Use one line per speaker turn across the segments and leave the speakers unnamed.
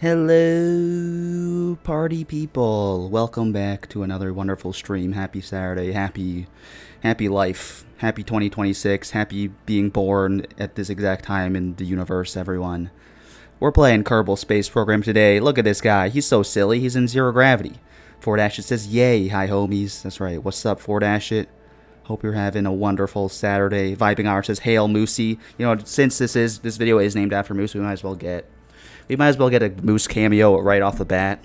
Hello, party people. Welcome back to another wonderful stream. Happy Saturday. Happy life. Happy 2026. Happy being born at this exact time in the universe, everyone. We're playing Kerbal Space Program today. Look at this guy. He's so silly. He's in zero gravity. Ford Ashit says, yay. Hi, homies. That's right. What's up, Ford Ashit? Hope you're having a wonderful Saturday. Vibing Hour says, hail, Moosey. You know, since this video is named after Moose, we might as well get a Moose cameo right off the bat.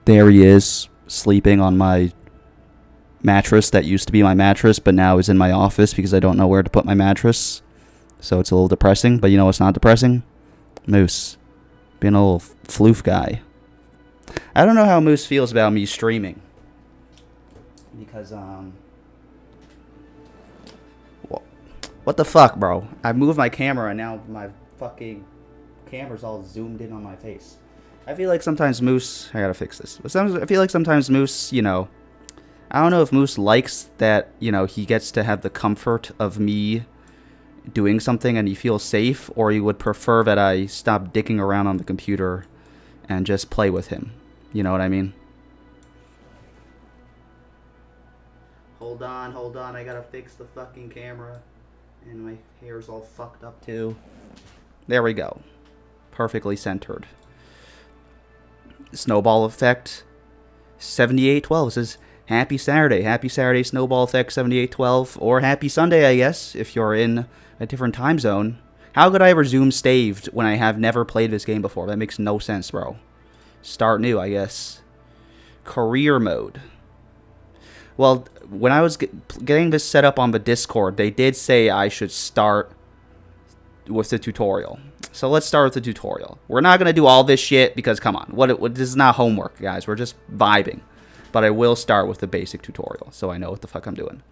There he is, sleeping on my mattress that used to be my mattress, but now is in my office because I don't know where to put my mattress. So it's a little depressing, but you know what's not depressing? Moose. Being a little floof guy. I don't know how Moose feels about me streaming. Because, what the fuck, bro? I moved my camera and now my fucking camera's all zoomed in on my face. I feel like sometimes Moose... I gotta fix this. I feel like sometimes Moose, you know... I don't know if Moose likes that, you know, he gets to have the comfort of me doing something and he feels safe, or he would prefer that I stop dicking around on the computer and just play with him. You know what I mean? Hold on. I gotta fix the fucking camera. And my hair's all fucked up too. There we go. Perfectly centered. Snowball Effect 7812 says, happy Saturday. Happy Saturday, Snowball Effect 7812. Or happy Sunday, I guess, if you're in a different time zone. How could I resume staved when I have never played this game before? That makes no sense, bro. Start new, I guess. Career mode. Well, when I was getting this set up on the Discord, they did say I should start with the tutorial. So let's start with the tutorial. We're not going to do all this shit because, come on, this is not homework, guys. We're just vibing. But I will start with the basic tutorial so I know what the fuck I'm doing.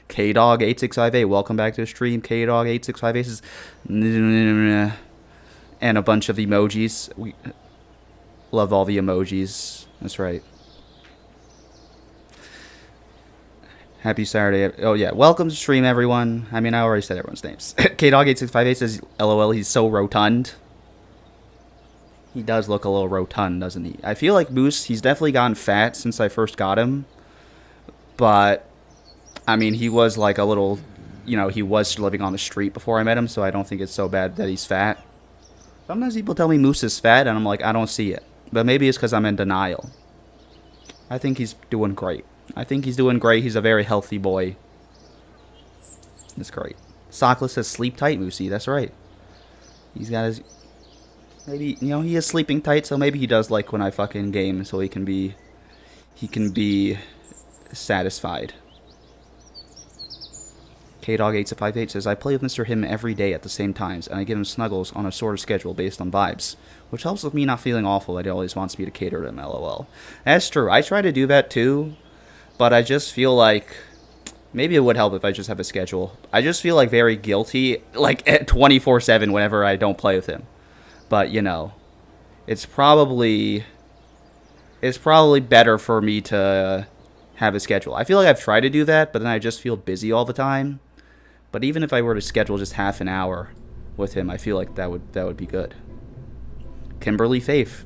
KDog8658, welcome back to the stream. KDog8658 says, and a bunch of emojis. We love all the emojis. That's right. Happy Saturday. Oh, yeah. Welcome to stream, everyone. I mean, I already said everyone's names. KDog8658 says, LOL, he's so rotund. He does look a little rotund, doesn't he? I feel like Moose, he's definitely gotten fat since I first got him. But, I mean, he was like a little, you know, he was living on the street before I met him, so I don't think it's so bad that he's fat. Sometimes people tell me Moose is fat, and I'm like, I don't see it. But maybe it's because I'm in denial. I think he's doing great. He's a very healthy boy. That's great. Sockless says, sleep tight, Moosey. That's right. He's got his... Maybe, you know, he is sleeping tight, so maybe he does like when I fucking game, so he can be satisfied. KDog8658 says, I play with Mr. Him every day at the same times, and I give him snuggles on a sort of schedule based on vibes, which helps with me not feeling awful that he always wants me to cater to him, LOL. That's true. I try to do that too, but I just feel like maybe it would help if I just have a schedule. I just feel like very guilty, like at 24/7 whenever I don't play with him. But, you know, it's probably better for me to have a schedule. I feel like I've tried to do that, but then I just feel busy all the time. But even if I were to schedule just half an hour with him, I feel like that would be good. Kimberly Faith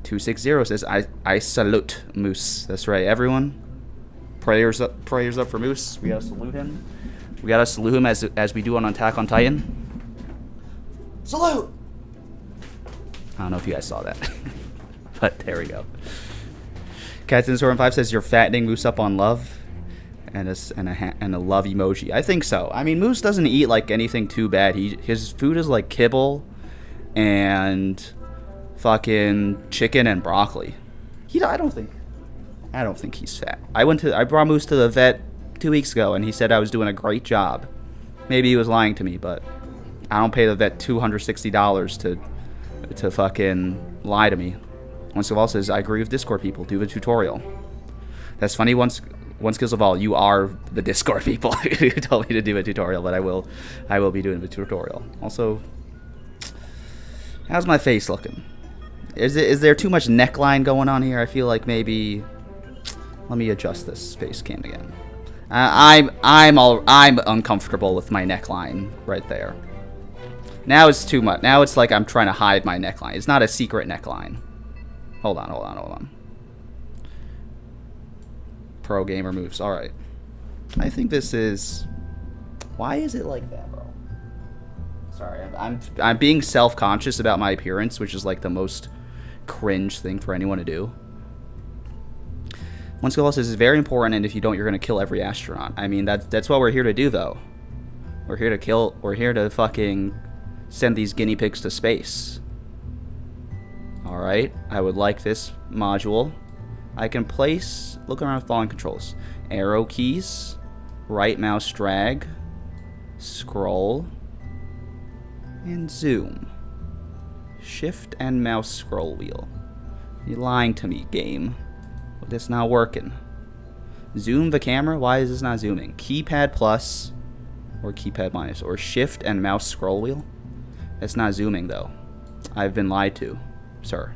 260 says, I salute Moose. That's right, everyone. Prayers up for Moose. We gotta salute him. We gotta salute him as we do on Attack on Titan. Salute! I don't know if you guys saw that. But there we go. Cats in Storm 5 says, you're fattening Moose up on love. And a love emoji. I think so. I mean, Moose doesn't eat like anything too bad. His food is like kibble and fucking chicken and broccoli. I don't think he's fat. I brought Moose to the vet 2 weeks ago and he said I was doing a great job. Maybe he was lying to me, but I don't pay the vet $260 to fucking lie to me. One Skills says, I agree with Discord people. Do the tutorial. That's funny. One Skills of all, you are the Discord people who told me to do a tutorial, but I will be doing the tutorial. Also, how's my face looking? Is there too much neckline going on here? I feel like maybe. Let me adjust this face cam again. I'm uncomfortable with my neckline right there. Now it's too much. Now it's like I'm trying to hide my neckline. It's not a secret neckline. Hold on. Pro gamer moves. All right. I think this is... Why is it like that, bro? Sorry, I'm being self-conscious about my appearance, which is like the most cringe thing for anyone to do. One skill says is very important, and if you don't, you're gonna kill every astronaut. I mean, that's what we're here to do, though. We're here to kill. We're here to fucking send these guinea pigs to space. All right. I would like this module. I can place. Look around with following controls: arrow keys, right mouse drag, scroll, and zoom. Shift and mouse scroll wheel. You're lying to me, game. That's not working. Zoom the camera? Why is this not zooming? Keypad plus or keypad minus or shift and mouse scroll wheel? That's not zooming though. I've been lied to, sir.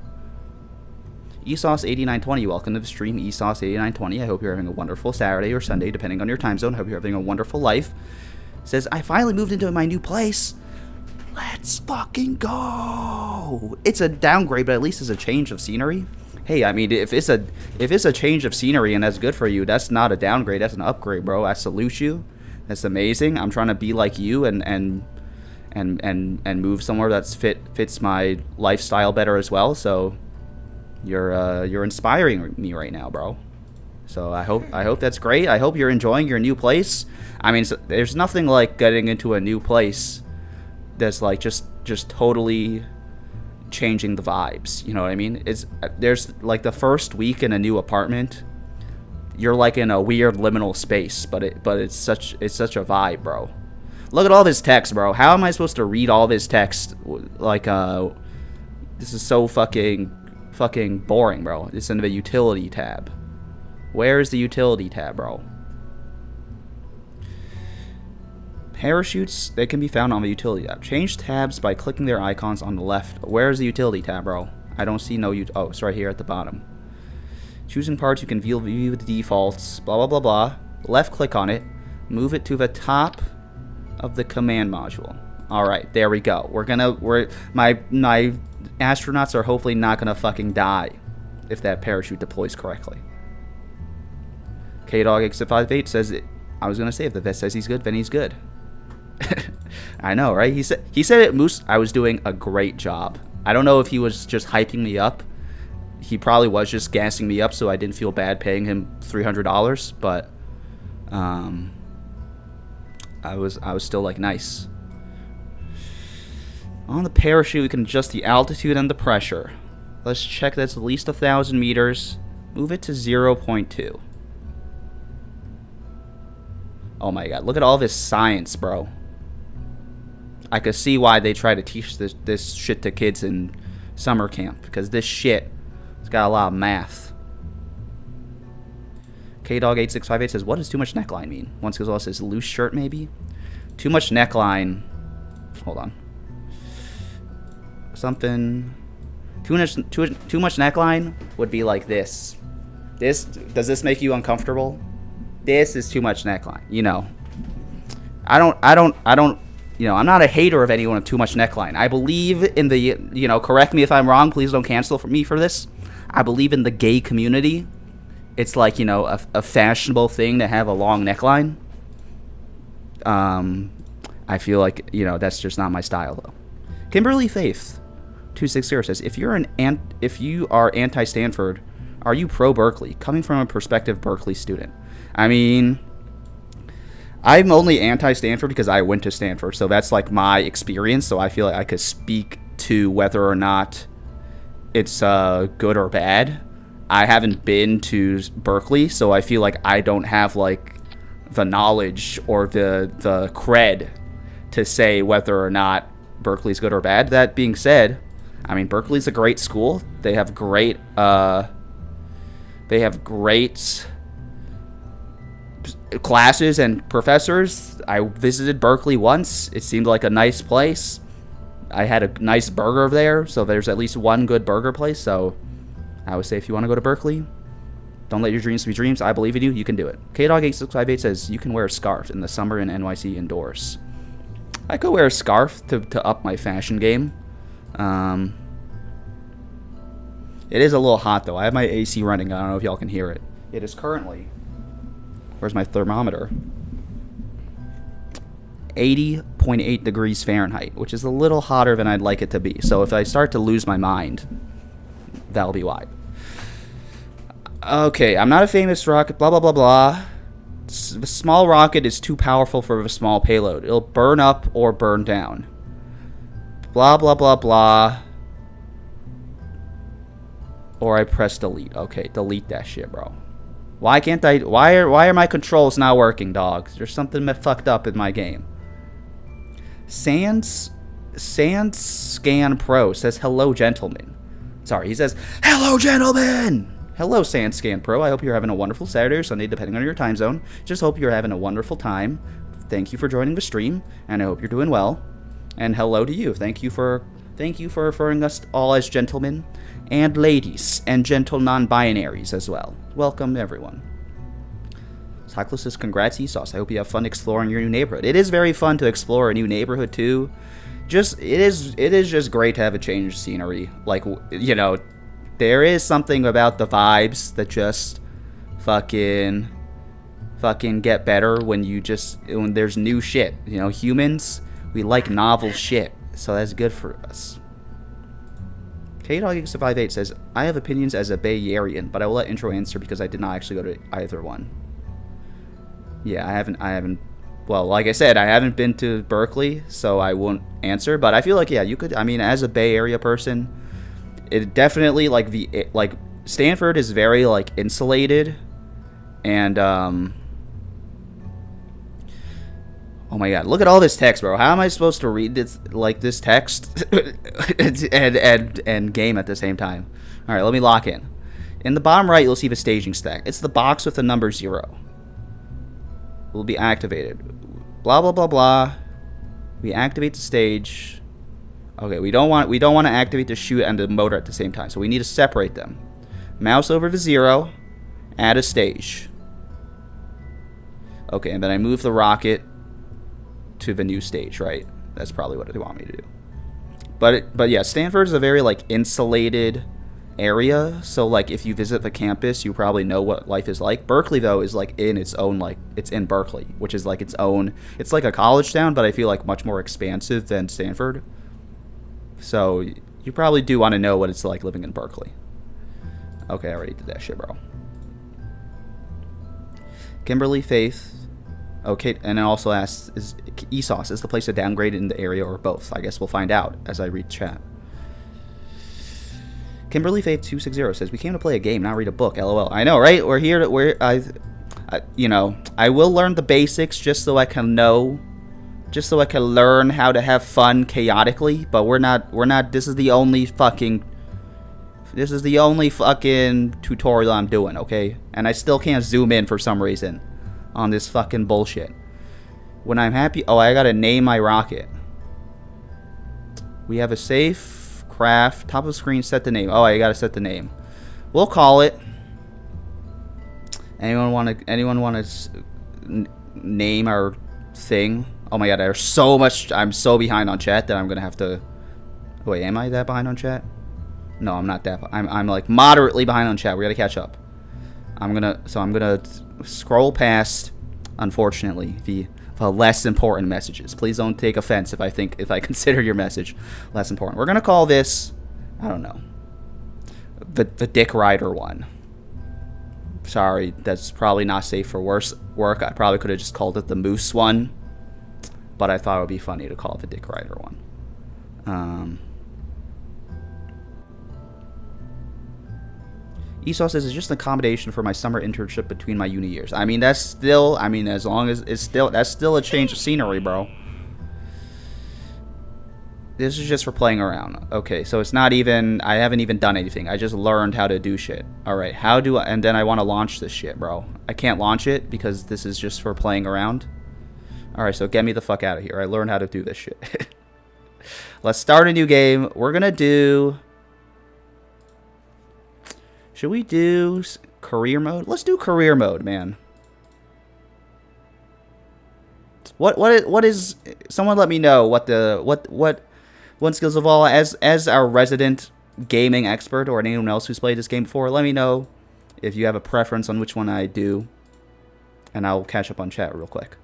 ESauce8920, welcome to the stream, ESauce8920. I hope you're having a wonderful Saturday or Sunday, depending on your time zone. I hope you're having a wonderful life. Says, I finally moved into my new place. Let's fucking go. It's a downgrade, but at least it's a change of scenery. Hey, I mean, if it's a change of scenery and that's good for you, that's not a downgrade. That's an upgrade, bro. I salute you. That's amazing. I'm trying to be like you and move somewhere that's fits my lifestyle better as well. So you're inspiring me right now, bro. So I hope that's great. I hope you're enjoying your new place. I mean, there's nothing like getting into a new place that's like just totally changing the vibes, you know what I mean? There's like the first week in a new apartment, you're like in a weird liminal space, but it's such a vibe, bro. Look at all this text, bro. How am I supposed to read all this text? Like this is so fucking boring, bro. It's in the utility tab. Where is the utility tab, bro? Parachutes, they can be found on the utility tab. Change tabs by clicking their icons on the left. Where's the utility tab, bro? I don't see no oh, it's right here at the bottom. Choosing parts, you can view the defaults, blah, blah, blah, blah. Left click on it. Move it to the top of the command module. All right, there we go. My astronauts are hopefully not gonna fucking die if that parachute deploys correctly. KDogX58 says, I was gonna say, if the vet says he's good, then he's good. I know, right? He said it, Moose. I was doing a great job. I don't know if he was just hyping me up. He probably was just gassing me up, so I didn't feel bad paying him $300. But I was still like nice. On the parachute, we can adjust the altitude and the pressure. Let's check that's at least 1,000 meters. Move it to 0.2. Oh my god! Look at all this science, bro. I could see why they try to teach this shit to kids in summer camp, because this shit has got a lot of math. KDog8658 says, what does too much neckline mean? One skill says loose shirt, maybe? Too much neckline. Hold on. Something. Too much neckline would be like this. Does this make you uncomfortable? This is too much neckline. You know. I don't. You know, I'm not a hater of anyone with too much neckline. I believe in the, you know, correct me if I'm wrong, please don't cancel me for this. I believe in the gay community. It's like, you know, a fashionable thing to have a long neckline. I feel like, you know, that's just not my style, though. Kimberly Faith 260 says, if you are anti-Stanford, are you pro-Berkeley? Coming from a prospective Berkeley student. I mean, I'm only anti-Stanford because I went to Stanford, so that's like my experience, so I feel like I could speak to whether or not it's good or bad. I haven't been to Berkeley, so I feel like I don't have like the knowledge or the cred to say whether or not Berkeley's good or bad. That being said, I mean, Berkeley's a great school. They have great classes and professors. I visited Berkeley once. It seemed like a nice place. I had a nice burger there, so there's at least one good burger place. So I would say if you want to go to Berkeley, don't let your dreams be dreams. I believe in you. You can do it. KDog8658 says you can wear a scarf in the summer in NYC indoors. I could wear a scarf to up my fashion game. It is a little hot, though. I have my AC running. I don't know if y'all can hear it. It is currently... Where's my thermometer? 80.8 degrees Fahrenheit, which is a little hotter than I'd like it to be. So if I start to lose my mind, that'll be why. Okay, I'm not a famous rocket, blah, blah, blah, blah. The small rocket is too powerful for a small payload. It'll burn up or burn down. Blah, blah, blah, blah. Or I press delete. Okay, delete that shit, bro. Why can't I... Why are my controls not working, dogs? There's something fucked up in my game. Sandscan Pro says, hello, gentlemen. Sorry, he says, hello, gentlemen! Hello, Sandscan Pro. I hope you're having a wonderful Saturday or Sunday, depending on your time zone. Just hope you're having a wonderful time. Thank you for joining the stream, and I hope you're doing well. And hello to you. Thank you for referring us all as gentlemen and ladies and gentle non-binaries as well. Welcome, everyone. Cyclist says, congrats, Esauce. I hope you have fun exploring your new neighborhood. It is very fun to explore a new neighborhood, too. It is just great to have a change of scenery. Like, you know, there is something about the vibes that just fucking get better when there's new shit. You know, humans, we like novel shit, so that's good for us. KDog658 says, I have opinions as a Bay Area, but I will let intro answer because I did not actually go to either one. Yeah, I haven't, well, like I said, I haven't been to Berkeley, so I won't answer, but I feel like, yeah, you could, I mean, as a Bay Area person, it definitely, like, Stanford is very, like, insulated, and, oh my god, look at all this text, bro. How am I supposed to read this, like, this text and game at the same time? Alright, let me lock in. In the bottom right, you'll see the staging stack. It's the box with the number 0. Will be activated. Blah, blah, blah, blah. We activate the stage. Okay, we don't want to activate the chute and the motor at the same time, so we need to separate them. Mouse over the 0, add a stage. Okay, and then I move the rocket to the new stage, right? That's probably what they want me to do. But yeah, Stanford is a very, like, insulated area, so, like, if you visit the campus, you probably know what life is like. Berkeley, though, is, like, in its own, like, it's in Berkeley, which is, like, its own, it's like a college town, but I feel like much more expansive than Stanford. So, you probably do want to know what it's like living in Berkeley. Okay, I already did that shit, bro. Kimberly Faith. Okay, and then also asks, is Esauce is the place to downgrade in the area or both? I guess we'll find out as I read chat. Kimberly Faith 260 says, we came to play a game, not read a book. LOL. I know, right? We're here to, you know, I will learn the basics just so I can know, just so I can learn how to have fun chaotically, but we're not, this is the only fucking tutorial I'm doing, okay? And I still can't zoom in for some reason on this fucking bullshit. When I'm happy, oh, I gotta name my rocket. We have a safe craft, top of screen, set the name. Oh, I gotta set the name. We'll call it. Anyone want to name our thing? Oh my god, there's so much. I'm so behind on chat that I'm gonna have to. Wait, am I that behind on chat? No, I'm not that. I'm like moderately behind on chat. We gotta catch up. I'm gonna scroll past, unfortunately, the less important messages. Please don't take offense if I consider your message less important. We're gonna call this, I don't know, the Dick Rider one. Sorry, that's probably not safe for work. I probably could have just called it the Moose one, but I thought it would be funny to call it the Dick Rider one. Esau says it's just an accommodation for my summer internship between my uni years. I mean, that's still, I mean, as long as it's still, that's still a change of scenery, bro. This is just for playing around. Okay, so it's not even, I haven't even done anything. I just learned how to do shit. Alright, how do I, and then I want to launch this shit, bro. I can't launch it because this is just for playing around. Alright, so get me the fuck out of here. I learned how to do this shit. Let's start a new game. We're gonna do... Should we do career mode? Let's do career mode, man. What is someone let me know what skills of all as our resident gaming expert or anyone else who's played this game before, let me know if you have a preference on which one I do, and I'll catch up on chat real quick.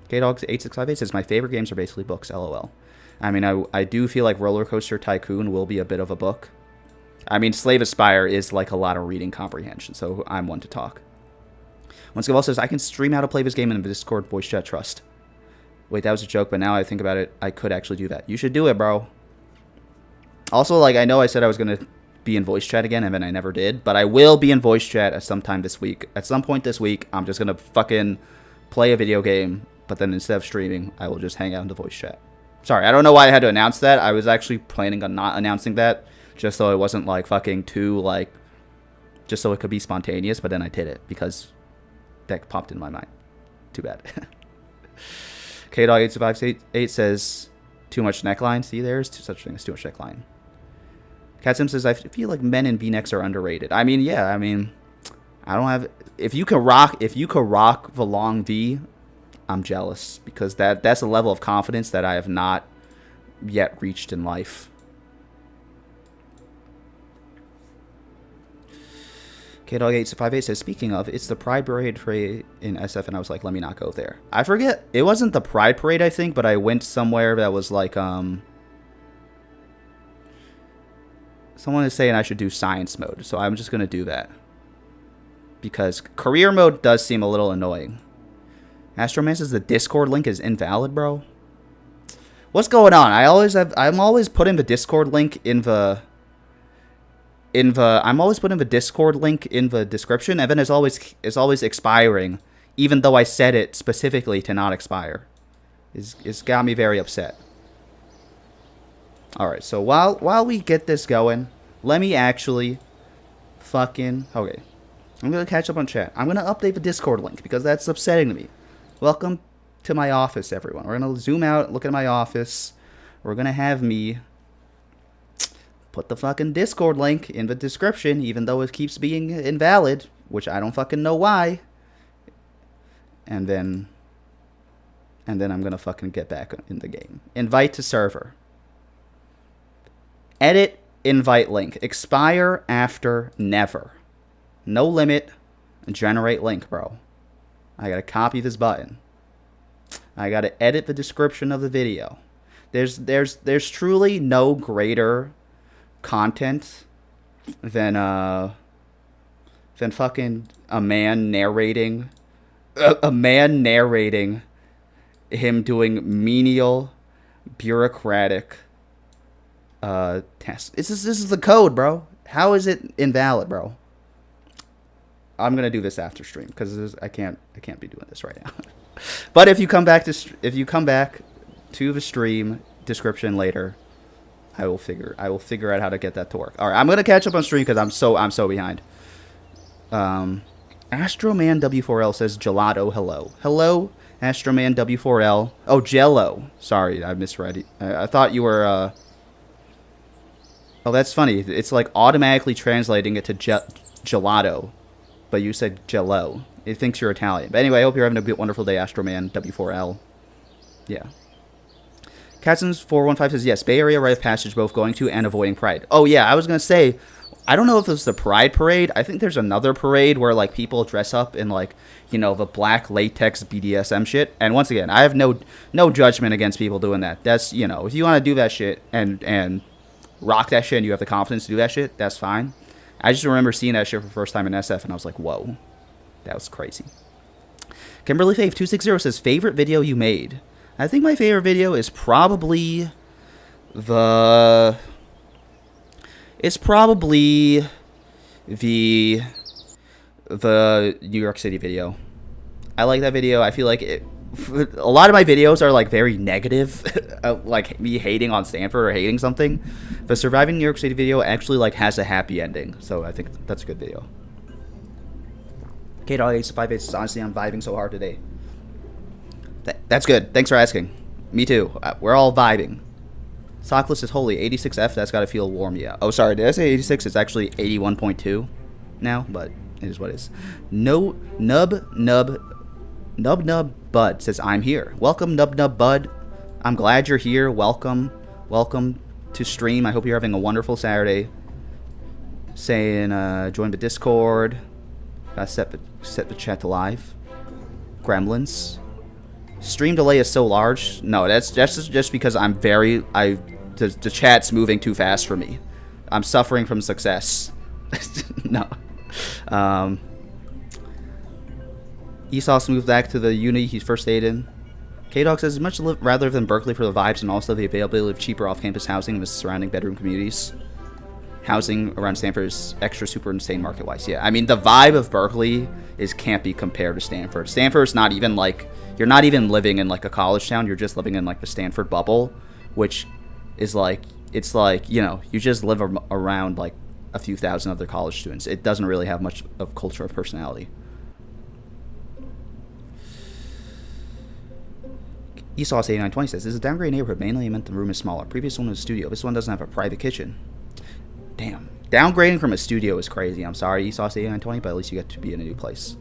KDogs8658 says my favorite games are basically books, lol. I mean, I do feel like Roller Coaster Tycoon will be a bit of a book. I mean, Slave Aspire is like a lot of reading comprehension, so I'm one to talk. Once Gaval says, I can stream how to play this game in the Discord voice chat trust. Wait, that was a joke, but now I think about it, I could actually do that. You should do it, bro. Also, like, I know I said I was going to be in voice chat again, and then I never did, but I will be in voice chat at some time this week. At some point this week, I'm just going to fucking play a video game, but then instead of streaming, I will just hang out in the voice chat. Sorry, I don't know why I had to announce that. I was actually planning on not announcing that, just so it wasn't, like, fucking too, like, just so it could be spontaneous, but then I did it, because that popped in my mind. Too bad. KDog858 says, too much neckline. See, there's such a thing as too much neckline. Catsim says, I feel like men in V-necks are underrated. I mean, yeah, I mean, I don't have... If you could rock the long V, I'm jealous. Because that's a level of confidence that I have not yet reached in life. KDog858 says, speaking of, it's the Pride Parade in SF, and I was like, let me not go there. I forget. It wasn't the Pride Parade, I think, but I went somewhere that was like, someone is saying I should do science mode, so I'm just going to do that. Because career mode does seem a little annoying. Astroman says the Discord link is invalid, bro. What's going on? I'm always putting the Discord link I'm always putting the Discord link in the description, and then it's always expiring, even though I set it specifically to not expire. It's got me very upset. Alright, so while we get this going, let me actually fucking... Okay. I'm going to catch up on chat. I'm going to update the Discord link, because that's upsetting to me. Welcome to my office, everyone. We're going to zoom out, look at my office. We're going to have me... put the fucking Discord link in the description, even though it keeps being invalid, which I don't fucking know why. And then I'm gonna fucking get back in the game. Invite to server. Edit invite link. Expire after never. No limit. Generate link, bro. I gotta copy this button. I gotta edit the description of the video. There's truly no greater content than fucking a man narrating him doing menial bureaucratic tests. This is the code, bro. How is it invalid, bro? I'm gonna do this after stream because I can't be doing this right now. But if you come back to the stream description later, I will figure out how to get that to work. All right, I'm gonna catch up on stream because I'm so behind. Astroman W4L says gelato. Hello, Astroman W4L. Oh, Jello. Sorry, I misread it. I thought you were. Oh, that's funny. It's like automatically translating it to gelato, but you said Jello. It thinks you're Italian. But anyway, I hope you're having a wonderful day, Astroman W4L. Yeah. Katzens415 says, yes, Bay Area Rite of Passage, both going to and avoiding Pride. Oh, yeah, I was going to say, I don't know if it's the Pride Parade. I think there's another parade where, like, people dress up in, like, you know, the black latex BDSM shit. And once again, I have no judgment against people doing that. That's, you know, if you want to do that shit and rock that shit and you have the confidence to do that shit, that's fine. I just remember seeing that shit for the first time in SF, and I was like, whoa, that was crazy. Kimberly Faith 260 says, favorite video you made? I think my favorite video is probably the New York City video. I like that video. I feel like a lot of my videos are like very negative, like me hating on Stanford or hating something. The Surviving New York City video actually like has a happy ending, so I think that's a good video. KDog858 says, honestly, I'm vibing so hard today. That's good. Thanks for asking. Me too. We're all vibing. Sockless is holy. 86F, that's got to feel warm, yeah. Oh, sorry. Did I say 86? It's actually 81.2 now, but it is what it is. No, Nub Nub Nub Bud says, I'm here. Welcome, Nub Nub Bud. I'm glad you're here. Welcome. Welcome to stream. I hope you're having a wonderful Saturday. Saying, join the Discord. Gotta set the chat to live. Gremlins. Stream delay is so large. No, that's just because the chat's moving too fast for me. I'm suffering from success. No. Esauce moved back to the uni he first stayed in. K-Dog says, much rather than Berkeley for the vibes and also the availability of cheaper off-campus housing in the surrounding bedroom communities. Housing around Stanford is extra super insane market-wise. Yeah, I mean, the vibe of Berkeley can't be compared to Stanford. Stanford's not even like, you're not even living in like a college town. You're just living in like the Stanford bubble, which is like, it's like, you know, you just live around like a few thousand other college students. It doesn't really have much of culture of personality. Esauce 8920 says, this is a downgrade neighborhood. Mainly meant the room is smaller. Previous one was a studio. This one doesn't have a private kitchen. Damn. Downgrading from a studio is crazy. I'm sorry, Esauce 8920, but at least you get to be in a new place.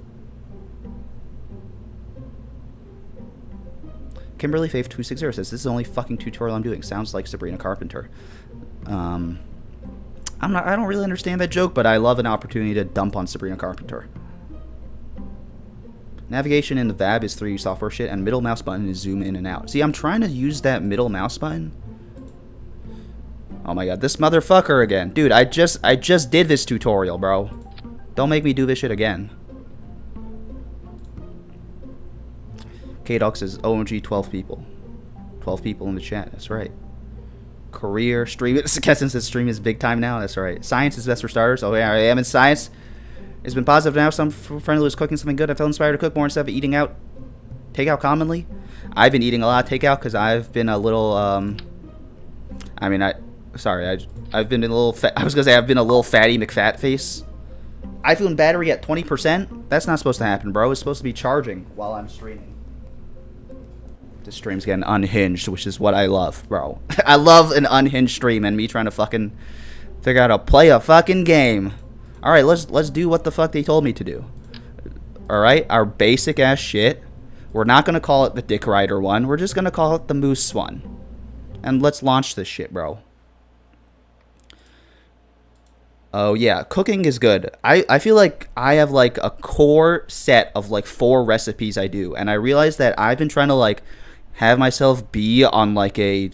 Kimberly Faith 260 says, this is the only fucking tutorial I'm doing. Sounds like Sabrina Carpenter. I don't really understand that joke, but I love an opportunity to dump on Sabrina Carpenter. Navigation in the VAB is 3D software shit, and middle mouse button is zoom in and out. See, I'm trying to use that middle mouse button. Oh my god, this motherfucker again. Dude, I just did this tutorial, bro. Don't make me do this shit again. K-Dog says, OMG, 12 people. 12 people in the chat, that's right. Career, stream. Keston says stream is big time now, that's right. Science is best for starters. Oh yeah, I am in science. It's been positive now. Some friend was cooking something good. I felt inspired to cook more instead of eating out. Takeout commonly. I've been eating a lot of takeout because I've been a little, I've been a little, I was going to say I've been a little fatty McFatface. iPhone battery at 20%? That's not supposed to happen, bro. It's supposed to be charging while I'm streaming. This stream's getting unhinged, which is what I love, bro. I love an unhinged stream and me trying to fucking figure out how to play a fucking game. Alright, let's do what the fuck they told me to do. Alright, our basic ass shit. We're not gonna call it the Dick Rider one. We're just gonna call it the Moose one. And let's launch this shit, bro. Oh yeah, cooking is good. I feel like I have like a core set of like 4 recipes I do. And I realize that I've been trying to like have myself be on like a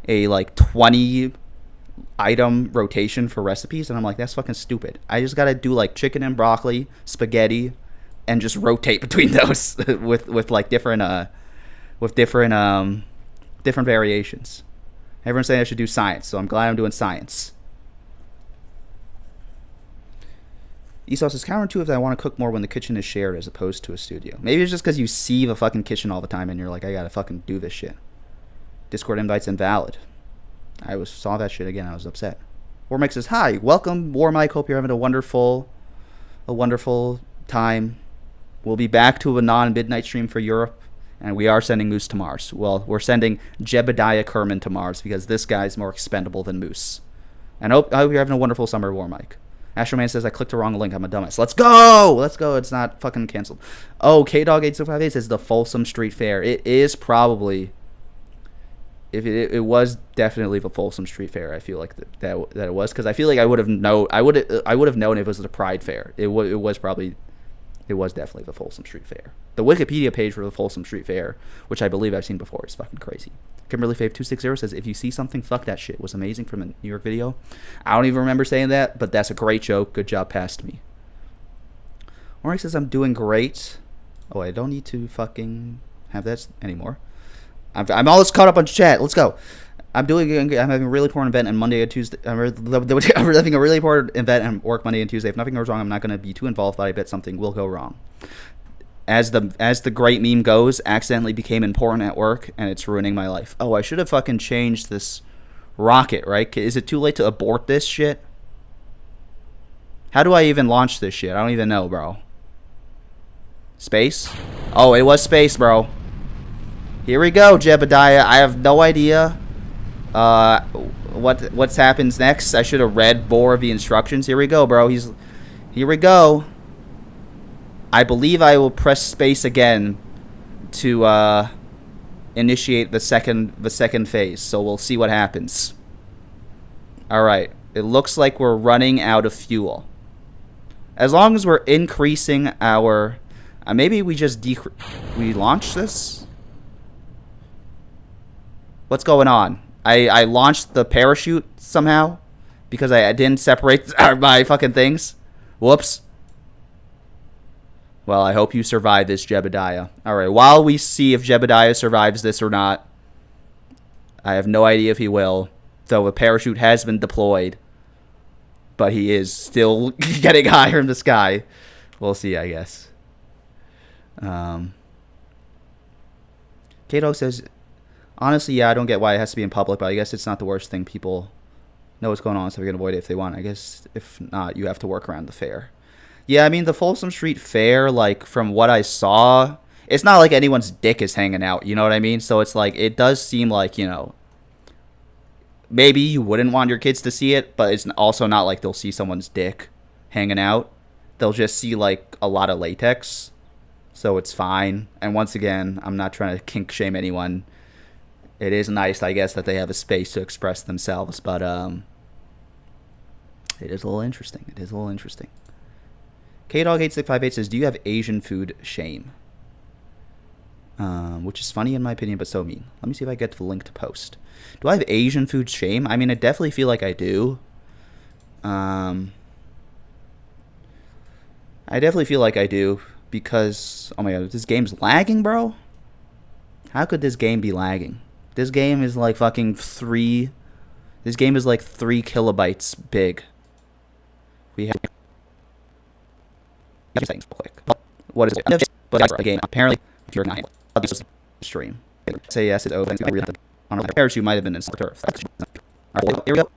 like 20 item rotation for recipes, and I'm like, that's fucking stupid. I just gotta do like chicken and broccoli, spaghetti, and just rotate between those with like different variations. Everyone's saying I should do science, so I'm glad I'm doing science. Esauce is counterintuitive that I want to cook more when the kitchen is shared as opposed to a studio. Maybe it's just because you see the fucking kitchen all the time and you're like, I gotta fucking do this shit. Discord invites invalid. I saw that shit again. I was upset. Warmike says, hi, welcome, Warmike. Hope you're having a wonderful time. We'll be back to a non-midnight stream for Europe, and we are sending Moose to Mars. Well, we're sending Jebediah Kerman to Mars because this guy's more expendable than Moose. And I hope you're having a wonderful summer, Warmike. Astroman says, I clicked the wrong link. I'm a dumbass. Let's go! Let's go. It's not fucking canceled. Oh, KDog8658 says the Folsom Street Fair. It is probably... It was definitely the Folsom Street Fair. I feel like that it was, because I feel like I would have known if it was the Pride Fair. It was definitely the Folsom Street Fair. The Wikipedia page for the Folsom Street Fair, which I believe I've seen before, is fucking crazy. Kimberly Fave 260 says, if you see something, fuck that shit. It was amazing from a New York video. I don't even remember saying that, but that's a great joke. Good job past me. Oryx says, I'm doing great. Oh, I don't need to fucking have that anymore. I'm almost caught up on chat. Let's go. I'm having a really important event on Monday and Tuesday. I'm having a really important event and work Monday and Tuesday. If nothing goes wrong, I'm not going to be too involved, but I bet something will go wrong. As the great meme goes, accidentally became important at work, and it's ruining my life. Oh, I should have fucking changed this rocket, right? Is it too late to abort this shit? How do I even launch this shit? I don't even know, bro. Space? Oh, it was space, bro. Here we go, Jebediah. I have no idea what happens next. I should have read more of the instructions. Here we go, bro. Here we go. I believe I will press space again to initiate the second phase. So we'll see what happens. All right. It looks like we're running out of fuel. As long as we're increasing our... maybe we just we launch this? What's going on? I launched the parachute somehow because I didn't separate my fucking things. Whoops. Well, I hope you survive this, Jebediah. Alright, while we see if Jebediah survives this or not, I have no idea if he will, though a parachute has been deployed. But he is still getting higher in the sky. We'll see, I guess. Kato says, honestly, yeah, I don't get why it has to be in public, but I guess it's not the worst thing. People know what's going on, so they can avoid it if they want. I guess if not, you have to work around the fair. Yeah, I mean, the Folsom Street Fair, like, from what I saw, it's not like anyone's dick is hanging out, you know what I mean? So it's like, it does seem like, you know, maybe you wouldn't want your kids to see it, but it's also not like they'll see someone's dick hanging out. They'll just see, like, a lot of latex, so it's fine. And once again, I'm not trying to kink shame anyone. It is nice, I guess, that they have a space to express themselves, but it is a little interesting. It is a little interesting. KDog8658 says, do you have Asian food shame? Which is funny in my opinion, but so mean. Let me see if I get the link to post. Do I have Asian food shame? I mean, I definitely feel like I do. I definitely feel like I do because, oh my god, this game's lagging, bro? How could this game be lagging? This game is like fucking this game is like 3 kilobytes big. We have things quick. What is it? But the game apparently if you're not stream. Say yes, it's open. On a parachute might have been in turf. Alright, here we go.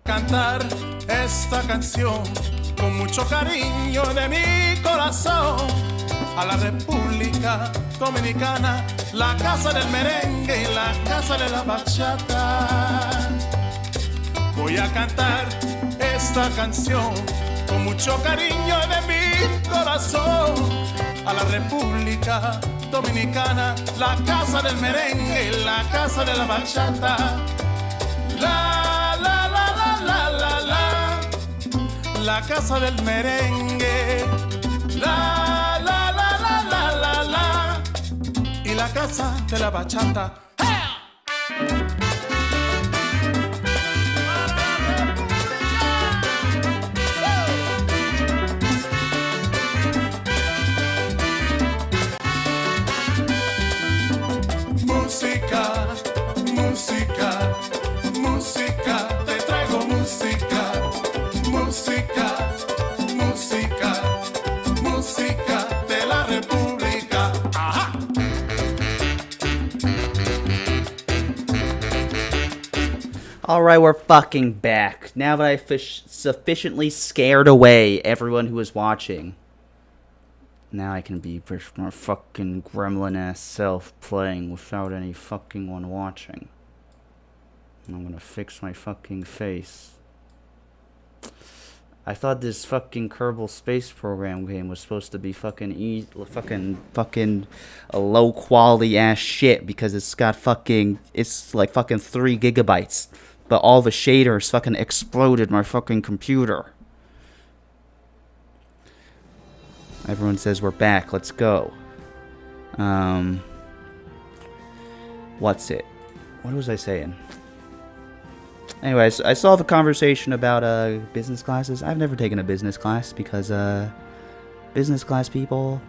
Cantar esta canción con mucho cariño de mi corazón a la República Dominicana, la casa del merengue y la casa de la bachata. Voy a cantar esta canción con mucho cariño de mi corazón a la República Dominicana, la casa del merengue y la casa de la bachata. La casa del merengue, la y la casa de la bachata. Música, música, música, te traigo música. Música, música, música de la República. Ajá.
Alright, we're fucking back. Now that I sufficiently scared away everyone who was watching, now I can be my fucking gremlin-ass self playing without any fucking one watching. And I'm gonna fix my fucking face. I thought this fucking Kerbal Space Program game was supposed to be fucking fucking a low quality ass shit because it's got fucking, it's like fucking 3 gigabytes, but all the shaders fucking exploded my fucking computer. Everyone says we're back. Let's go. What's it? What was I saying? Anyways, I saw the conversation about business classes. I've never taken a business class because business class people,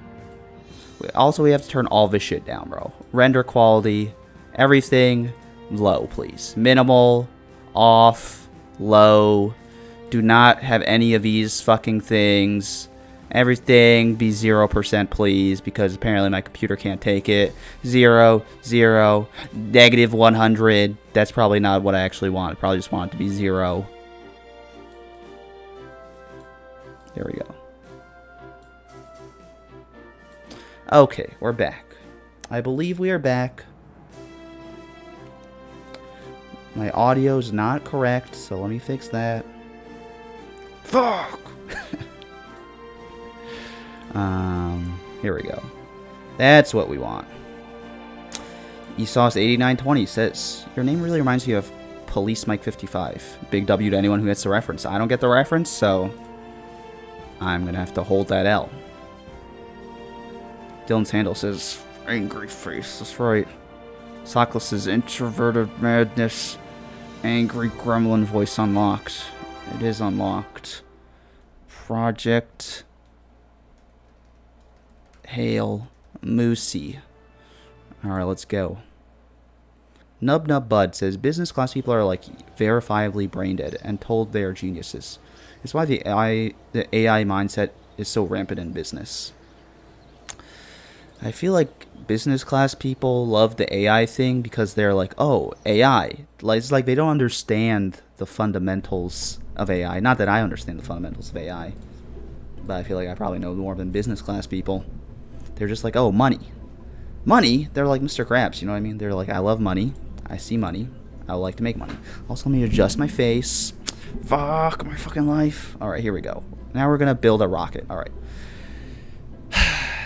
Also, we have to turn all this shit down, bro. Render quality, everything low, please. Minimal, off, low. Do not have any of these fucking things. Everything be 0%, please, because apparently my computer can't take it. 0, 0, negative 100. That's probably not what I actually want. I probably just want it to be 0. There we go. Okay, we're back. I believe we are back. My audio's not correct, so let me fix that. Fuck! Here we go. That's what we want. Esos8920 says, your name really reminds me of Police Mike 55. Big W to anyone who gets the reference. I don't get the reference, so I'm gonna have to hold that L. Dylan's handle says, angry face. That's right. Sockless' introverted madness. Angry gremlin voice unlocked. It is unlocked. Project Hail Moosey. Alright, let's go. Nub Nub Bud says, business class people are like verifiably brain dead and told they are geniuses. It's why the AI mindset is so rampant in business. I feel like business class people love the AI thing because they're like, oh, AI. It's like they don't understand the fundamentals of AI. Not that I understand the fundamentals of AI, but I feel like I probably know more than business class people. They're just like, oh, money. Money? They're like Mr. Krabs, you know what I mean? They're like, I love money. I see money. I would like to make money. Also, let me adjust my face. Fuck my fucking life. Alright, here we go. Now we're gonna build a rocket. Alright.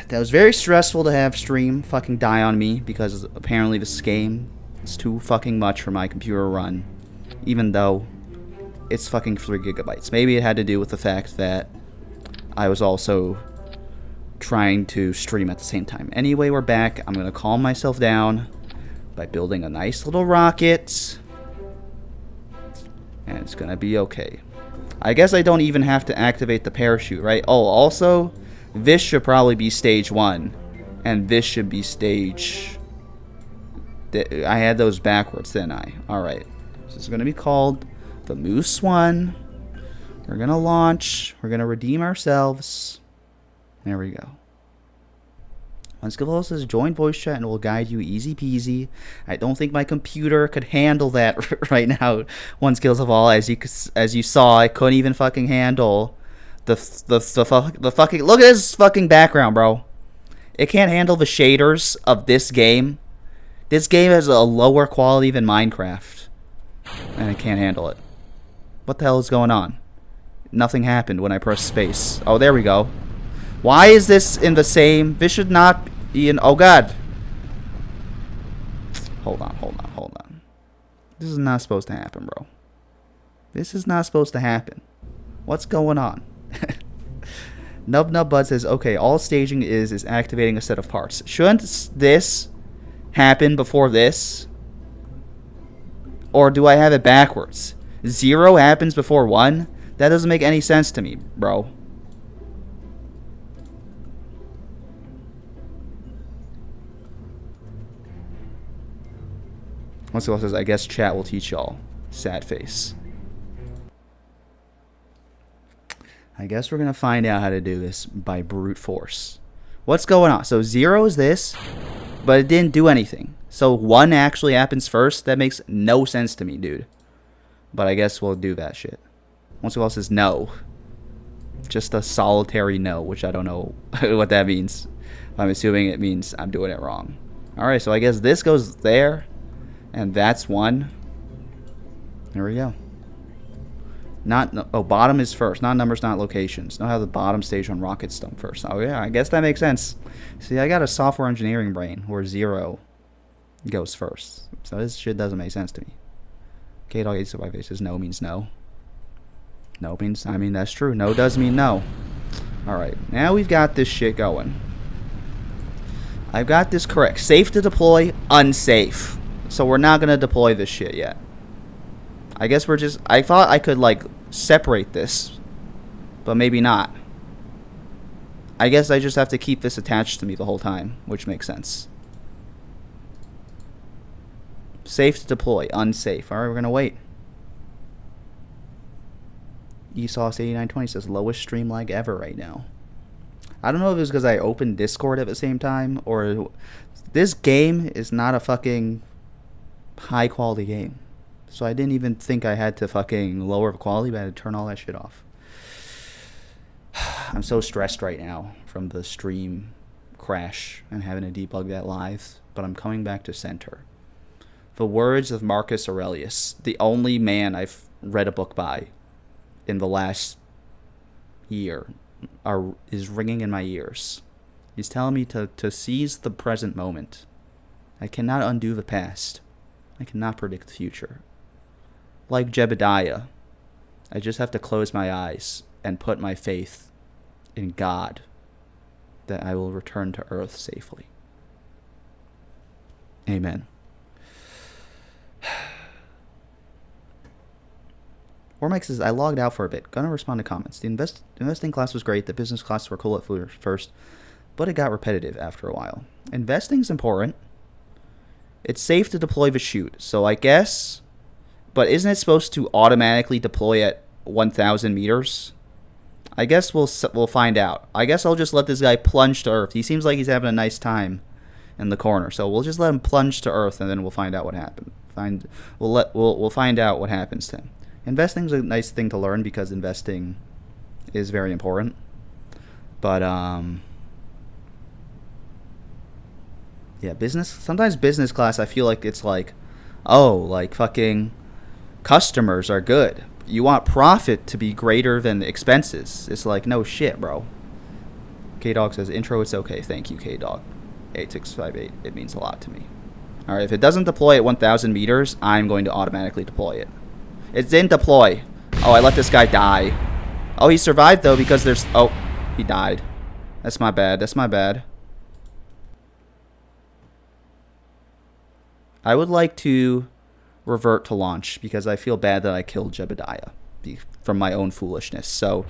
That was very stressful to have stream fucking die on me because apparently this game is too fucking much for my computer to run. Even though it's fucking 3 gigabytes. Maybe it had to do with the fact that I was also trying to stream at the same time. Anyway, we're back. I'm gonna calm myself down by building a nice little rocket. And it's gonna be okay. I guess I don't even have to activate the parachute, right? Oh, also, this should probably be stage 1. And this should be stage... I had those backwards, didn't I? Alright. This is gonna be called the Moose 1. We're gonna launch. We're gonna redeem ourselves. There we go. Unskillful says, join voice chat and it will guide you easy peasy. I don't think my computer could handle that right now. One skills of all, as you saw, I couldn't even fucking handle the fucking, look at this fucking background, bro. It can't handle the shaders of this game. This game has a lower quality than Minecraft, and it can't handle it. What the hell is going on? Nothing happened when I pressed space. Oh, there we go. Why is this in the same? This should not be in. Oh god. Hold on. This is not supposed to happen, bro. This is not supposed to happen. What's going on? Nub Nub Bud says, okay, all staging is activating a set of parts. Shouldn't this happen before this? Or do I have it backwards? 0 happens before 1? That doesn't make any sense to me, bro. Once says, I guess chat will teach y'all. Sad face. I guess we're going to find out how to do this by brute force. What's going on? So 0 is this, but it didn't do anything. So 1 actually happens first? That makes no sense to me, dude. But I guess we'll do that shit. Once says no. Just a solitary no, which I don't know what that means. I'm assuming it means I'm doing it wrong. Alright, so I guess this goes there. And that's 1. There we go. Bottom is first. Not numbers, not locations. Know how the bottom stage on rockets done first. Oh yeah, I guess that makes sense. See, I got a software engineering brain where 0 goes first. So this shit doesn't make sense to me. K-Dog 875 says no means no. No means, I mean, that's true. No does mean no. Alright, now we've got this shit going. I've got this correct. Safe to deploy, unsafe. So we're not going to deploy this shit yet. I guess we're just... I thought I could, like, separate this. But maybe not. I guess I just have to keep this attached to me the whole time, which makes sense. Safe to deploy. Unsafe. Alright, we're going to wait. Esauce8920 says lowest stream lag ever right now. I don't know if it was because I opened Discord at the same time, or this game is not a fucking high quality game. So I didn't even think I had to fucking lower the quality, but I had to turn all that shit off. I'm so stressed right now from the stream crash and having to debug that live, but I'm coming back to center. The words of Marcus Aurelius, the only man I've read a book by in the last year, is ringing in my ears. He's telling me to seize the present moment. I cannot undo the past. I cannot predict the future. Like Jebediah, I just have to close my eyes and put my faith in God that I will return to earth safely. Amen. Ormike says, I logged out for a bit. Gonna respond to comments. The investing class was great. The business classes were cool at first, but it got repetitive after a while. Investing's important. It's safe to deploy the chute, so I guess... But isn't it supposed to automatically deploy at 1,000 meters? I guess we'll find out. I guess I'll just let this guy plunge to earth. He seems like he's having a nice time in the corner, so we'll just let him plunge to earth, and then we'll find out what happens. We'll find out what happens to him. Investing's a nice thing to learn because investing is very important. But yeah, sometimes business class I feel like it's like, oh, like fucking customers are good. You want profit to be greater than expenses. It's like, no shit, bro. K-Dog says, intro, it's okay. Thank you, K-Dog. 8658. It means a lot to me. Alright, if it doesn't deploy at 1,000 meters, I'm going to automatically deploy it. It didn't deploy. Oh, I let this guy die. Oh, he survived, though, because there's... Oh, he died. That's my bad. That's my bad. I would like to revert to launch because I feel bad that I killed Jebediah from my own foolishness. So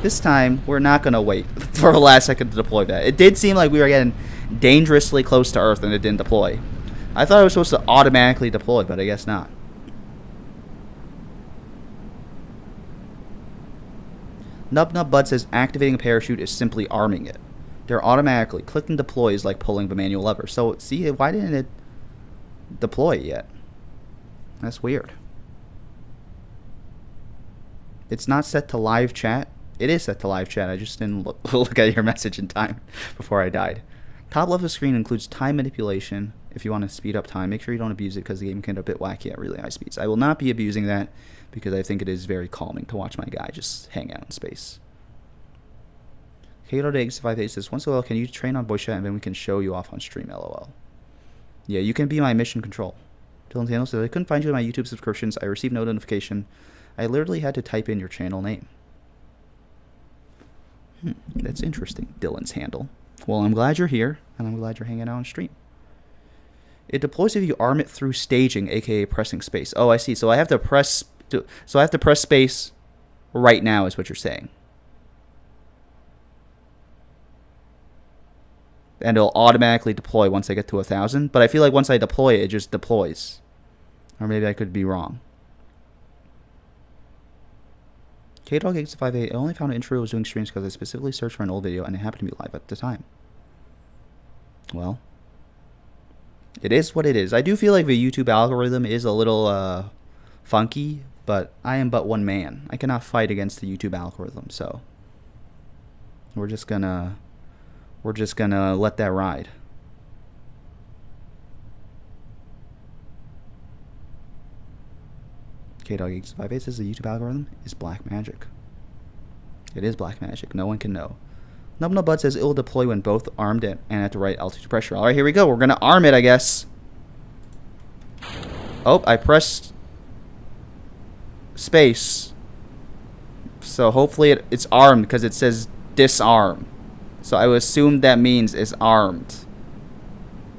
this time, we're not going to wait for the last second to deploy that. It did seem like we were getting dangerously close to Earth and it didn't deploy. I thought it was supposed to automatically deploy, but I guess not. Nub Nub Bud says activating a parachute is simply arming it. They're automatically. Clicking deploy is like pulling the manual lever. So, see, why didn't it deploy yet? That's weird. It's not set to live chat. It is set to live chat. I just didn't look at your message in time before I died. Top left of the screen includes time manipulation. If you want to speed up time, make sure you don't abuse it because the game can get a bit wacky at really high speeds. I will not be abusing that because I think it is very calming to watch my guy just hang out in space. Kato58 says, once in a while, can you train on voice chat and then we can show you off on stream, lol. Yeah, you can be my mission control. Dylan Thanos says, I couldn't find you in my YouTube subscriptions. I received no notification. I literally had to type in your channel name. That's interesting, Dylan's handle. Well, I'm glad you're here, and I'm glad you're hanging out on stream. It deploys if you arm it through staging, aka pressing space. Oh, I see. So I have to press space right now is what you're saying. And it'll automatically deploy once I get to 1,000. But I feel like once I deploy it, it just deploys. Or maybe I could be wrong. KDog858, I only found an intro was doing streams because I specifically searched for an old video and it happened to be live at the time. Well, it is what it is. I do feel like the YouTube algorithm is a little funky, but I am but one man. I cannot fight against the YouTube algorithm, so we're just gonna let that ride. KDog858 says the YouTube algorithm is black magic. It is black magic. No one can know. Nub Nub Bud says it will deploy when both armed and at the right altitude pressure. Alright, here we go. We're going to arm it, I guess. Oh, I pressed space. So hopefully it's armed because it says disarm. So I would assume that means it's armed.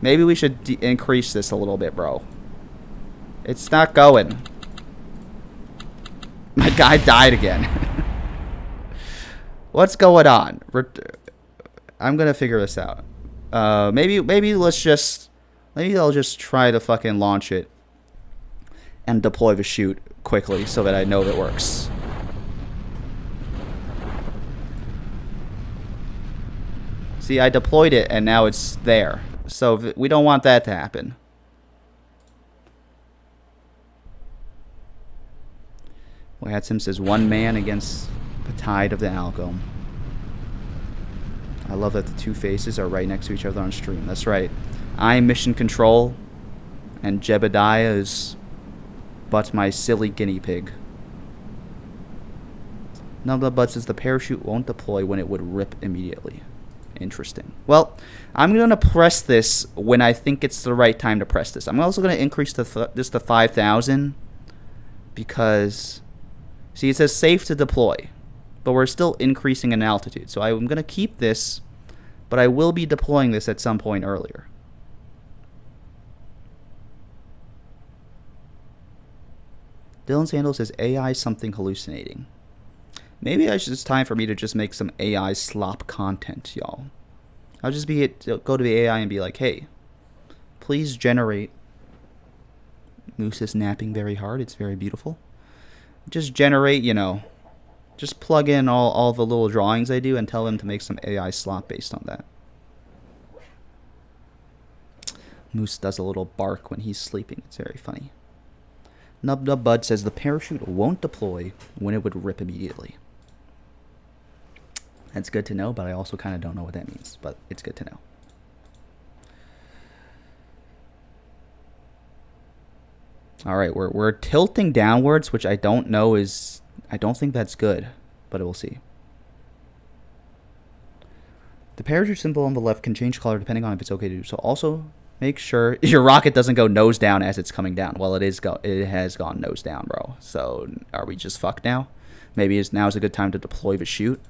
Maybe we should increase this a little bit, bro. It's not going. My guy died again. What's going on? I'm gonna figure this out. Maybe I'll just try to fucking launch it and deploy the chute quickly so that I know it works. See, I deployed it and now it's there. So we don't want that to happen. Sim says 1 man against the tide of the Algom. I love that the two faces are right next to each other on stream. That's right. I'm mission control, and Jebediah is but my silly guinea pig. Numblebutt says the parachute won't deploy when it would rip immediately. Interesting. Well, I'm going to press this when I think it's the right time to press this. I'm also going to increase this to 5,000 because, see, it says safe to deploy, but we're still increasing in altitude. So I'm going to keep this, but I will be deploying this at some point earlier. Dylan Sandal says AI something hallucinating. Maybe it's time for me to just make some AI slop content, y'all. I'll just go to the AI and be like, hey, please generate. Moose is napping very hard. It's very beautiful. Just generate, just plug in all the little drawings I do and tell them to make some AI slop based on that. Moose does a little bark when he's sleeping. It's very funny. Nub Bud says the parachute won't deploy when it would rip immediately. That's good to know, but I also kind of don't know what that means. But it's good to know. All right, we're tilting downwards, which I don't know is... I don't think that's good, but we'll see. The parachute symbol on the left can change color depending on if it's okay to do so. Also, make sure your rocket doesn't go nose down as it's coming down. Well, it has gone nose down, bro. So are we just fucked now? Maybe now's a good time to deploy the chute.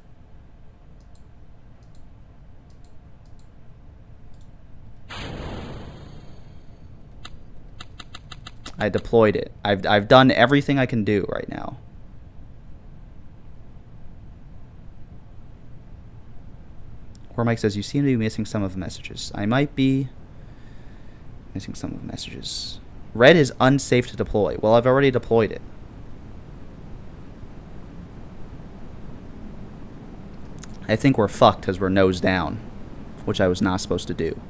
I deployed it. I've done everything I can do right now. Cormac says, you seem to be missing some of the messages. I might be missing some of the messages. Red is unsafe to deploy. Well, I've already deployed it. I think we're fucked because we're nose down, which I was not supposed to do.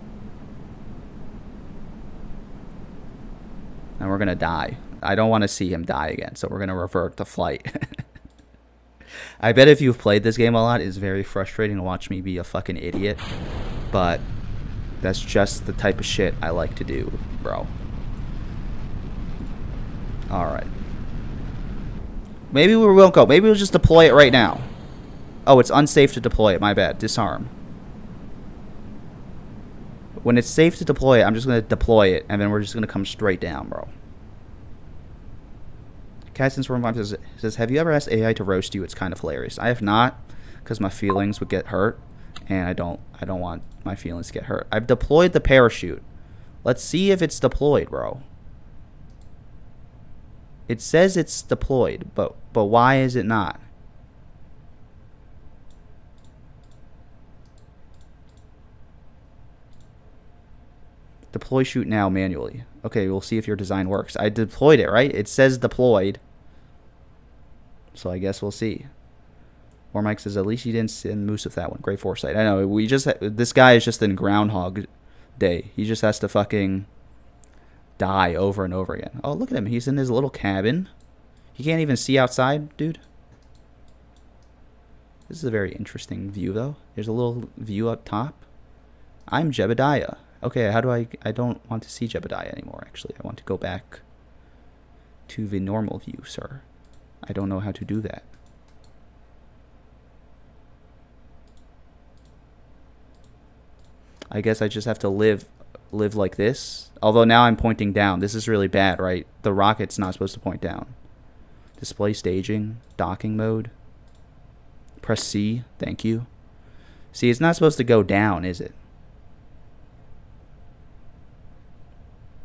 And we're going to die. I don't want to see him die again, so we're going to revert to flight. I bet if you've played this game a lot, it's very frustrating to watch me be a fucking idiot. But that's just the type of shit I like to do, bro. Alright. Maybe we won't go. Maybe we'll just deploy it right now. Oh, it's unsafe to deploy it. My bad. Disarm. When it's safe to deploy it, I'm just going to deploy it, and then we're just going to come straight down, bro. Catson says, have you ever asked AI to roast you? It's kind of hilarious. I have not, because my feelings would get hurt, and I don't want my feelings to get hurt. I've deployed the parachute. Let's see if it's deployed, bro. It says it's deployed, but why is it not? Deploy chute now manually. Okay, we'll see if your design works. I deployed it, right? It says deployed. So I guess we'll see. Mike says, at least you didn't send Moose with that one. Great foresight. I know, this guy is just in Groundhog Day. He just has to fucking die over and over again. Oh, look at him. He's in his little cabin. He can't even see outside, dude. This is a very interesting view, though. There's a little view up top. I'm Jebediah. Okay, how do I don't want to see Jebediah anymore, actually. I want to go back to the normal view, sir. I don't know how to do that. I guess I just have to live like this. Although now I'm pointing down. This is really bad, right? The rocket's not supposed to point down. Display staging, docking mode. Press C, thank you. See, it's not supposed to go down, is it?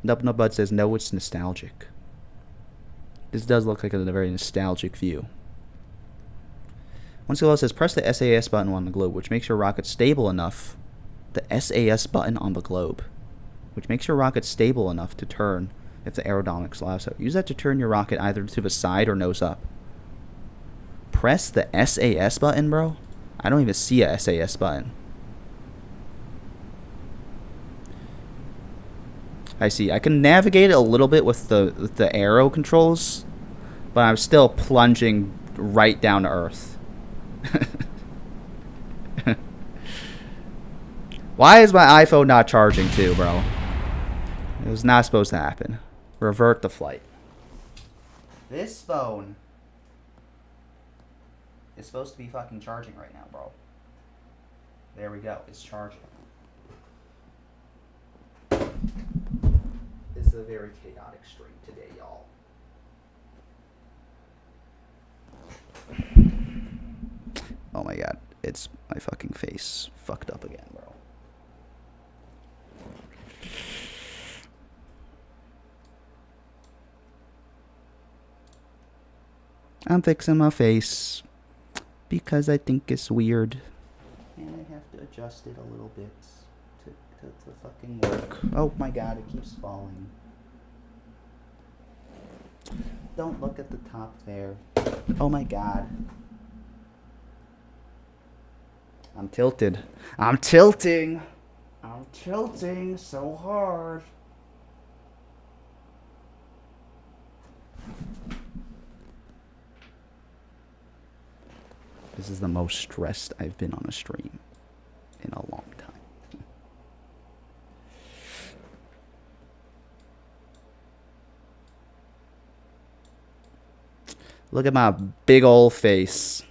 Nub says, no, it's nostalgic. This does look like a very nostalgic view. One skill says press the SAS button on the globe, which makes your rocket stable enough. The SAS button on the globe, which makes your rocket stable enough to turn if the aerodynamics allow so. Use that to turn your rocket either to the side or nose up. Press the SAS button, bro? I don't even see a SAS button. I see. I can navigate a little bit with the arrow controls, but I'm still plunging right down to earth. Why is my iPhone not charging too, bro? It was not supposed to happen. Revert the flight. This phone is supposed to be fucking charging right now, bro. There we go. It's charging. This is a very chaotic stream today, y'all. Oh my god. It's my fucking face fucked up again, bro. I'm fixing my face because I think it's weird. And I have to adjust it a little bit to fucking work. Oh my god, it keeps falling. Don't look at the top there. Oh my god. I'm tilted. I'm tilting. I'm tilting so hard. This is the most stressed I've been on a stream in a long time. Look at my big old face.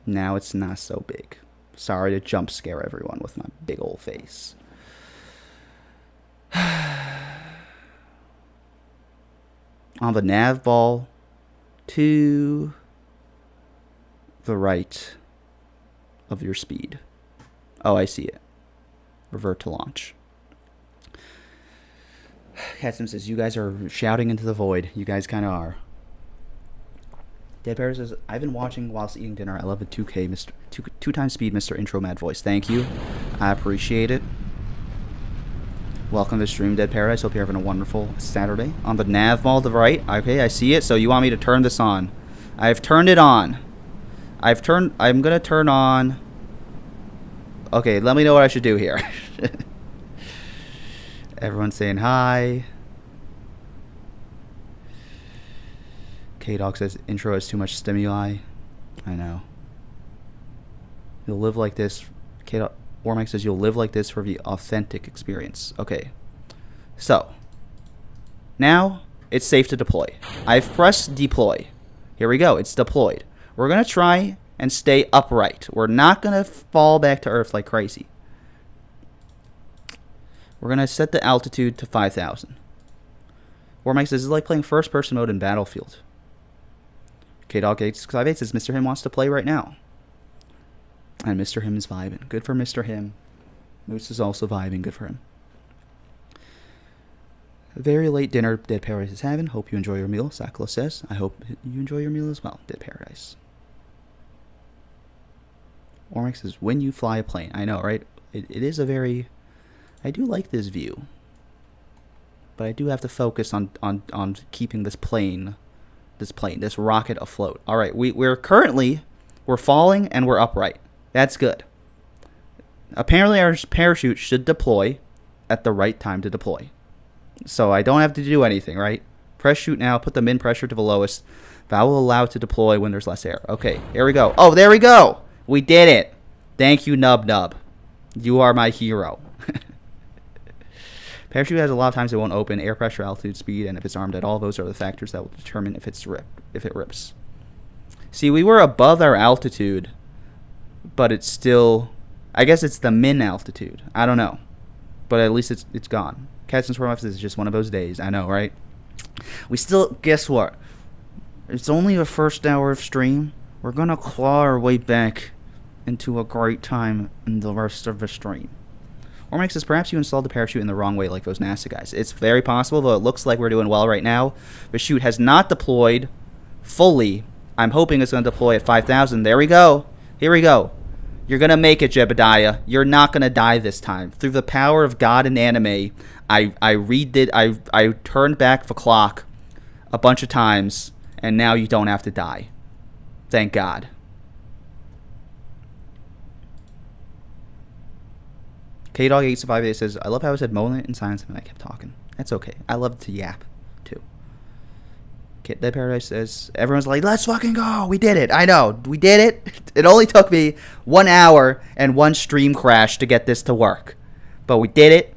Now it's not so big. Sorry to jump scare everyone with my big old face. On the nav ball to the right of your speed. Oh, I see it. Revert to launch. Catsim says, you guys are shouting into the void. You guys kind of are. Dead Parrot says, I've been watching whilst eating dinner. I love the 2K, two times speed, Mr. Intro Mad Voice. Thank you. I appreciate it. Welcome to the stream, Dead Paradise. Hope you're having a wonderful Saturday. On the nav ball to the right. Okay, I see it. So you want me to turn this on. I've turned it on. I'm going to turn on. Okay, let me know what I should do here. Everyone's saying hi. K-Dog says, intro has too much stimuli. I know. You'll live like this. K-Dog. Warmike says, you'll live like this for the authentic experience. Okay. So. Now, it's safe to deploy. I've pressed deploy. Here we go. It's deployed. We're going to try and stay upright. We're not going to fall back to Earth like crazy. We're going to set the altitude to 5,000. Warmike says, this is like playing first-person mode in Battlefield. K-Dog 858 says, Mr. Him wants to play right now. And Mr. Him is vibing. Good for Mr. Him. Moose is also vibing. Good for him. A very late dinner Dead Paradise is having. Hope you enjoy your meal, Sakla says. I hope you enjoy your meal as well, Dead Paradise. Ormix says, when you fly a plane. I know, right? It is a very... I do like this view. But I do have to focus on keeping this rocket afloat. Alright, we're falling and we're upright. That's good. Apparently our parachute should deploy at the right time to deploy. So I don't have to do anything, right? Press shoot now, put the min pressure to the lowest. That will allow it to deploy when there's less air. Okay, here we go. Oh, there we go! We did it! Thank you, Nub Nub. You are my hero. Parachute has a lot of times it won't open. Air pressure, altitude, speed, and if it's armed at all, those are the factors that will determine if it rips. See, we were above our altitude, but it's still... I guess it's the min altitude. I don't know. But at least it's gone. Cats and Swarm is just one of those days. I know, right? We still... Guess what? It's only the first hour of stream. We're going to claw our way back into a great time in the rest of the stream. Ormix says, perhaps you installed the parachute in the wrong way like those NASA guys. It's very possible, though it looks like we're doing well right now. The chute has not deployed fully. I'm hoping it's going to deploy at 5,000. There we go. Here we go. You're going to make it, Jebediah. You're not going to die this time. Through the power of God and anime, I turned back the clock a bunch of times, and now you don't have to die. Thank God. KDog858 says, I love how I said moment in silence and I kept talking. That's okay. I love to yap, too. Dead Paradise says, everyone's like, let's fucking go. We did it. I know. We did it. It only took me 1 hour and 1 stream crash to get this to work. But we did it.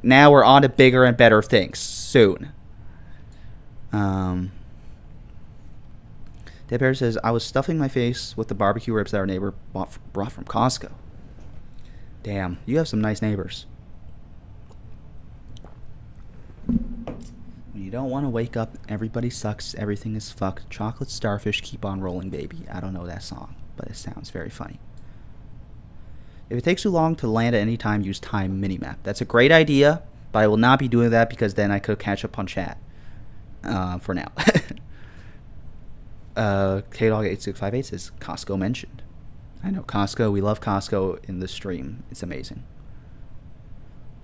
Now we're on to bigger and better things soon. Dead Paradise says, I was stuffing my face with the barbecue ribs that our neighbor brought from Costco. Damn, you have some nice neighbors. When you don't want to wake up, everybody sucks, everything is fucked. Chocolate starfish keep on rolling, baby. I don't know that song, but it sounds very funny. If it takes too long to land at any time, use time minimap. That's a great idea, but I will not be doing that because then I could catch up on chat. For now. KDog8658 says, Costco mentioned. I know Costco. We love Costco in the stream. It's amazing.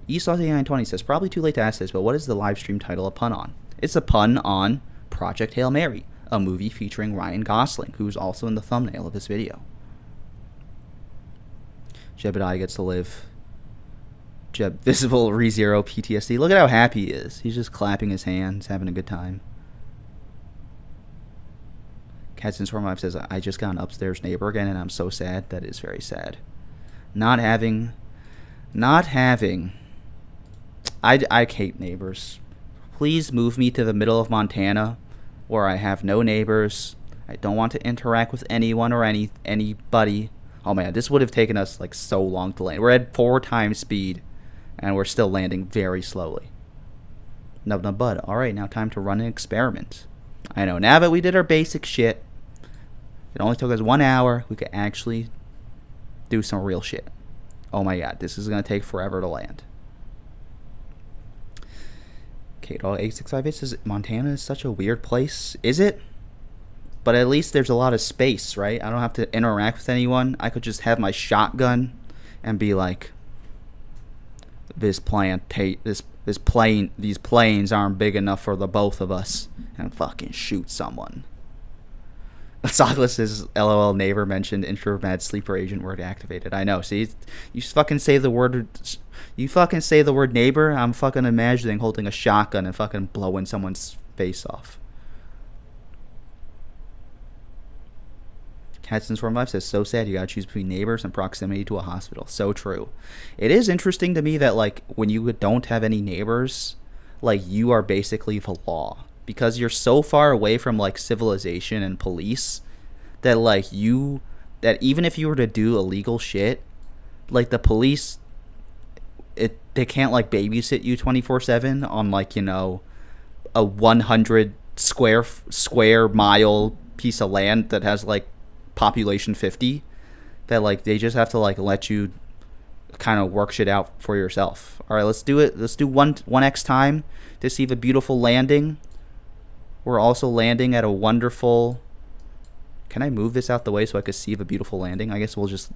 East8920 says, probably too late to ask this, but what is the live stream title a pun on? It's a pun on Project Hail Mary, a movie featuring Ryan Gosling, who's also in the thumbnail of this video. Jebediah gets to live. Visible ReZero PTSD. Look at how happy he is. He's just clapping his hands, having a good time. Cats in Storm Life says, I just got an upstairs neighbor again, and I'm so sad. That is very sad. Not having. I hate neighbors. Please move me to the middle of Montana, where I have no neighbors. I don't want to interact with anyone or anybody. Oh man, this would have taken us like so long to land. We're at 4 times speed, and we're still landing very slowly. Nub nub bud. Alright, now time to run an experiment. I know, now that we did our basic shit, it only took us 1 hour, we could actually do some real shit. Oh my god, this is going to take forever to land. KDog8658 says, Montana is such a weird place. Is it? But at least there's a lot of space, right? I don't have to interact with anyone. I could just have my shotgun and be like, these planes aren't big enough for the both of us, and fucking shoot someone. Sockless' LOL neighbor mentioned introvert sleeper agent word activated. I know. See, you fucking say the word. You fucking say the word neighbor. I'm fucking imagining holding a shotgun and fucking blowing someone's face off. Cats in Storm Life says, so sad you gotta choose between neighbors and proximity to a hospital. So true. It is interesting to me that, like, when you don't have any neighbors, like, you are basically the law. Because you're so far away from, like, civilization and police that, like, that even if you were to do illegal shit, like, the police, they can't, like, babysit you 24/7 on, like, you know, a 100 square mile piece of land that has, like, population 50, that, like, they just have to, like, let you kind of work shit out for yourself. All right, let's do it. Let's do 1x time to see the beautiful landing. We're also landing at a wonderful. Can I move this out the way so I could see the beautiful landing? I guess we'll just.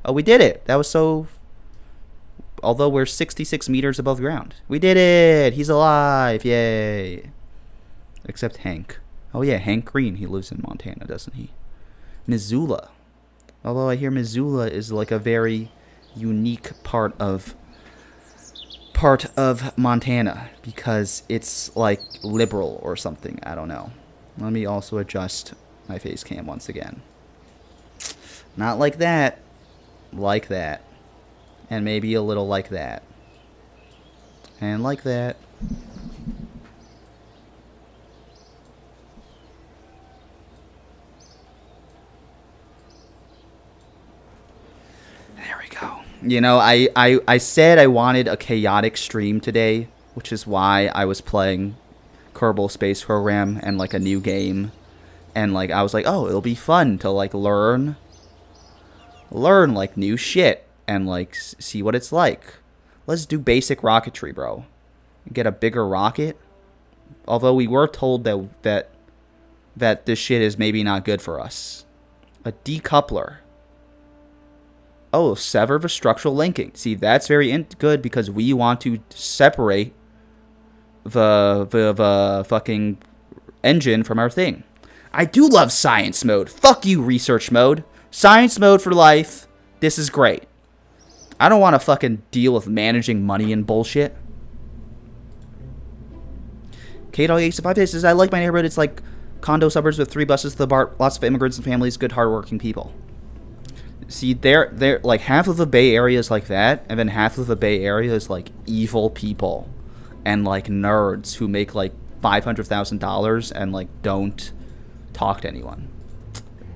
Oh, we did it. That was so. Although we're 66 meters above ground, we did it. He's alive. Yay. Except Hank. Oh yeah, Hank Green. He lives in Montana, doesn't he? Missoula. Although I hear Missoula is like a very unique part of Montana because it's like liberal or something. I don't know. Let me also adjust my face cam once again. Not like that. Like that. And maybe a little like that. And like that. There we go. You know, I said I wanted a chaotic stream today, which is why I was playing Kerbal Space Program and, like, a new game. And, like, I was like, oh, it'll be fun to, like, learn, like, new shit and, like, see what it's like. Let's do basic rocketry, bro. Get a bigger rocket. Although we were told that that this shit is maybe not good for us. A decoupler. Oh, sever the structural linking. See, that's very good because we want to separate the fucking engine from our thing. I do love science mode. Fuck you, research mode. Science mode for life. This is great. I don't want to fucking deal with managing money and bullshit. KDog865 says, I like my neighborhood. It's like condo suburbs with 3 buses to the bar, lots of immigrants and families, good hardworking people. See, they're like half of the Bay Area is like that, and then half of the Bay Area is like evil people and like nerds who make like $500,000 and like don't talk to anyone.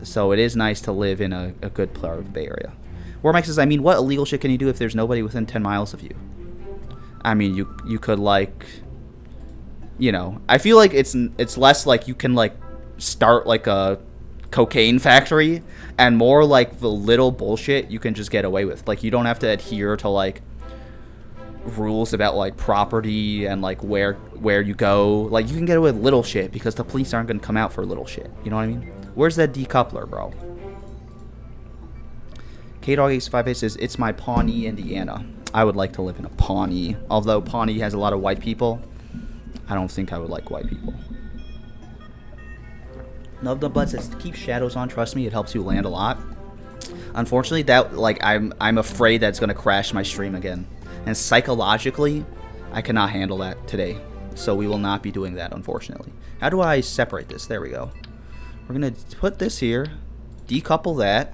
So it is nice to live in a good part of the Bay Area. Warmike says, I mean, what illegal shit can you do if there's nobody within 10 miles of you? I mean, you could like, you know, I feel like it's less like you can like start like a cocaine factory and more like the little bullshit you can just get away with. Like, you don't have to adhere to like rules about like property and like where you go. Like, you can get away with little shit because the police aren't gonna come out for little shit. You know what I mean? Where's that decoupler, bro? KDog858 says, it's my Pawnee, Indiana. I would like to live in a Pawnee. Although Pawnee has a lot of white people, I don't think I would like white people. Love the Blood says, keep shadows on. Trust me, it helps you land a lot. Unfortunately, that like I'm afraid that's gonna crash my stream again. And psychologically, I cannot handle that today. So we will not be doing that, unfortunately. How do I separate this? There we go. We're gonna put this here, decouple that.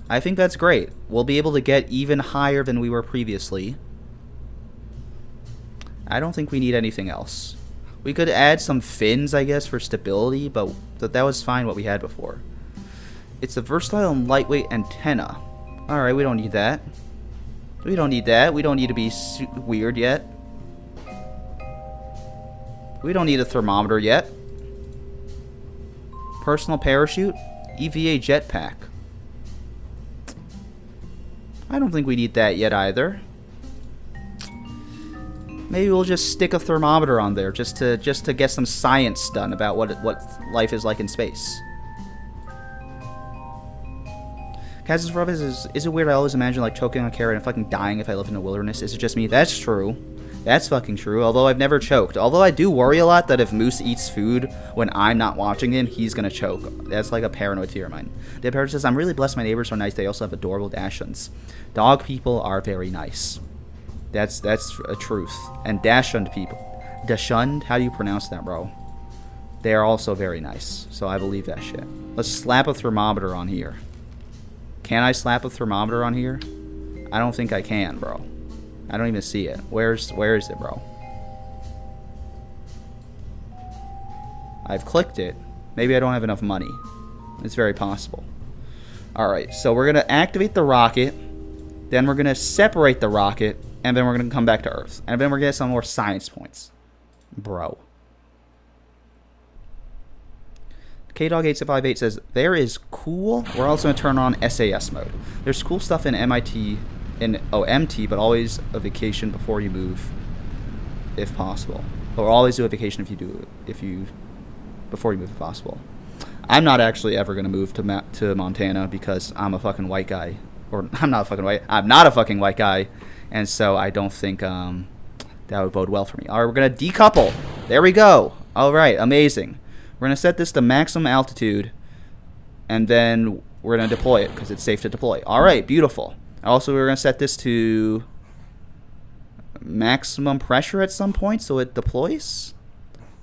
I think that's great. We'll be able to get even higher than we were previously. I don't think we need anything else. We could add some fins, I guess, for stability, but that was fine what we had before. It's a versatile and lightweight antenna. Alright, we don't need that. We don't need that. We don't need to be weird yet. We don't need a thermometer yet. Personal parachute. EVA jetpack. I don't think we need that yet either. Maybe we'll just stick a thermometer on there just to get some science done about what life is like in space. Kaz's Rub is it weird I always imagine like choking on a carrot and fucking dying if I live in the wilderness? Is it just me? That's true. That's fucking true, although I've never choked. Although I do worry a lot that if Moose eats food when I'm not watching him, he's gonna choke. That's like a paranoid fear of mine. Dead Parrot says, I'm really blessed my neighbors are nice. They also have adorable Dachshunds. Dog people are very nice. That's a truth. And Dachshund people. Dachshund? How do you pronounce that, bro? They are also very nice. So I believe that shit. Let's slap a thermometer on here. Can I slap a thermometer on here? I don't think I can, bro. I don't even see it. Where is it, bro? I've clicked it. Maybe I don't have enough money. It's very possible. Alright, so we're going to activate the rocket. Then we're going to separate the rocket. And then we're going to come back to Earth. And then we're going to get some more science points. Bro. KDog8658 says, there is cool. We're also going to turn on SAS mode. There's cool stuff in MT, but always a vacation before you move, if possible. Or always do a vacation before you move, if possible. I'm not actually ever going to move to Montana because I'm a fucking white guy. Or I'm not a fucking white guy. And so I don't think that would bode well for me. All right, we're going to decouple. There we go. All right, amazing. We're going to set this to maximum altitude. And then we're going to deploy it because it's safe to deploy. All right, beautiful. Also, we're going to set this to maximum pressure at some point so it deploys.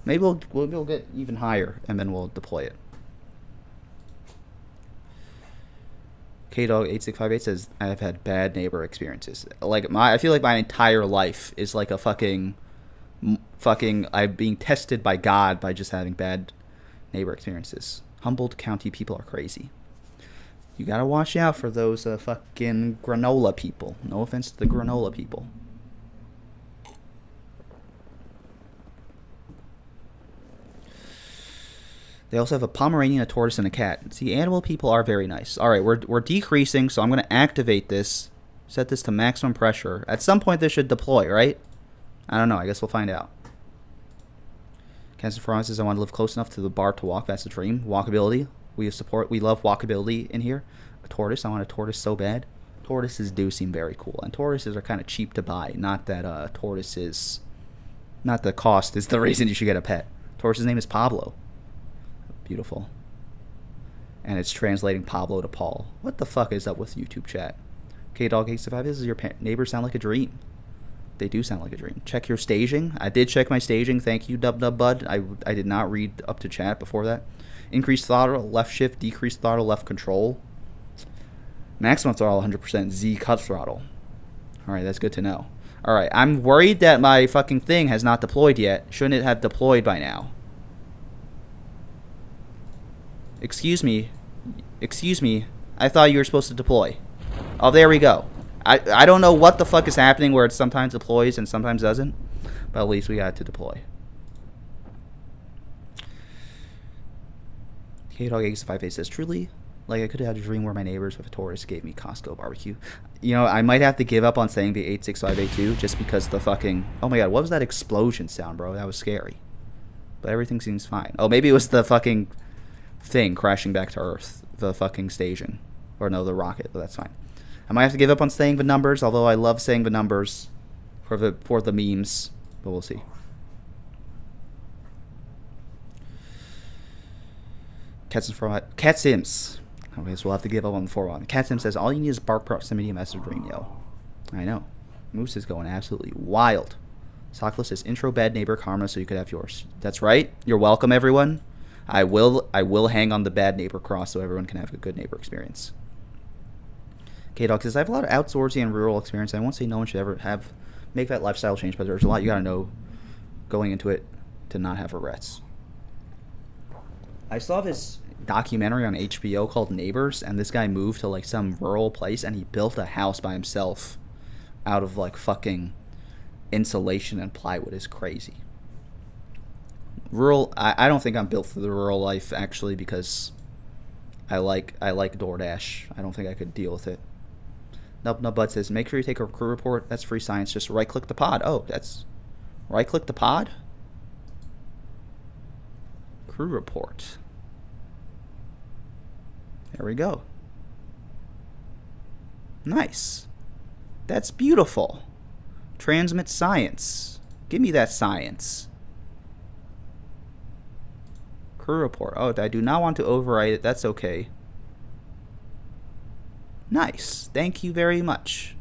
Maybe we'll get even higher and then we'll deploy it. KDog8658 says, I've had bad neighbor experiences. Like I feel like my entire life is like a fucking I'm being tested by God by just having bad neighbor experiences. Humboldt County people are crazy. You gotta watch out for those fucking granola people. No offense to the granola people. They also have a Pomeranian, a tortoise, and a cat. See, animal people are very nice. All right, we're decreasing, so I'm going to activate this. Set this to maximum pressure. At some point, this should deploy, right? I don't know. I guess we'll find out. Cancer Front says I want to live close enough to the bar to walk. That's a dream. Walkability. We support. We love walkability in here. A tortoise. I want a tortoise so bad. Tortoises do seem very cool, and tortoises are kind of cheap to buy. Not that tortoises. Not the cost is the reason you should get a pet. Tortoise's name is Pablo. Beautiful. And it's translating Pablo to Paul. What the fuck is up with YouTube chat? KDog865, this is your neighbors sound like a dream. They do sound like a dream. Check your staging. I did check my staging. Thank you, Bud. I did not read up to chat before that. Increased throttle, left shift, decreased throttle, left control. Maximum throttle, 100%. Z cut throttle. Alright, that's good to know. Alright, I'm worried that my fucking thing has not deployed yet. Shouldn't it have deployed by now? Excuse me. I thought you were supposed to deploy. Oh, there we go. I don't know what the fuck is happening where it sometimes deploys and sometimes doesn't. But at least we got it to deploy. KDog865 says, truly, like I could have had a dream where my neighbors with a tortoise gave me Costco barbecue. You know, I might have to give up on saying the 86582 just because the fucking... Oh my god, what was that explosion sound, bro? That was scary. But everything seems fine. Oh, maybe it was the fucking thing crashing back to Earth. The fucking staging. Or no, the rocket, but that's fine. I might have to give up on saying the numbers, although I love saying the numbers for the memes. But we'll see. Cat Sims. Okay, so we'll have to give up on the 4-1. Cat Sims says, all you need is bark proximity and message dream, yo. I know. Moose is going absolutely wild. Sockless says, intro bad neighbor karma so you could have yours. That's right. You're welcome, everyone. I will hang on the bad neighbor cross so everyone can have a good neighbor experience. K-Dog says, I have a lot of outdoorsy and rural experience. I won't say no one should ever make that lifestyle change, but there's a lot you gotta know going into it to not have regrets. I saw this documentary on HBO called Neighbors, and this guy moved to like some rural place and he built a house by himself out of like fucking insulation and plywood. Is crazy. Rural, I don't think I'm built for the rural life actually, because I like DoorDash. I don't think I could deal with it. Bud says, make sure you take a crew report. That's free science. Just right click the pod. Oh, that's right click the pod. Crew report. There we go. Nice. That's beautiful. Transmit science. Give me that science. Crew report. Oh, I do not want to overwrite it. That's okay. Nice. Thank you very much.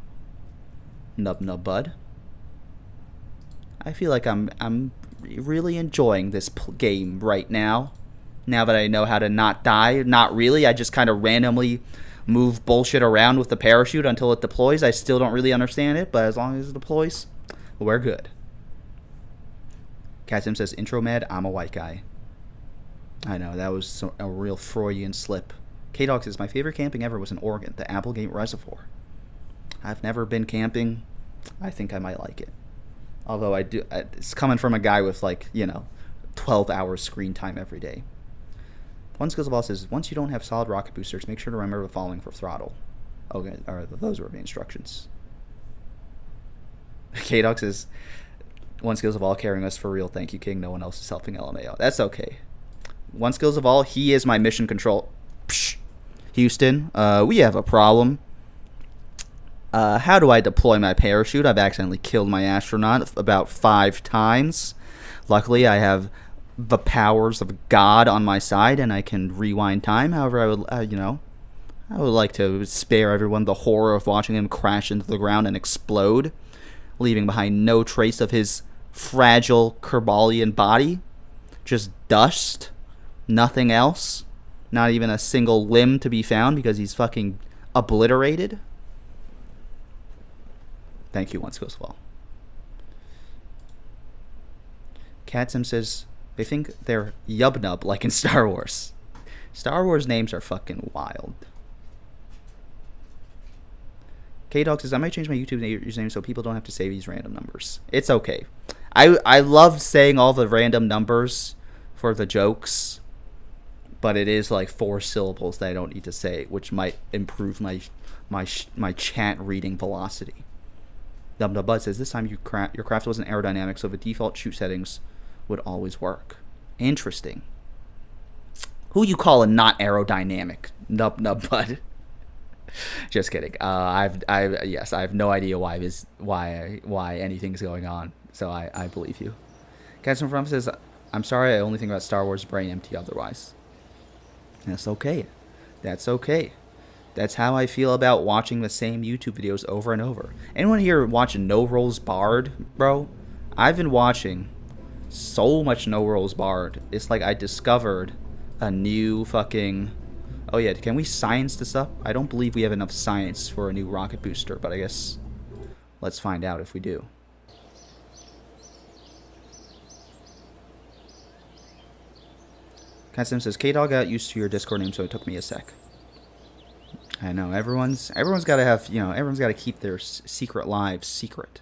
Nub Bud. I feel like I'm really enjoying this game right now. Now that I know how to not die. Not really. I just kind of randomly move bullshit around with the parachute until it deploys. I still don't really understand it, but as long as it deploys, we're good. Katzim says, intro med, I'm a white guy. I know, that was a real Freudian slip. K-Dog says, my favorite camping ever was in Oregon, the Applegate Reservoir. I've never been camping. I think I might like it. Although I do, it's coming from a guy with 12 hours screen time every day. One Skills of All says, once you don't have solid rocket boosters, make sure to remember the following for throttle. Okay, those were the instructions. K-Dog says, One Skills of All carrying us for real. Thank you, King. No one else is helping LMAO. That's okay. One Skills of All, he is my mission control. Psh. Houston, we have a problem. How do I deploy my parachute? I've accidentally killed my astronaut about 5 times. Luckily, I have the powers of God on my side, and I can rewind time. However, I would, I would like to spare everyone the horror of watching him crash into the ground and explode, leaving behind no trace of his fragile Kerbalian body. Just dust. Nothing else. Not even a single limb to be found because he's fucking obliterated. Thank you, One Skills of All. Catsim says, they think they're Yubnub like in Star Wars. Star Wars names are fucking wild. K-Dog says, I might change my YouTube username so people don't have to say these random numbers. It's okay. I love saying all the random numbers for the jokes, but it is like 4 syllables that I don't need to say, which might improve my chat reading velocity. Bud says, this time your craft wasn't aerodynamic, so the default shoot settings would always work. Interesting. Who you call a not aerodynamic? Nub nub bud. Just kidding. I have no idea why anything's going on. So I believe you. Captain From says, I'm sorry, I only think about Star Wars, brain empty otherwise. That's okay. That's okay. That's how I feel about watching the same YouTube videos over and over. Anyone here watching No Rolls Barred, bro? I've been watching so much No Rolls Barred. It's like I discovered a new fucking... Oh yeah, can we science this up? I don't believe we have enough science for a new rocket booster, but I guess let's find out if we do. Sim says, K-Dog got used to your Discord name, so it took me a sec. I know, everyone's got to have, everyone's got to keep their secret lives secret.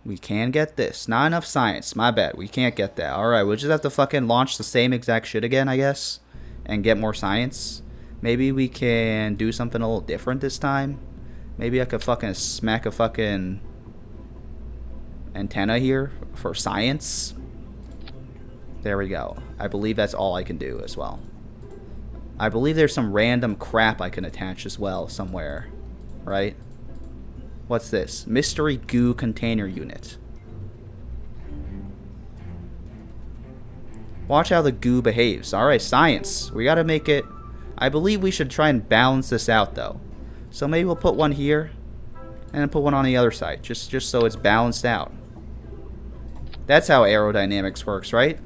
We can get this. Not enough science. My bad. We can't get that. Alright, we'll just have to fucking launch the same exact shit again, I guess. And get more science. Maybe we can do something a little different this time. Maybe I could fucking smack a fucking antenna here for science. There we go. I believe that's all I can do as well. I believe there's some random crap I can attach as well somewhere. Right? What's this? Mystery goo container unit. Watch how the goo behaves. Alright, science. We gotta make it... I believe we should try and balance this out, though. So maybe we'll put one here. And then put one on the other side. Just so it's balanced out. That's how aerodynamics works, right?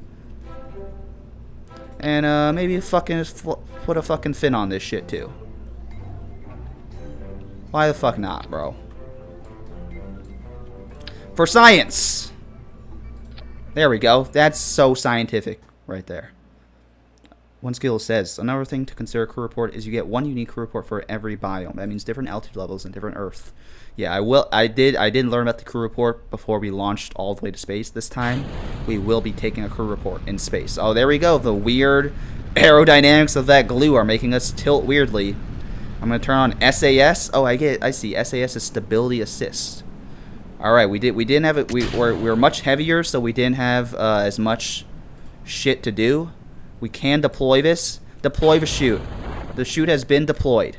And maybe fucking put a fucking fin on this shit, too. Why the fuck not, bro? For science! There we go. That's so scientific right there. One skill says, another thing to consider crew report is you get one unique crew report for every biome. That means different altitude levels and different Earth. Yeah, I did learn about the crew report before we launched all the way to space this time. We will be taking a crew report in space. Oh, there we go. The weird aerodynamics of that glue are making us tilt weirdly. I'm going to turn on SAS. Oh, I see. SAS is stability assist. All right, we didn't have it. We were much heavier, so we didn't have as much shit to do. We can deploy this. Deploy the chute. The chute has been deployed.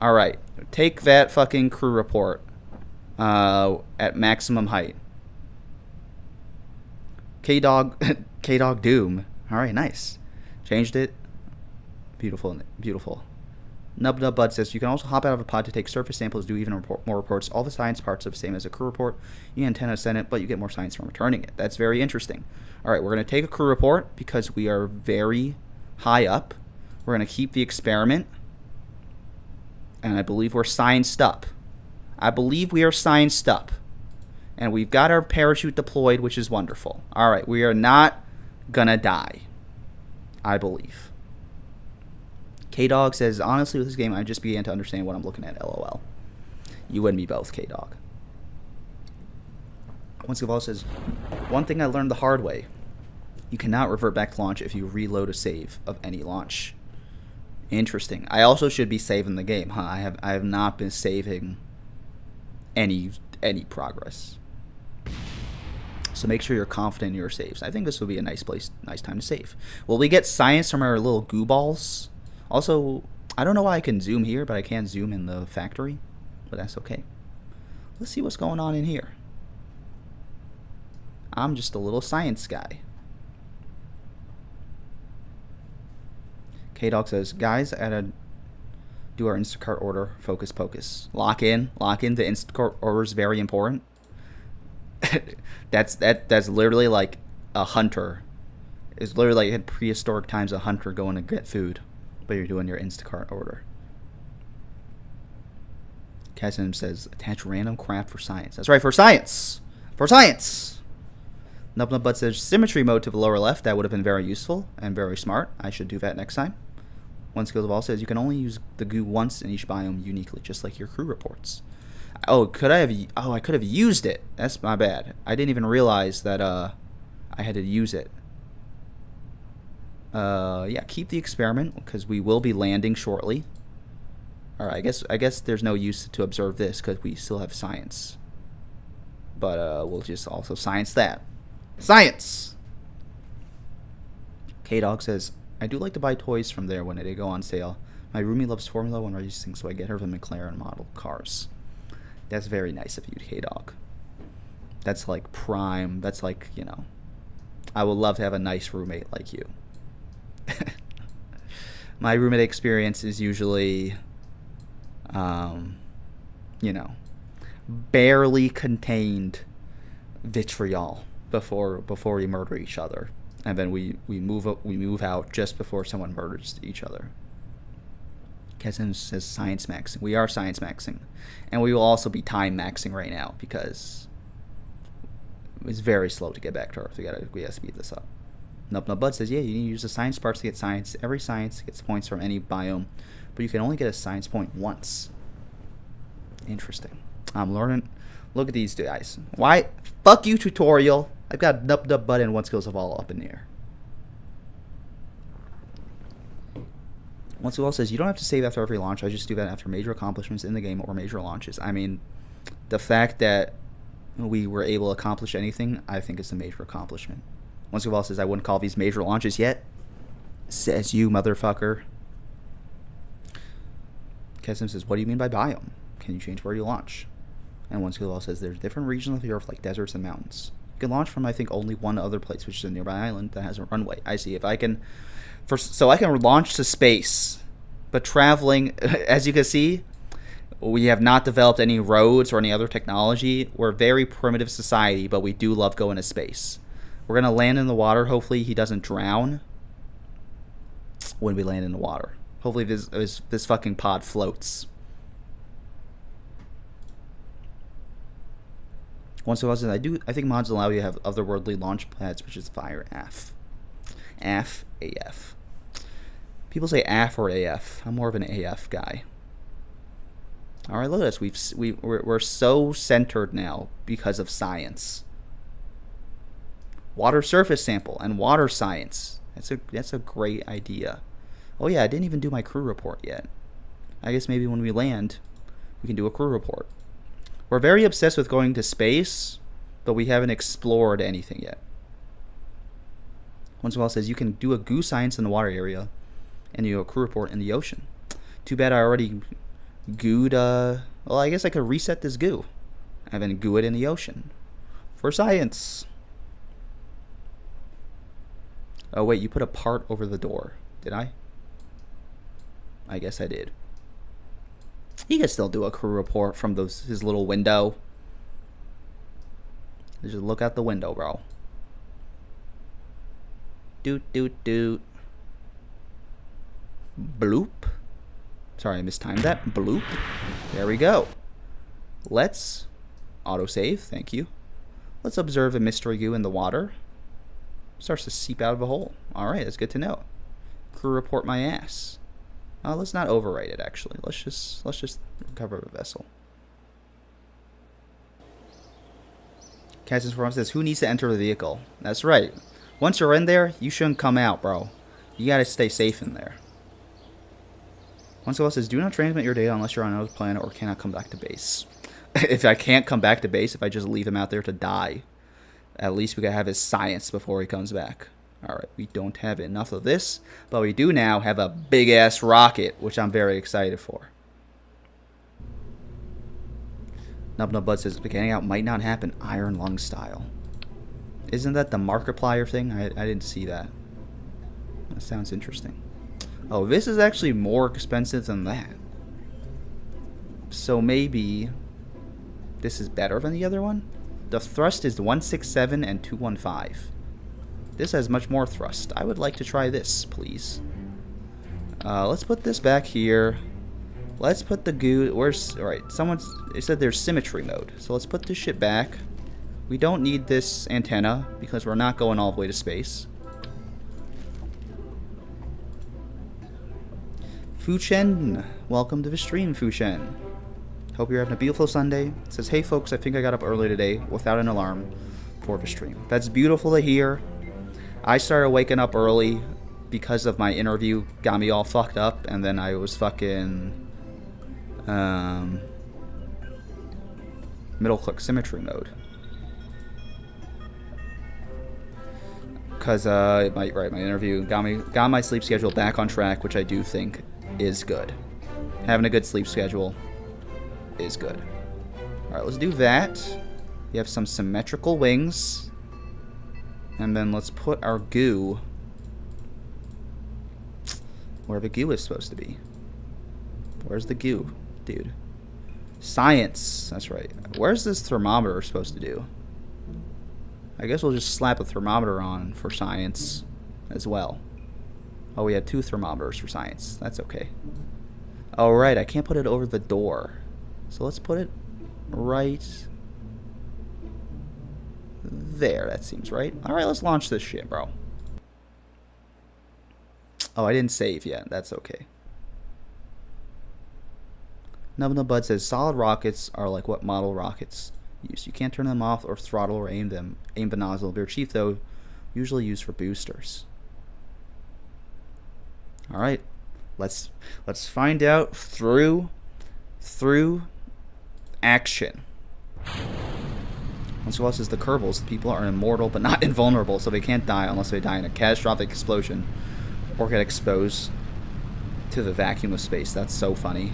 All right, take that fucking crew report at maximum height. K-Dog Doom. All right, nice. Changed it. Beautiful, beautiful. Nub Bud says, you can also hop out of a pod to take surface samples, do even more reports. All the science parts are the same as a crew report. You antenna send it, but you get more science from returning it. That's very interesting. All right, we're going to take a crew report because we are very high up. We're going to keep the experiment. And I believe we're scienced up. I believe we are scienced up. And we've got our parachute deployed, which is wonderful. All right, we are not going to die, I believe. K-Dog says, honestly, with this game, I just began to understand what I'm looking at, LOL. You and me both, K-Dog. Once Gaval says, one thing I learned the hard way. You cannot revert back to launch if you reload a save of any launch. Interesting. I also should be saving the game, huh? I have not been saving any progress. So make sure you're confident in your saves. I think this would be a nice time to save. Will we get science from our little goo balls? Also, I don't know why I can zoom here, but I can't zoom in the factory. But that's okay. Let's see what's going on in here. I'm just a little science guy. K-Dog says, guys, do our Instacart order. Focus pocus. Lock in. The Instacart order is very important. That's literally like a hunter. It's literally like in prehistoric times a hunter going to get food. But you're doing your Instacart order. Cassian says, attach random crap for science. That's right, for science! For science! Nub Bud says, symmetry mode to the lower left. That would have been very useful and very smart. I should do that next time. One skill of all says, you can only use the goo once in each biome uniquely, just like your crew reports. Oh, I could have used it. That's my bad. I didn't even realize that I had to use it. Yeah, keep the experiment because we will be landing shortly. All right, I guess there's no use to observe this because we still have science. But we'll just also science that. Science. K-Dog says, I do like to buy toys from there when they go on sale. My roomie loves Formula One racing, so I get her the McLaren model cars. That's very nice of you, K-Dog. That's like prime. That's like, you know, I would love to have a nice roommate like you. My roommate experience is usually, you know, barely contained vitriol before we murder each other, and then we move out just before someone murders each other. Kevin says science maxing. We are science maxing, and we will also be time maxing right now because it's very slow to get back to Earth. We gotta speed this up. Nub Bud says, yeah, you need to use the science parts to get science. Every science gets points from any biome, but you can only get a science point once. Interesting. I'm learning. Look at these guys. Why? Fuck you, tutorial. I've got Nub Bud and 1 skills of all up in the air. Once Will says, you don't have to save after every launch. I just do that after major accomplishments in the game or major launches. I mean, the fact that we were able to accomplish anything, I think is a major accomplishment. Once Will says, I wouldn't call these major launches yet. Says you, motherfucker. Kessim says, what do you mean by biome? Can you change where you launch? And Once Will says, there's different regions of the Earth like deserts and mountains. You can launch from, I think, only one other place, which is a nearby island that has a runway. I see. If I can... So I can launch to space, but traveling, as you can see, we have not developed any roads or any other technology. We're a very primitive society, but we do love going to space. We're going to land in the water. Hopefully he doesn't drown when we land in the water. Hopefully this fucking pod floats. Once in a while, I think mods allow you to have otherworldly launch pads, which is fire AF. AF. People say AF or AF. I'm more of an AF guy. All right, look at this. We're so centered now because of science. Water surface sample and water science. That's a great idea. Oh yeah, I didn't even do my crew report yet. I guess maybe when we land, we can do a crew report. We're very obsessed with going to space, but we haven't explored anything yet. Once in a while says you can do a goo science in the water area and do a crew report in the ocean. Too bad I already gooed, well, I guess I could reset this goo and then goo it in the ocean for science. Oh wait, you put a part over the door. Did I? I guess I did. He can still do a crew report from his little window. Just look out the window, bro. Doot doot doot. Bloop. Sorry, I mistimed that. Bloop. There we go. Let's autosave. Thank you. Let's observe a mystery goo in the water. Starts to seep out of a hole. Alright, that's good to know. Crew report my ass. Let's not overwrite it, actually. Let's just recover a vessel. Captain's Forum says, who needs to enter the vehicle? That's right. Once you're in there, you shouldn't come out, bro. You gotta stay safe in there. Once it says, do not transmit your data unless you're on another planet or cannot come back to base. If I can't come back to base, if I just leave him out there to die, at least we gotta have his science before he comes back. Alright, we don't have enough of this, but we do now have a big-ass rocket, which I'm very excited for. Nub Bud says, getting out might not happen Iron Lung style. Isn't that the Markiplier thing? I didn't see that. That sounds interesting. Oh, this is actually more expensive than that. So maybe this is better than the other one? The thrust is 167 and 215. This has much more thrust. I would like to try this, please. Let's put this back here. Let's put the goo... Where's... Alright, it said there's symmetry mode. So let's put this shit back. We don't need this antenna because we're not going all the way to space. Fuchen, welcome to the stream, Fuchen. Hope you're having a beautiful Sunday. It says, hey folks, I think I got up early today without an alarm for the stream. That's beautiful to hear. I started waking up early because of my interview got me all fucked up, and then I was fucking middle click symmetry mode. Because my interview got my sleep schedule back on track, which I do think is good. Having a good sleep schedule is good. All right, let's do that. You have some symmetrical wings. And then let's put our goo where the goo is supposed to be. Where's the goo, dude? Science. That's right. Where's this thermometer supposed to do? I guess we'll just slap a thermometer on for science as well. Oh, we had 2 thermometers for science. That's okay. Oh, right. I can't put it over the door. So let's put it right there. That seems right. All right, let's launch this shit, bro. Oh, I didn't save yet. That's okay. Nub Nub Bud says solid rockets are like what model rockets use. You can't turn them off or throttle or aim the nozzle. They're cheap though, usually used for boosters. All right, let's find out through action. Once says the kerbals, people are immortal but not invulnerable, so they can't die unless they die in a catastrophic explosion or get exposed to the vacuum of space. That's so funny.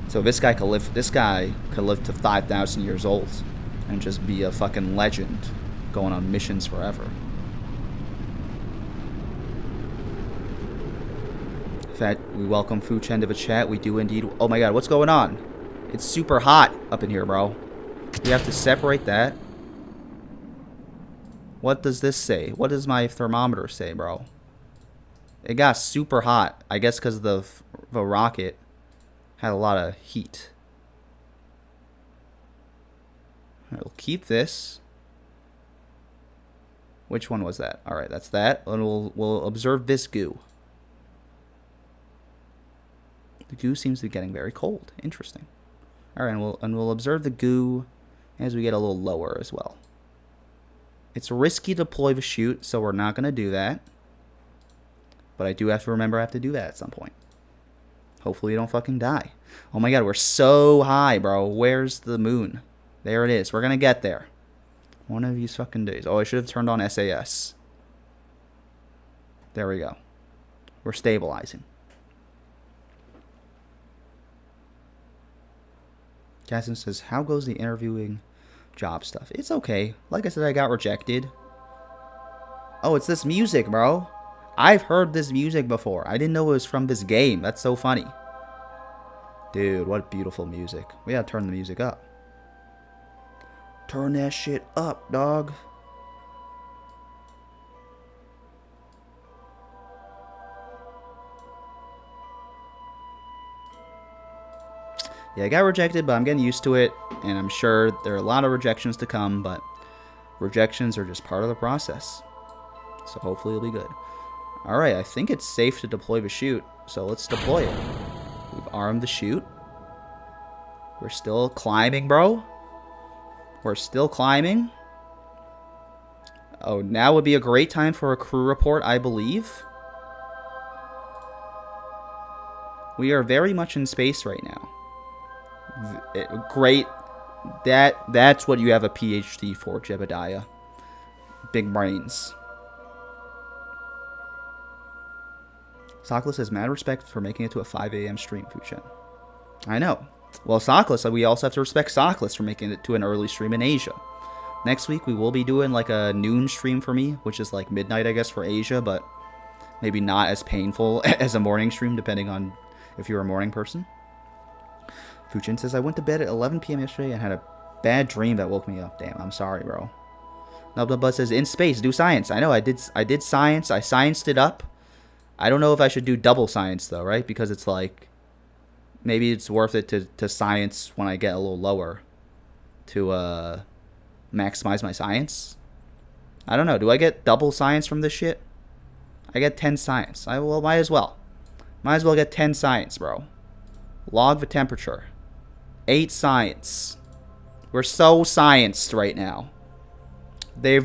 So this guy could live. This guy could live to 5,000 years old and just be a fucking legend, going on missions forever. In fact, we welcome Fu Chen to the chat. We do indeed. Oh my God, what's going on? It's super hot up in here, bro. We have to separate that. What does this say? What does my thermometer say, bro? It got super hot. I guess because the rocket had a lot of heat. All right, we'll keep this. Which one was that? All right, that's that. And we'll observe this goo. The goo seems to be getting very cold. Interesting. All right, and we'll observe the goo as we get a little lower as well. It's risky to deploy the chute, so we're not going to do that. But I do have to remember I have to do that at some point. Hopefully you don't fucking die. Oh my God, we're so high, bro. Where's the moon? There it is. We're going to get there. One of these fucking days. Oh, I should have turned on SAS. There we go. We're stabilizing. Jackson says, how goes the interviewing job stuff? It's okay. Like I said, I got rejected. Oh, it's this music, bro. I've heard this music before. I didn't know it was from this game. That's so funny. Dude, what beautiful music. We gotta turn the music up. Turn that shit up, dog. Yeah, I got rejected, but I'm getting used to it. And I'm sure there are a lot of rejections to come, but rejections are just part of the process. So hopefully it'll be good. Alright, I think it's safe to deploy the chute, so let's deploy it. We've armed the chute. We're still climbing, bro. We're still climbing. Oh, now would be a great time for a crew report, I believe. We are very much in space right now. Great. That's what you have a PhD for, Jebediah. Big brains. Sockless has mad respect for making it to a 5 a.m. stream, Fuchen. I know. Well, Sockless, we also have to respect Sockless for making it to an early stream in Asia. Next week, we will be doing like a noon stream for me, which is like midnight, I guess, for Asia, but maybe not as painful as a morning stream, depending on if you're a morning person. Fuchen says, I went to bed at 11 p.m. yesterday and had a bad dream that woke me up. Damn, I'm sorry, bro. Nubnubud says, in space, do science. I know, I did science. I scienced it up. I don't know if I should do double science, though, right? Because it's like, maybe it's worth it to science when I get a little lower to maximize my science. I don't know. Do I get double science from this shit? I get 10 science. Well, might as well. Might as well get 10 science, bro. Log the temperature. 8 science. We're so scienced right now. They're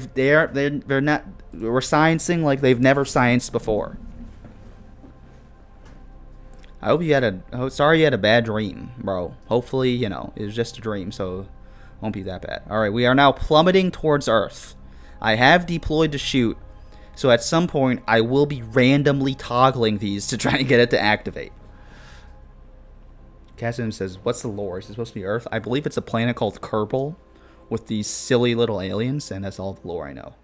not. We're sciencing like they've never scienced before. I hope you had sorry you had a bad dream, bro. Hopefully, you know, it was just a dream, so it won't be that bad. Alright, we are now plummeting towards Earth. I have deployed the chute. So at some point, I will be randomly toggling these to try and get it to activate. Cassidy says, what's the lore? Is it supposed to be Earth? I believe it's a planet called Kerbal with these silly little aliens, and that's all the lore I know.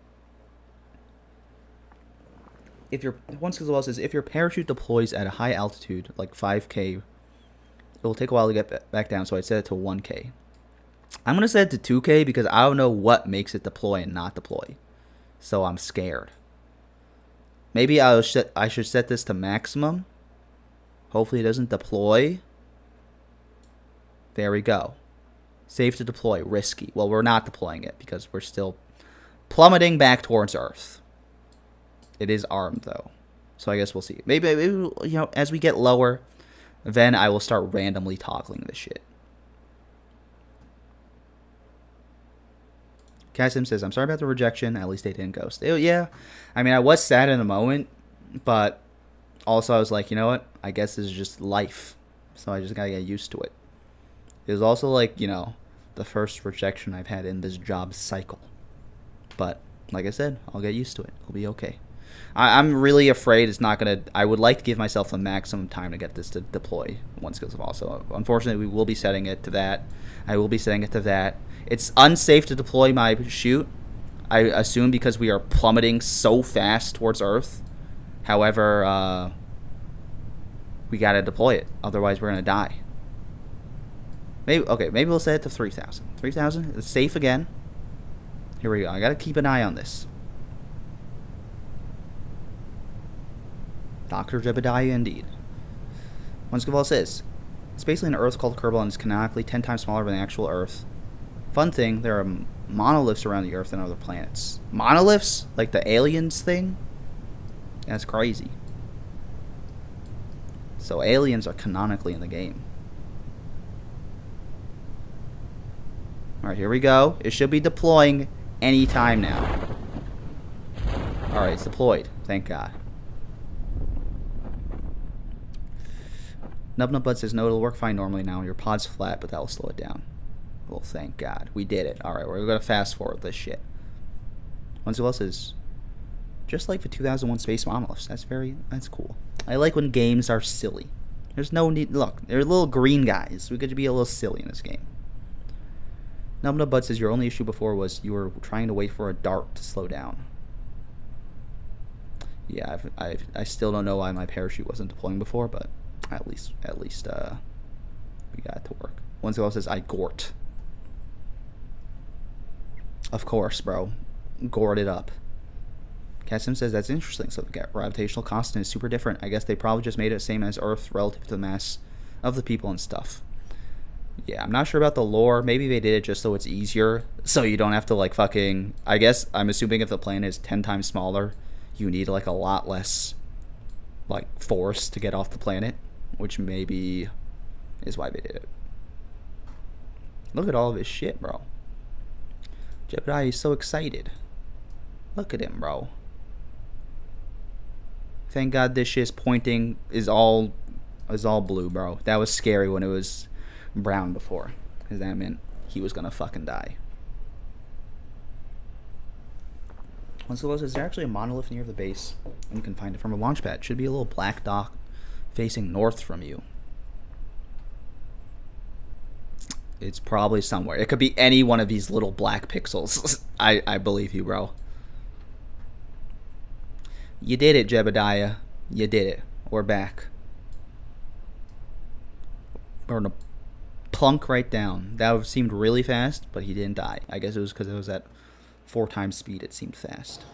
If your says, if your parachute deploys at a high altitude, like 5K, it will take a while to get back down, so I'd set it to 1K. I'm going to set it to 2K because I don't know what makes it deploy and not deploy. So I'm scared. Maybe I should set this to maximum. Hopefully it doesn't deploy. There we go. Safe to deploy. Risky. Well, we're not deploying it because we're still plummeting back towards Earth. It is armed, though. So I guess we'll see. Maybe as we get lower, then I will start randomly toggling this shit. Cassim says, I'm sorry about the rejection. At least they didn't ghost. Yeah. I mean, I was sad in the moment, but also I was like, you know what? I guess this is just life. So I just gotta get used to it. It was also like, the first rejection I've had in this job cycle. But, like I said, I'll get used to it. It'll be okay. I'm really afraid it's not going to... I would like to give myself the maximum time to get this to deploy once Skills of All. So, unfortunately, we will be setting it to that. I will be setting it to that. It's unsafe to deploy my chute, I assume, because we are plummeting so fast towards Earth. However, we got to deploy it. Otherwise, we're going to die. Maybe we'll set it to 3,000. 3,000? It's safe again. Here we go. I got to keep an eye on this. Dr. Jebediah, indeed. Once Gaval says, it's basically an Earth called Kerbal and is canonically 10 times smaller than the actual Earth. Fun thing, there are monoliths around the Earth and other planets. Monoliths? Like the aliens thing? That's crazy. So aliens are canonically in the game. Alright, here we go. It should be deploying any time now. Alright, it's deployed. Thank God. Nub says, no, it'll work fine normally now. Your pod's flat, but that will slow it down. Well, thank God. We did it. Alright, we're going to fast forward this shit. Once else says, just like the 2001 Space Monoliths. That's cool. I like when games are silly. There's no need. Look, they're little green guys. We could be a little silly in this game. Nub says, your only issue before was you were trying to wait for a dart to slow down. Yeah, I still don't know why my parachute wasn't deploying before, but at least we got it to work. Once it says, I gort. Of course, bro. Gort it up. Cassim says, that's interesting. So the gravitational constant is super different. I guess they probably just made it the same as Earth relative to the mass of the people and stuff. Yeah, I'm not sure about the lore. Maybe they did it just so it's easier. So you don't have to, like, fucking... I guess, I'm assuming if the planet is 10 times smaller, you need, like, a lot less, like, force to get off the planet. Which maybe is why they did it. Look at all of his shit, bro. Jebediah is so excited. Look at him, bro. Thank God this shit is all blue, bro. That was scary when it was brown before, because that meant he was gonna fucking die. Once it was, is there actually a monolith near the base? And you can find it from a launch pad. Should be a little black dot facing north from you. It's probably somewhere. It could be any one of these little black pixels. I believe you, bro. You did it, Jebediah. You did it. We're back. We're gonna plunk right down. That seemed really fast, but he didn't die. I guess it was because it was at 4 times speed. It seemed fast.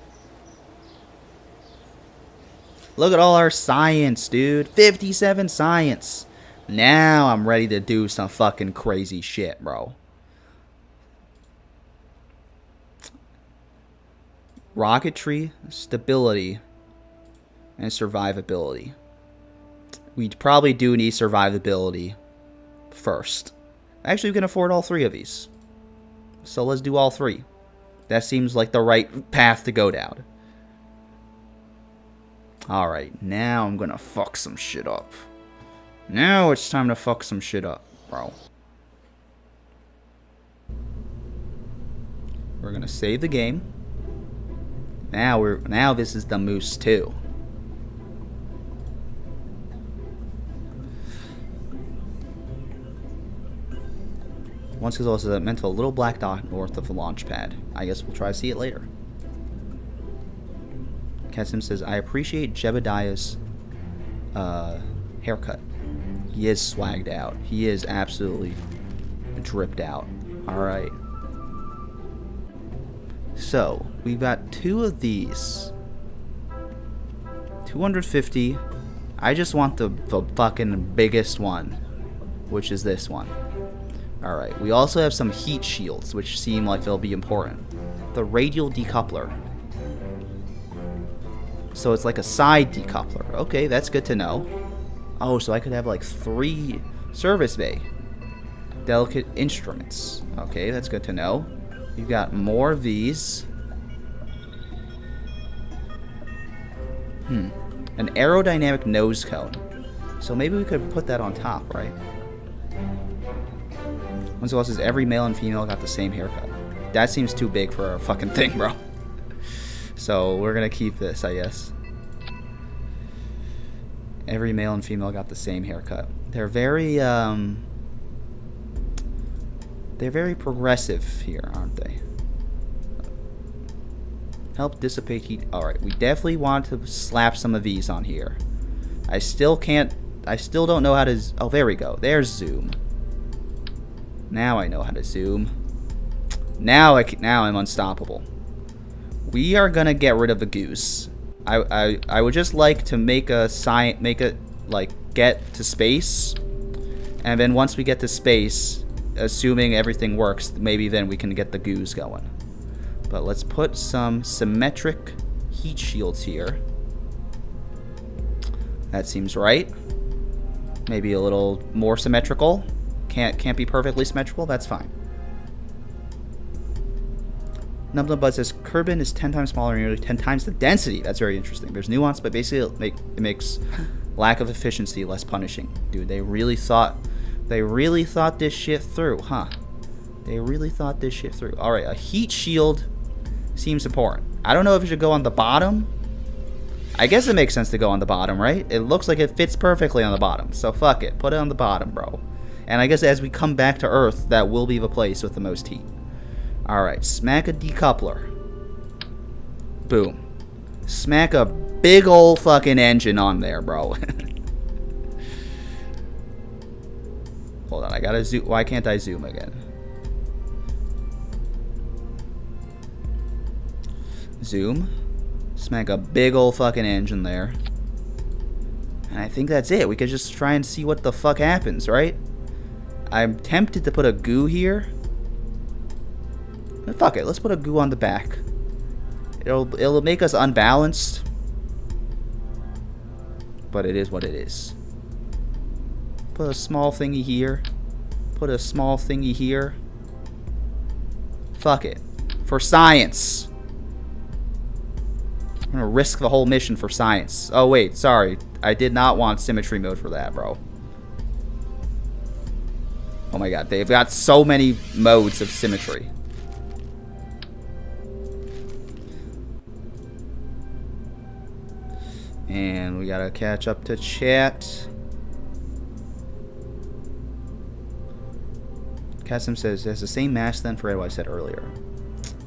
Look at all our science, dude. 57 science. Now I'm ready to do some fucking crazy shit, bro. Rocketry, stability, and survivability. We probably do need survivability first. Actually, we can afford all 3 of these. So let's do all 3. That seems like the right path to go down. Alright, now I'm gonna fuck some shit up. Now it's time to fuck some shit up, bro. We're gonna save the game. Now this is the moose too. Once is also meant to a little black dot north of the launch pad. I guess we'll try to see it later. Kessim says, I appreciate Jebediah's haircut. He is swagged out. He is absolutely dripped out. Alright. So, we've got 2 of these. 250. I just want the fucking biggest one, which is this one. Alright, we also have some heat shields, which seem like they'll be important. The radial decoupler. So it's like a side decoupler. Okay, that's good to know. Oh, so I could have like 3 service bay. Delicate instruments. Okay, that's good to know. You've got more of these. An aerodynamic nose cone. So maybe we could put that on top, right? Once it says every male and female got the same haircut. That seems too big for a fucking thing, bro. So we're gonna keep this, I guess. Every male and female got the same haircut. They're very progressive here, aren't they? Help dissipate heat. Alright, we definitely want to slap some of these on here. I still don't know how to... Oh, there we go. There's zoom. Now I know how to zoom. Now I'm unstoppable. We are gonna get rid of the goose. I would just like to make it like get to space, and then once we get to space, assuming everything works, maybe then we can get the goose going. But let's put some symmetric heat shields here. That seems right. Maybe a little more symmetrical. Can't be perfectly symmetrical. That's fine. Numbnum says Kerbin is 10 times smaller and nearly 10 times the density. That's very interesting. There's nuance, but basically it makes lack of efficiency less punishing. Dude, they really thought this shit through, huh? They really thought this shit through. All right, a heat shield seems important. I don't know if it should go on the bottom. I guess it makes sense to go on the bottom, right? It looks like it fits perfectly on the bottom. So fuck it, put it on the bottom, bro. And I guess as we come back to Earth, that will be the place with the most heat. Alright, smack a decoupler. Boom. Smack a big old fucking engine on there, bro. Hold on, I gotta zoom. Why can't I zoom again? Zoom. Smack a big old fucking engine there. And I think that's it. We could just try and see what the fuck happens, right? I'm tempted to put a goo here. But fuck it, let's put a goo on the back. It'll make us unbalanced. But it is what it is. Put a small thingy here. Put a small thingy here. Fuck it. For science. I'm gonna risk the whole mission for science. Oh wait, sorry. I did not want symmetry mode for that, bro. Oh my god, they've got so many modes of symmetry. And we gotta catch up to chat. Kasim says, it has the same mass then for what I said earlier.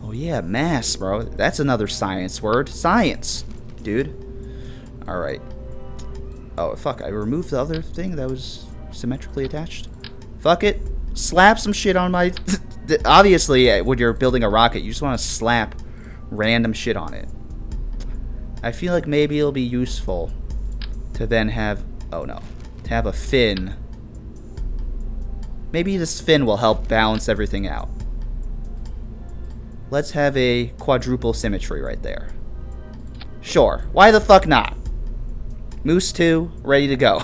Oh yeah, mass, bro. That's another science word. Science, dude. Alright. Oh, fuck. I removed the other thing that was symmetrically attached. Fuck it. Slap some shit on my... Obviously, when you're building a rocket, you just want to slap random shit on it. I feel like maybe it'll be useful to then have... Oh, no. To have a fin. Maybe this fin will help balance everything out. Let's have a quadruple symmetry right there. Sure. Why the fuck not? Moose 2, ready to go.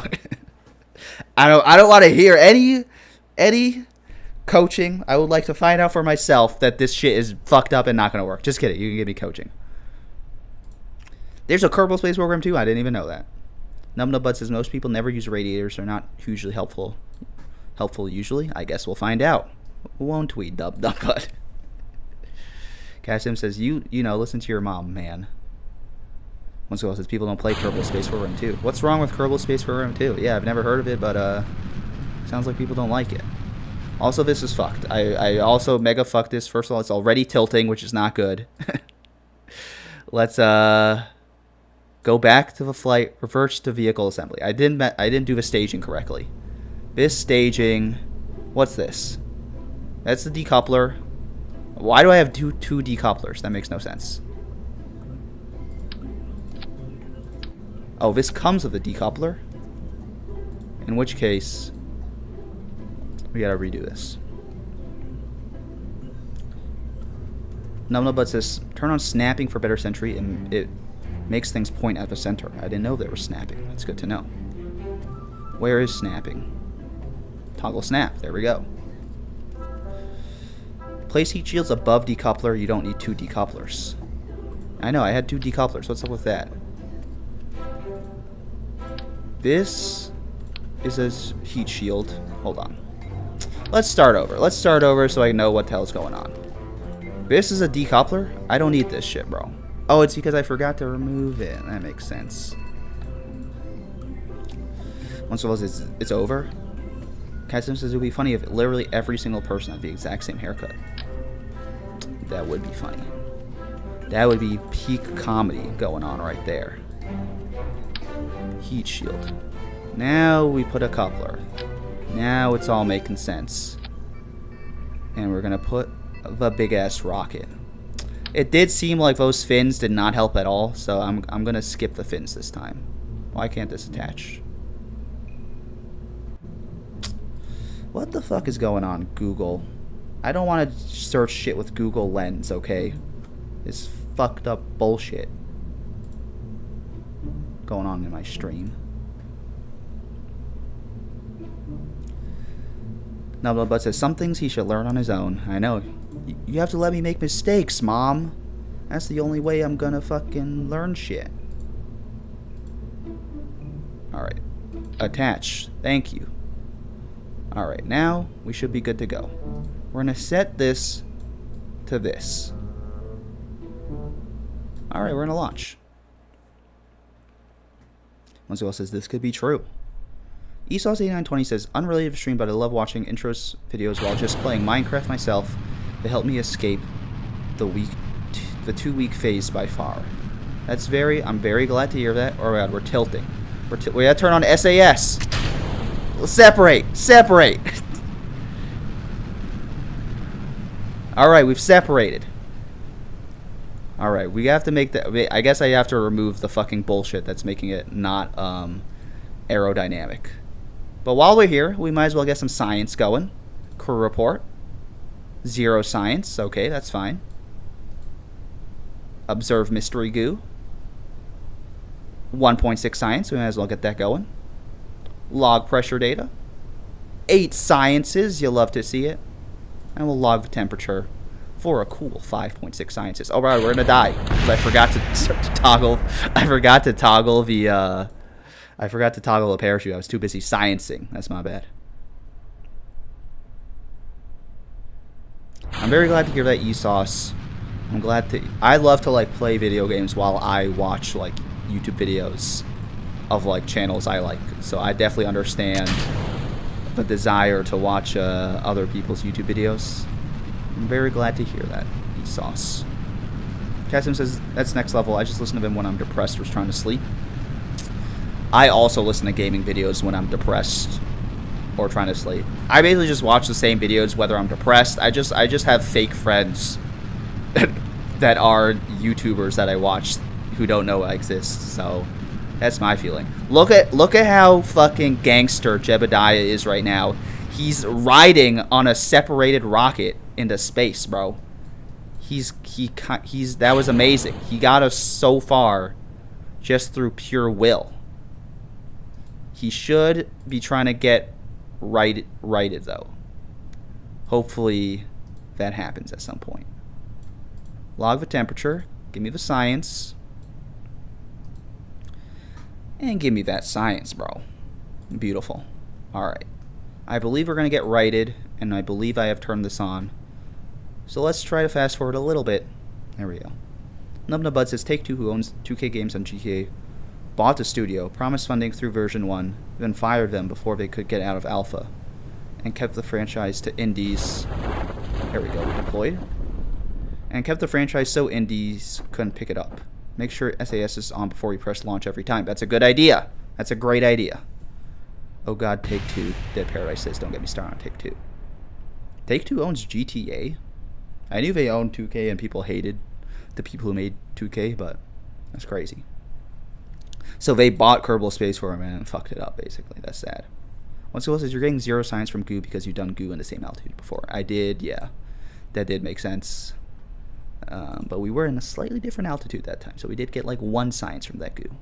I don't want to hear any coaching. I would like to find out for myself that this shit is fucked up and not going to work. Just kidding. You can give me coaching. There's a Kerbal Space Program too. I didn't even know that. Numnubud says most people never use radiators. They're not hugely helpful. Helpful usually? I guess we'll find out. Won't we, Dub? Casim says, you know, listen to your mom, man. Once ago says, people don't play Kerbal Space Program 2. What's wrong with Kerbal Space Program 2? Yeah, I've never heard of it, but sounds like people don't like it. Also, this is fucked. I also mega fucked this. First of all, it's already tilting, which is not good. Let's go back to the flight, reverse to vehicle assembly. I didn't do the staging correctly. This staging, what's this? That's the decoupler. Why do I have two decouplers? That makes no sense. Oh, this comes with a decoupler. In which case, we gotta redo this. No, but says turn on snapping for better sentry, and it makes things point at the center. I didn't know there was snapping. That's good to know. Where is snapping? Toggle snap. There we go. Place heat shields above decoupler. You don't need two decouplers. I know, I had two decouplers. What's up with that? This is a heat shield. Hold on. Let's start over. Let's start over so I know what the hell's going on. This is a decoupler? I don't need this shit, bro. Oh, it's because I forgot to remove it. That makes sense. Once of all, it's over. Katsum says it would be funny if literally every single person had the exact same haircut. That would be funny. That would be peak comedy going on right there. Heat shield. Now we put a coupler. Now it's all making sense. And we're gonna put the big ass rocket. It did seem like those fins did not help at all, so I'm gonna skip the fins this time. Why can't this attach? What the fuck is going on, Google? I don't want to search shit with Google Lens, okay? It's fucked up bullshit going on in my stream. No, but says some things he should learn on his own. I know. You have to let me make mistakes, Mom. That's the only way I'm gonna fucking learn shit. Alright. Attach. Thank you. Alright, now we should be good to go. We're gonna set this to this. Alright, we're gonna launch. Once who else says this could be true. Esauce8920 says, unrelated stream, but I love watching intros videos while just playing Minecraft myself. They help me escape the 2-week phase by far. I'm very glad to hear that. Oh my god, we're tilting. We gotta turn on SAS. Let's separate. Alright, we've separated. Alright, we have to make that. I guess I have to remove the fucking bullshit that's making it not aerodynamic. But while we're here, we might as well get some science going. Crew report. 0 science. Okay, that's fine. Observe mystery goo. 1.6 science. We might as well get that going. Log pressure data. 8 sciences. You'll love to see it. And we'll log the temperature for a cool 5.6 sciences. All right, we're gonna die. I forgot to toggle. I forgot to toggle the parachute. I was too busy sciencing. That's my bad. I'm very glad to hear that, ESauce. I love to like play video games while I watch like YouTube videos of like channels I like. So I definitely understand the desire to watch other people's YouTube videos. I'm very glad to hear that, ESauce. Kasim says that's next level. I just listen to them when I'm depressed or trying to sleep. I also listen to gaming videos when I'm depressed or trying to sleep. I basically just watch the same videos whether I'm depressed. I just have fake friends that are YouTubers that I watch who don't know I exist. So that's my feeling. Look at how fucking gangster Jebediah is right now. He's riding on a separated rocket into space, bro. That was amazing. He got us so far just through pure will. He should be trying to get righted though. Hopefully that happens at some point. Log the temperature. Give me the science. And give me that science, bro. Beautiful. Alright. I believe we're going to get righted, and I believe I have turned this on. So let's try to fast forward a little bit There we go. Nubnabud says Take-Two, who owns 2K Games on GTA, bought the studio, promised funding through version 1, then fired them before they could get out of alpha, and kept the franchise to indies. There we go, deployed. And kept the franchise so indies couldn't pick it up. Make sure SAS is on before you press launch every time. That's a good idea. That's a great idea. Oh god, Take-Two. Dead Paradise says, don't get me started on Take-Two. Take-Two owns GTA? I knew they owned 2K and people hated the people who made 2K, but that's crazy. So they bought Kerbal Space Program and fucked it up, basically. That's sad. Once it says, you're getting 0 science from goo because you've done goo in the same altitude before. I did, yeah. That did make sense. But we were in a slightly different altitude that time, so we did get like 1 science from that goo.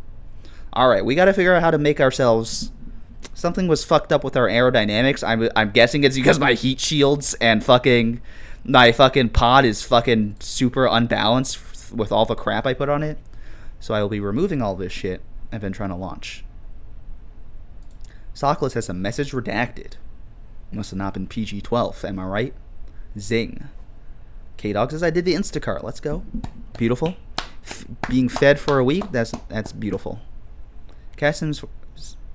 Alright, we gotta figure out how to make ourselves... Something was fucked up with our aerodynamics. I'm guessing it's because my heat shields and fucking... My fucking pod is fucking super unbalanced with all the crap I put on it. So I will be removing all this shit and then trying to launch. Sockless has a message redacted. Must have not been PG-12, am I right? Zing. K-Dog says, I did the Instacart. Let's go. Beautiful. Being fed for a week, that's beautiful. Cassims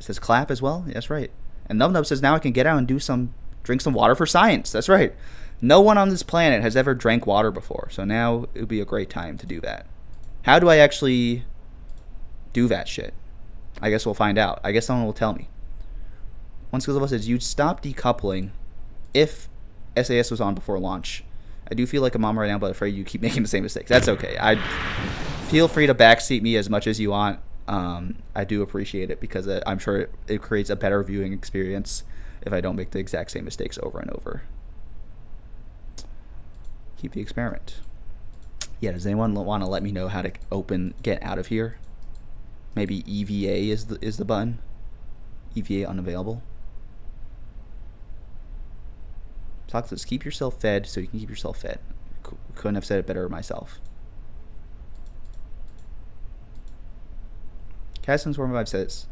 says clap as well. That's right. And Nub says, now I can get out and drink some water for science. That's right. No one on this planet has ever drank water before, so now it would be a great time to do that. How do I actually do that shit? I guess we'll find out. I guess someone will tell me. One skill level says, you'd stop decoupling if SAS was on before launch. I do feel like a mom right now, but afraid you keep making the same mistakes. That's okay. Feel free to backseat me as much as you want. I do appreciate it because I'm sure it creates a better viewing experience if I don't make the exact same mistakes over and over. Keep the experiment. Yeah, does anyone want to let me know how to get out of here? Maybe EVA is the button. EVA unavailable. Talk says, keep yourself fed so you can keep yourself fed. Couldn't have said it better myself. Cassins 45 says,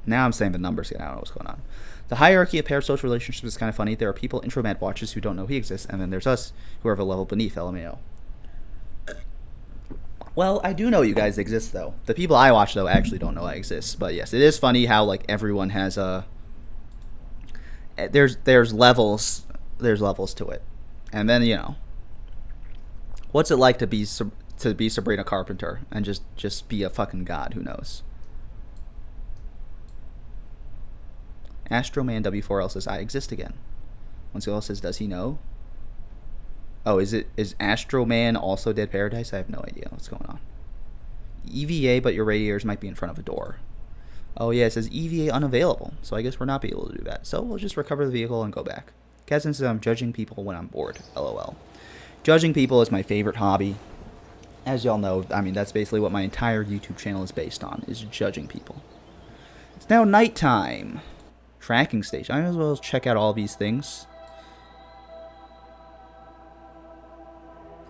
now I'm saying the numbers again. I don't know what's going on. The hierarchy of parasocial relationships is kind of funny. There are people, intromat watchers, who don't know he exists, and then there's us, who are of a level beneath, LMAO. Well, I do know you guys exist, though. The people I watch, though, actually don't know I exist. But yes, it is funny how like everyone has a... There's levels. There's levels to it, and then what's it like to be Sabrina Carpenter and just be a fucking god? Who knows? Astroman W4L says, I exist again. Once else says, does he know? Oh, is Astroman also Dead Paradise? I have no idea what's going on. EVA, but your radiators might be in front of a door. Oh yeah, it says EVA unavailable, so I guess we're not be able to do that. So we'll just recover the vehicle and go back. Kazin says, I'm judging people when I'm bored. LOL. Judging people is my favorite hobby. As y'all know, I mean, that's basically what my entire YouTube channel is based on, is judging people. It's now nighttime. Tracking station. I might as well check out all these things.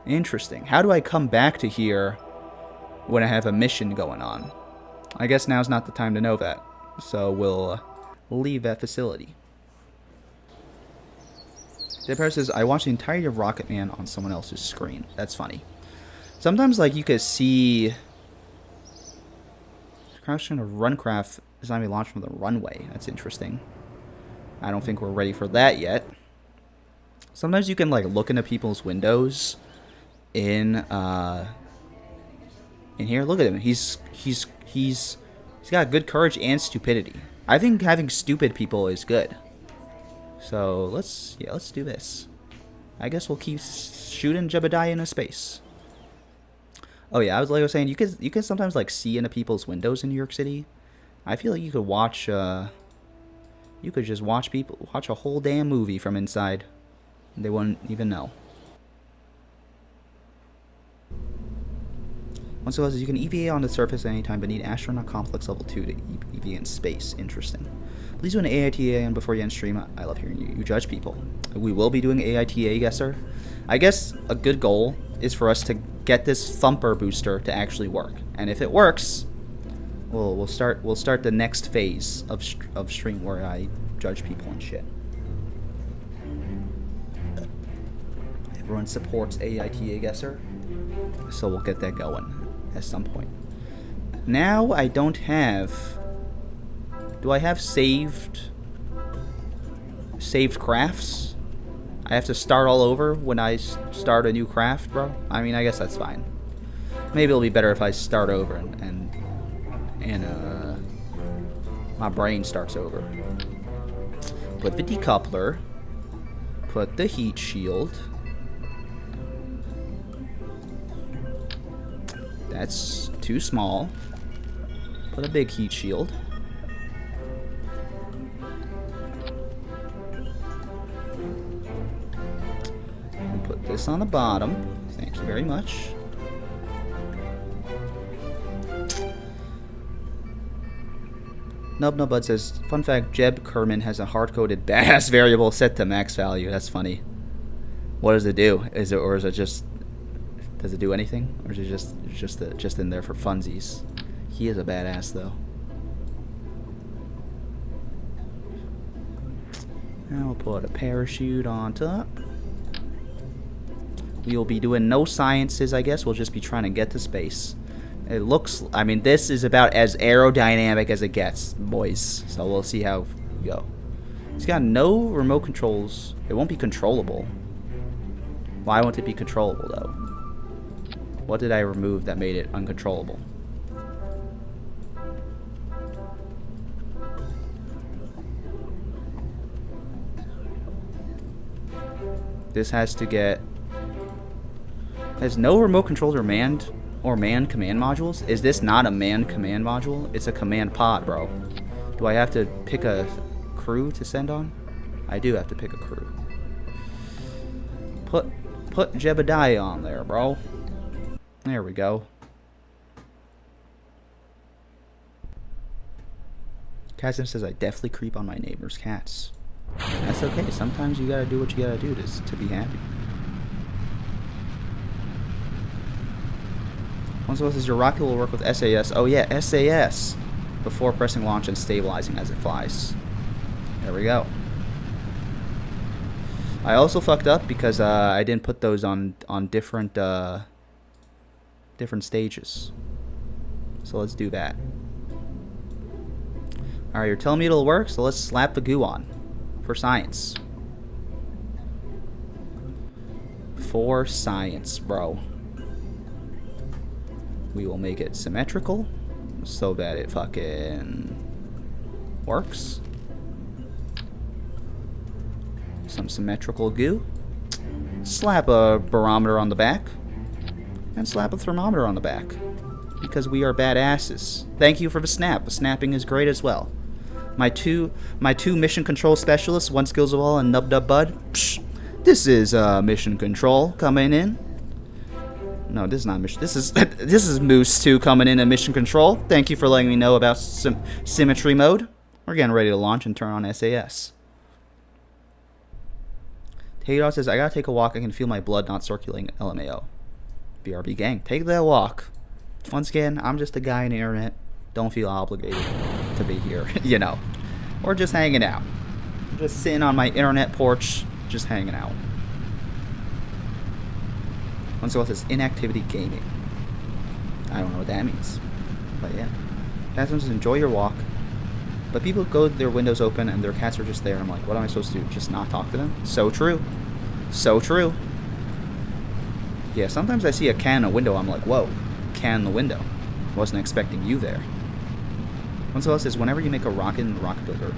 Interesting. How do I come back to here when I have a mission going on? I guess now's not the time to know that. So we'll leave that facility. Deadpire says, I watched the entirety of Rocket Man on someone else's screen. That's funny. Sometimes, like, you could see... Crashing a Runcraft designed to be launched from the runway. That's interesting. I don't think we're ready for that yet. Sometimes you can, like, look into people's windows in here. Look at him. He's got good courage and stupidity. I think having stupid people is good. So let's do this. I guess we'll keep shooting Jebediah into space. Oh yeah, I was saying, you could sometimes like see into people's windows in New York City. I feel like you could watch just watch a whole damn movie from inside. They wouldn't even know. Once it was, you can EVA on the surface at any time, but need astronaut complex level 2 to EVA in space. Interesting. Please do an AITA before you end stream. I love hearing you judge people. We will be doing aitaguessr. I guess a good goal is for us to get this thumper booster to actually work, and if it works, we'll start the next phase of stream where I judge people and shit. Everyone supports aitaguessr. So we'll get that going at some point. Now I don't have... Do I have saved crafts? I have to start all over when I start a new craft, bro? I mean, I guess that's fine. Maybe it'll be better if I start over and my brain starts over. Put the decoupler. Put the heat shield. That's too small. Put a big heat shield. And put this on the bottom. Thank you very much. Nubnubud says, fun fact, Jeb Kerman has a hard-coded badass variable set to max value. That's funny. What does it do? Is it just... Does it do anything? Or is it just in there for funsies? He is a badass, though. Now we'll put a parachute on top. We will be doing no sciences, I guess. We'll just be trying to get to space. It looks... I mean, this is about as aerodynamic as it gets, boys. So we'll see how we go. It's got no remote controls. It won't be controllable. Why won't it be controllable, though? What did I remove that made it uncontrollable? This has to get... Has no remote controls or manned command modules? Is this not a manned command module? It's a command pod, bro. Do I have to pick a crew to send on? I do have to pick a crew. Put Jebediah on there, bro. There we go. Kasim says I definitely creep on my neighbor's cats. That's okay. Sometimes you gotta do what you gotta do to be happy. Once says your rocket will work with SAS. Oh yeah, SAS. Before pressing launch and stabilizing as it flies. There we go. I also fucked up because I didn't put those on different stages. So let's do that. Alright, you're telling me it'll work, so let's slap the goo on. For science. For science, bro. We will make it symmetrical so that it fucking works. Some symmetrical goo. Slap a barometer on the back. And slap a thermometer on the back. Because we are badasses. Thank you for the snap. The snapping is great as well. My two mission control specialists, one skills of all and Nubnubud. Psh, this is mission control coming in. No, this is not mission. This is Moose 2 coming in at mission control. Thank you for letting me know about symmetry mode. We're getting ready to launch and turn on SAS. Taydog says, I gotta take a walk. I can feel my blood not circulating. LMAO. BRB gang. Take that walk. Once again, I'm just a guy on the internet. Don't feel obligated to be here, you know. Or just hanging out. Just sitting on my internet porch, just hanging out. Once again, says inactivity gaming. I don't know what that means. But yeah. Cats says, enjoy your walk. But people go with their windows open and their cats are just there. I'm like, what am I supposed to do? Just not talk to them? So true. So true. Yeah, sometimes I see a cat in a window. I'm like, whoa, cat in the window. Wasn't expecting you there. Once again, says, whenever you make a rocket in the rocket builder,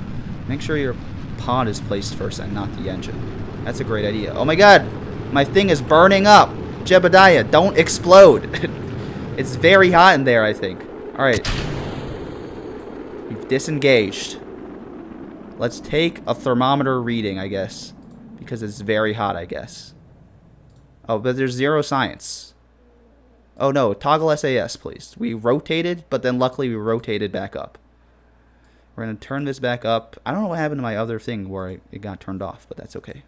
make sure your pod is placed first and not the engine. That's a great idea. Oh my god! My thing is burning up! Jebediah, don't explode! It's very hot in there, I think. Alright. We've disengaged. Let's take a thermometer reading, I guess. Because it's very hot, I guess. Oh, but there's zero science. Oh no, toggle SAS, please. We rotated, but then luckily we rotated back up. We're going to turn this back up. I don't know what happened to my other thing where it got turned off, but that's okay.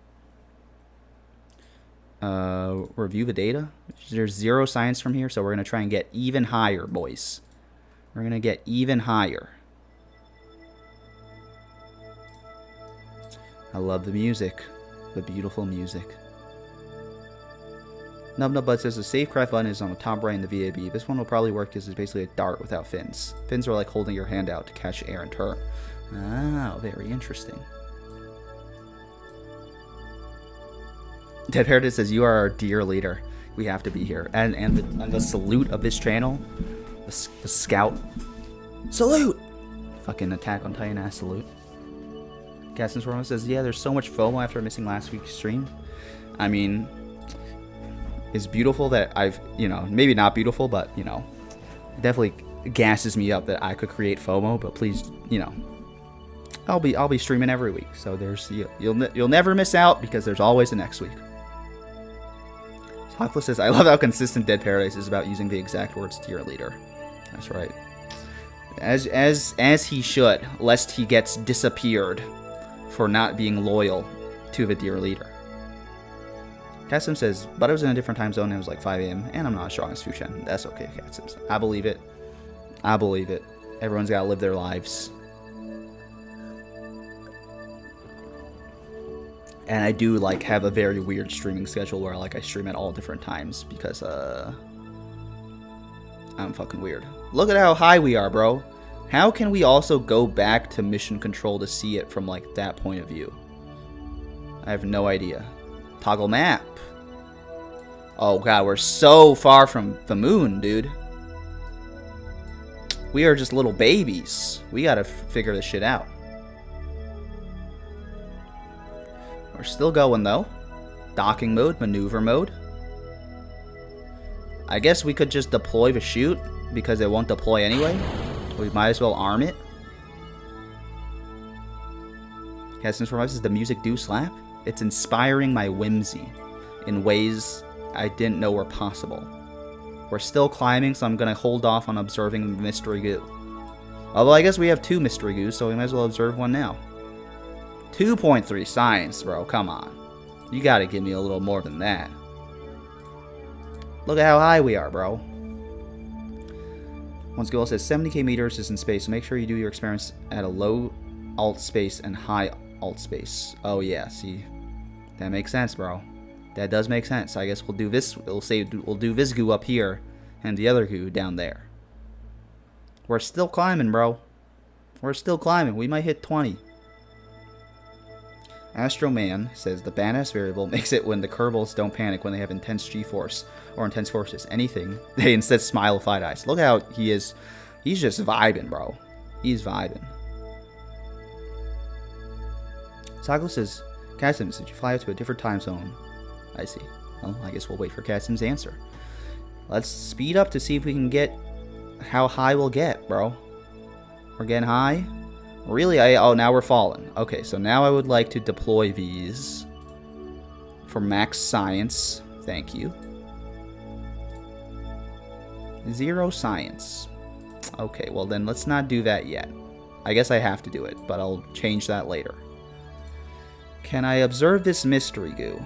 Review the data. There's zero science from here, so we're going to try and get even higher, boys. We're going to get even higher. I love the music. The beautiful music. Nub Nub Bud says the save craft button is on the top right in the VAB. This one will probably work because it's basically a dart without fins. Fins are like holding your hand out to catch air and turn. Ah, very interesting. Dead Paradise says, you are our dear leader. We have to be here. And the salute of this channel, the scout. Salute! Fucking Attack on Titan ass salute. Gaston's Roman says, yeah, there's so much FOMO after missing last week's stream. I mean, it's beautiful that I've, you know, maybe not beautiful, but, you know, it definitely gasses me up that I could create FOMO, but please, you know, I'll be streaming every week. So there's, you'll never miss out because there's always the next week. Hawkless says, I love how consistent Dead Paradise is about using the exact words dear leader. That's right. As he should, lest he gets disappeared for not being loyal to the dear leader. Katsim says, but I was in a different time zone and it was like 5 a.m. and I'm not as strong as Fuchen. That's okay, Katsim. I believe it. I believe it. Everyone's got to live their lives. And I do like have a very weird streaming schedule where like I stream at all different times because I'm fucking weird. Look at how high we are, bro. How can we also go back to mission control to see it from like that point of view? I have no idea. Toggle map. Oh god, we're so far from the moon, dude. We are just little babies. We gotta figure this shit out. We're still going though. Docking mode, maneuver mode. I guess we could just deploy the chute because it won't deploy anyway. We might as well arm it. Castings for says the music do slap. It's inspiring my whimsy in ways I didn't know were possible. We're still climbing, so I'm gonna hold off on observing the mystery goo. Although I guess we have 2 mystery goos, so we might as well observe one now. 2.3 science, bro. Come on. You gotta give me a little more than that. Look at how high we are, bro. Once goal says 70k meters is in space, so make sure you do your experiments at a low alt space and high alt space. Oh yeah, see, that makes sense, bro. That does make sense. I guess we'll do this. We'll do this goo up here, and the other goo down there. We're still climbing, bro. We're still climbing. We might hit 20. Astro Man says the badass variable makes it when the kerbals don't panic when they have intense G-force or intense forces. Anything, they instead smile with wide eyes. Look how he is. He's just vibing, bro. He's vibing. Sago says, Casims, did you fly out to a different time zone? I see. Well, I guess we'll wait for Casim's answer. Let's speed up to see if we can get how high we'll get, bro. We're getting high. Really? Oh, now we're falling. Okay, so now I would like to deploy these for max science. Thank you. 0 science. Okay, well then let's not do that yet. I guess I have to do it, but I'll change that later. Can I observe this mystery goo?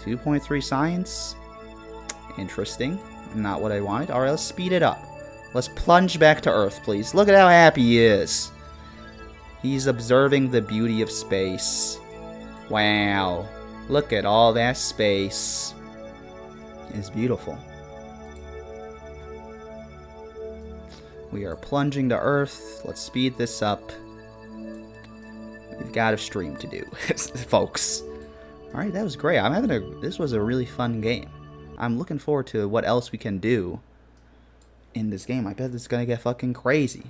2.3 science? Interesting. Not what I wanted. Alright, let's speed it up. Let's plunge back to Earth, please. Look at how happy he is. He's observing the beauty of space. Wow. Look at all that space. It's beautiful. We are plunging to Earth. Let's speed this up. We've got a stream to do, folks. Alright, that was great. This was a really fun game. I'm looking forward to what else we can do in this game. I bet it's gonna get fucking crazy.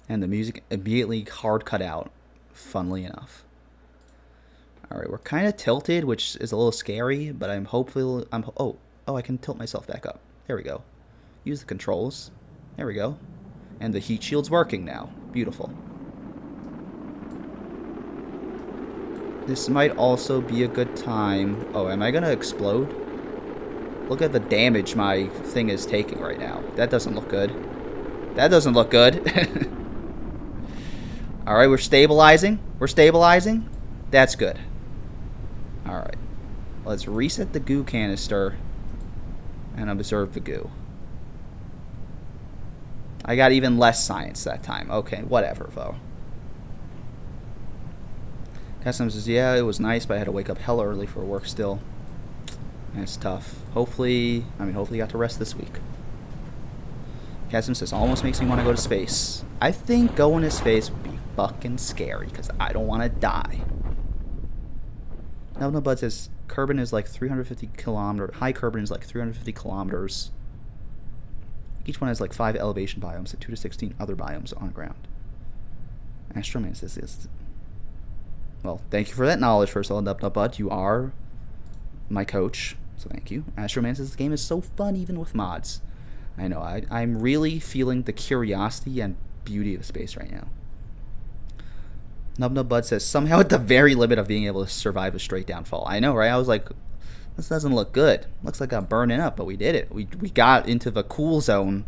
And the music immediately hard cut out, funnily enough. Alright, we're kind of tilted, which is a little scary, but I'm hopeful. Oh, I can tilt myself back up. There we go. Use the controls. There we go. And the heat shield's working now. Beautiful. This might also be a good time. Oh, am I gonna explode? Look at the damage my thing is taking right now. That doesn't look good. That doesn't look good. Alright, we're stabilizing. We're stabilizing. That's good. Alright. Let's reset the goo canister and observe the goo. I got even less science that time. Okay, whatever, though. Cassim says, yeah, it was nice, but I had to wake up hella early for work still. And it's tough. Hopefully you got to rest this week. Cassim says, almost makes me want to go to space. I think going to space would be fucking scary, because I don't want to die. No Bud says, Kerbin is like 350 kilometers. High Kerbin is like 350 kilometers. Each one has like 5 elevation biomes and 2 to 16 other biomes on ground. Astroman says this. Well, thank you for that knowledge, first of all, Bud. You are my coach, so thank you. Astroman says, this game is so fun even with mods. I know, I'm really feeling the curiosity and beauty of space right now. Nub Bud says, somehow at the very limit of being able to survive a straight downfall. I know, right? I was like, this doesn't look good. Looks like I'm burning up, but we did it. We got into the cool zone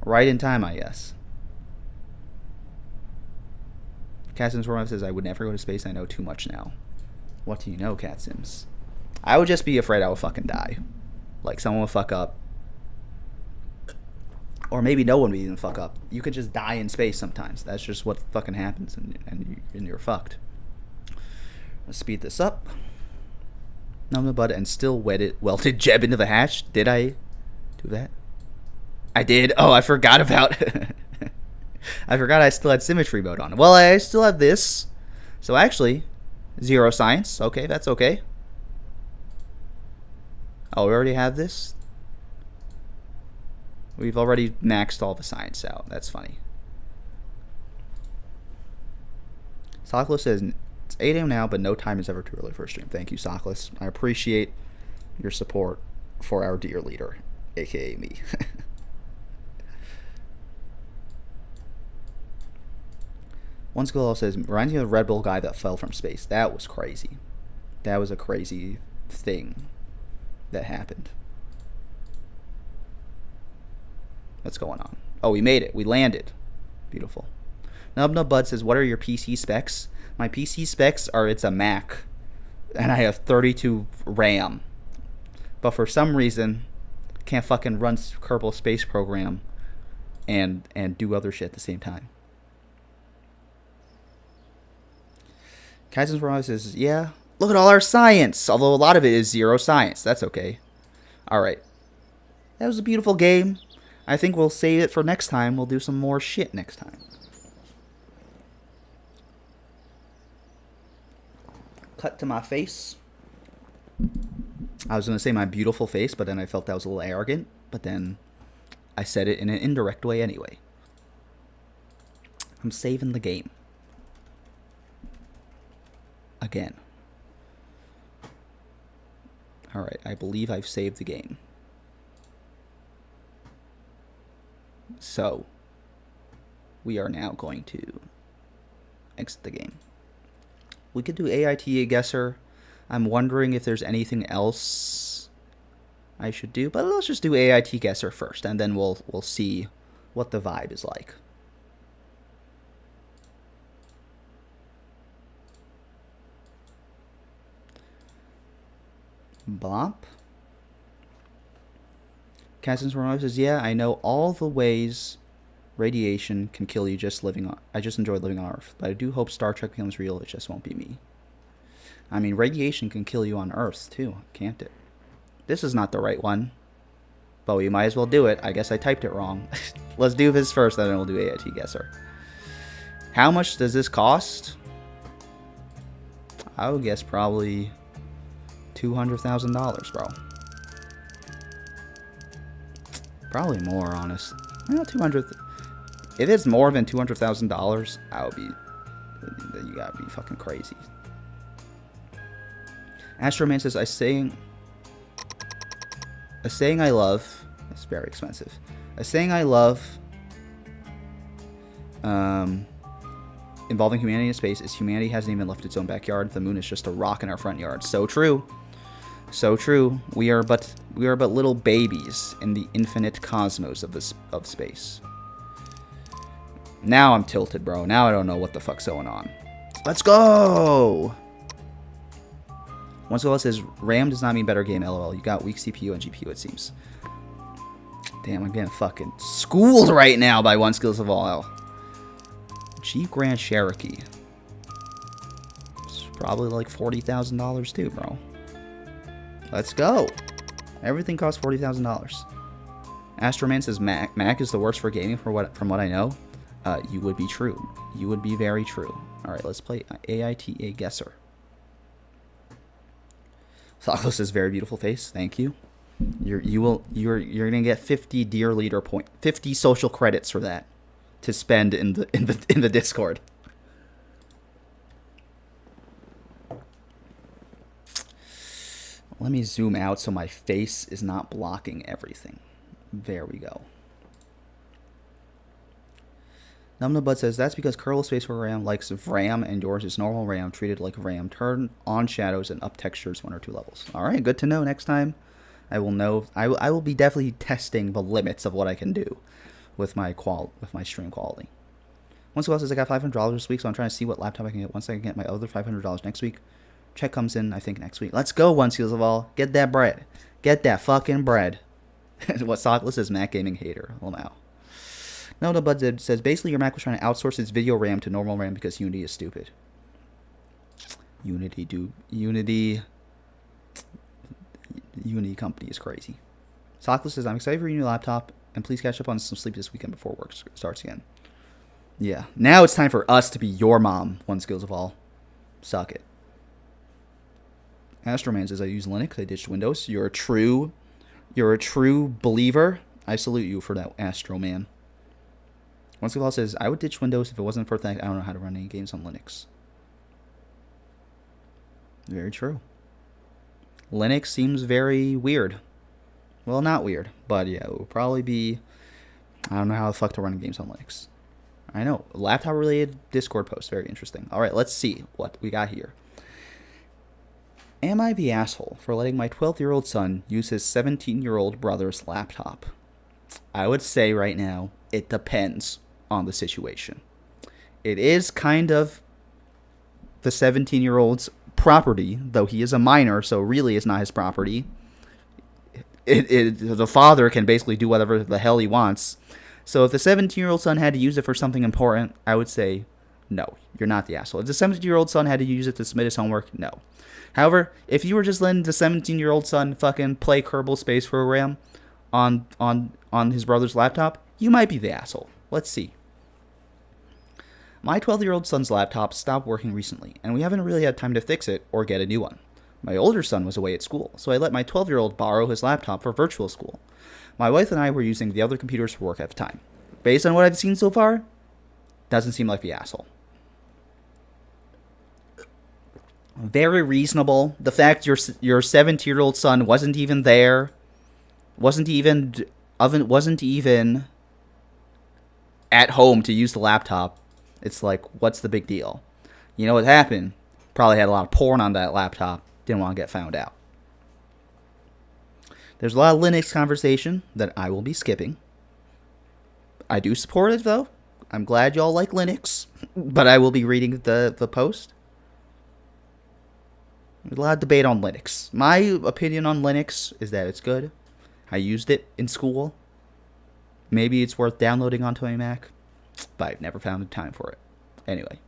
right in time, I guess. Cat Sims says, I would never go to space. I know too much now. What do you know, Cat Sims? I would just be afraid I would fucking die. Like, someone would fuck up. Or maybe no one would even fuck up. You could just die in space sometimes. That's just what fucking happens, and you're fucked. Let's speed this up. Numb the Bud and still welted Jeb into the hatch. Did I do that? I did. Oh, I forgot about I forgot I still had symmetry mode on. Well, I still have this. So actually, 0 science. Okay, that's okay. Oh, we already have this? We've already maxed all the science out. That's funny. Sockles says, it's 8 a.m. now, but no time is ever too early for a stream. Thank you, Sockles. I appreciate your support for our dear leader, a.k.a. me. One skill says, reminds me of the Red Bull guy that fell from space. That was crazy. That was a crazy thing that happened. What's going on? Oh, we made it. We landed. Beautiful. Nub Bud says, what are your PC specs? My PC specs are, it's a Mac, and I have 32 RAM. But for some reason, can't fucking run Kerbal Space Program and do other shit at the same time. Kaizen's Ross says, yeah, look at all our science. Although a lot of it is 0 science. That's okay. Alright. That was a beautiful game. I think we'll save it for next time. We'll do some more shit next time. Cut to my face. I was going to say my beautiful face, but then I felt that was a little arrogant. But then I said it in an indirect way anyway. I'm saving the game. Again. Alright, I believe I've saved the game. So, we are now going to exit the game. We could do aitaguessr. I'm wondering if there's anything else I should do, but let's just do aitaguessr first, and then we'll see what the vibe is like. Blop. Cassins says, yeah, I know all the ways radiation can kill you just living on. I just enjoy living on Earth, but I do hope Star Trek becomes real. It just won't be me. I mean, radiation can kill you on Earth too, can't it? This is not the right one, but we might as well do it. I guess I typed it wrong. Let's do this first, then we'll do aitaguessr. How much does this cost? I would guess probably $200,000, bro. Probably more, honest. Well, 200. If it's more than $200,000, I would be. You gotta be fucking crazy. Astroman says, a saying I love. It's very expensive. A saying I love. Involving humanity in space is humanity hasn't even left its own backyard. The moon is just a rock in our front yard. So true. So true. We are but little babies in the infinite cosmos of space. Now I'm tilted, bro. Now I don't know what the fuck's going on. Let's go! One skill says, RAM does not mean better game, lol. You got weak CPU and GPU, it seems. Damn, I'm getting fucking schooled right now by one skills of all. Jeep Grand Cherokee. Probably like $40,000 too, bro. Let's go. Everything costs $40,000. Astroman says Mac is the worst for gaming from what I know. You would be true. You would be very true. All right, let's play aitaguessr. Thoughtless says very beautiful face. Thank you. You're gonna get 50 dear leader 50 social credits for that to spend in the Discord. Let me zoom out so my face is not blocking everything. There we go. Numbnabud says that's because Kerbal Space for RAM likes RAM and yours is normal RAM treated like RAM. Turn on shadows and up textures 1 or 2 levels. All right, good to know. Next time, I will know. I will be definitely testing the limits of what I can do with my stream quality. Once says I got $500 this week, so I'm trying to see what laptop I can get once I can get my other $500 next week. Check comes in, I think, next week. Let's go, One Seals of All. Get that bread. Get that fucking bread. What Sockless is Mac gaming hater. Well, now. No, the Bud says basically your Mac was trying to outsource its video RAM to normal RAM because Unity is stupid. Unity company is crazy. Sockless says I'm excited for your new laptop and please catch up on some sleep this weekend before work starts again. Yeah, now it's time for us to be your mom. One Skills of All. Suck it. Astroman says I use Linux. I ditched Windows. You're a true believer. I salute you for that, Astroman. One Skills of All says I would ditch Windows if it wasn't for the fact I don't know how to run any games on Linux. Very true. Linux seems very weird. Well, not weird, but yeah, it would probably be. I don't know how the fuck to run games on Linux. I know. Laptop related Discord post. Very interesting. All right, let's see what we got here. Am I the asshole for letting my 12-year-old son use his 17-year-old brother's laptop? I would say right now, it depends on the situation. It is kind of the 17-year-old's property, though he is a minor, so really it's not his property. The father can basically do whatever the hell he wants. So if the 17-year-old son had to use it for something important, I would say, no, you're not the asshole. If the 17-year-old son had to use it to submit his homework, no. However, if you were just letting the 17-year-old son fucking play Kerbal Space Program on his brother's laptop, you might be the asshole. Let's see. My 12-year-old son's laptop stopped working recently, and we haven't really had time to fix it or get a new one. My older son was away at school, so I let my 12-year-old borrow his laptop for virtual school. My wife and I were using the other computers for work at the time. Based on what I've seen so far, doesn't seem like the asshole. Very reasonable. The fact your 17-year-old son wasn't even there, wasn't even at home to use the laptop. It's like, what's the big deal? You know what happened? Probably had a lot of porn on that laptop. Didn't want to get found out. There's a lot of Linux conversation that I will be skipping. I do support it, though. I'm glad y'all like Linux, but I will be reading the post. There's a lot of debate on Linux. My opinion on Linux is that it's good. I used it in school. Maybe it's worth downloading onto a Mac, but I've never found the time for it. Anyway.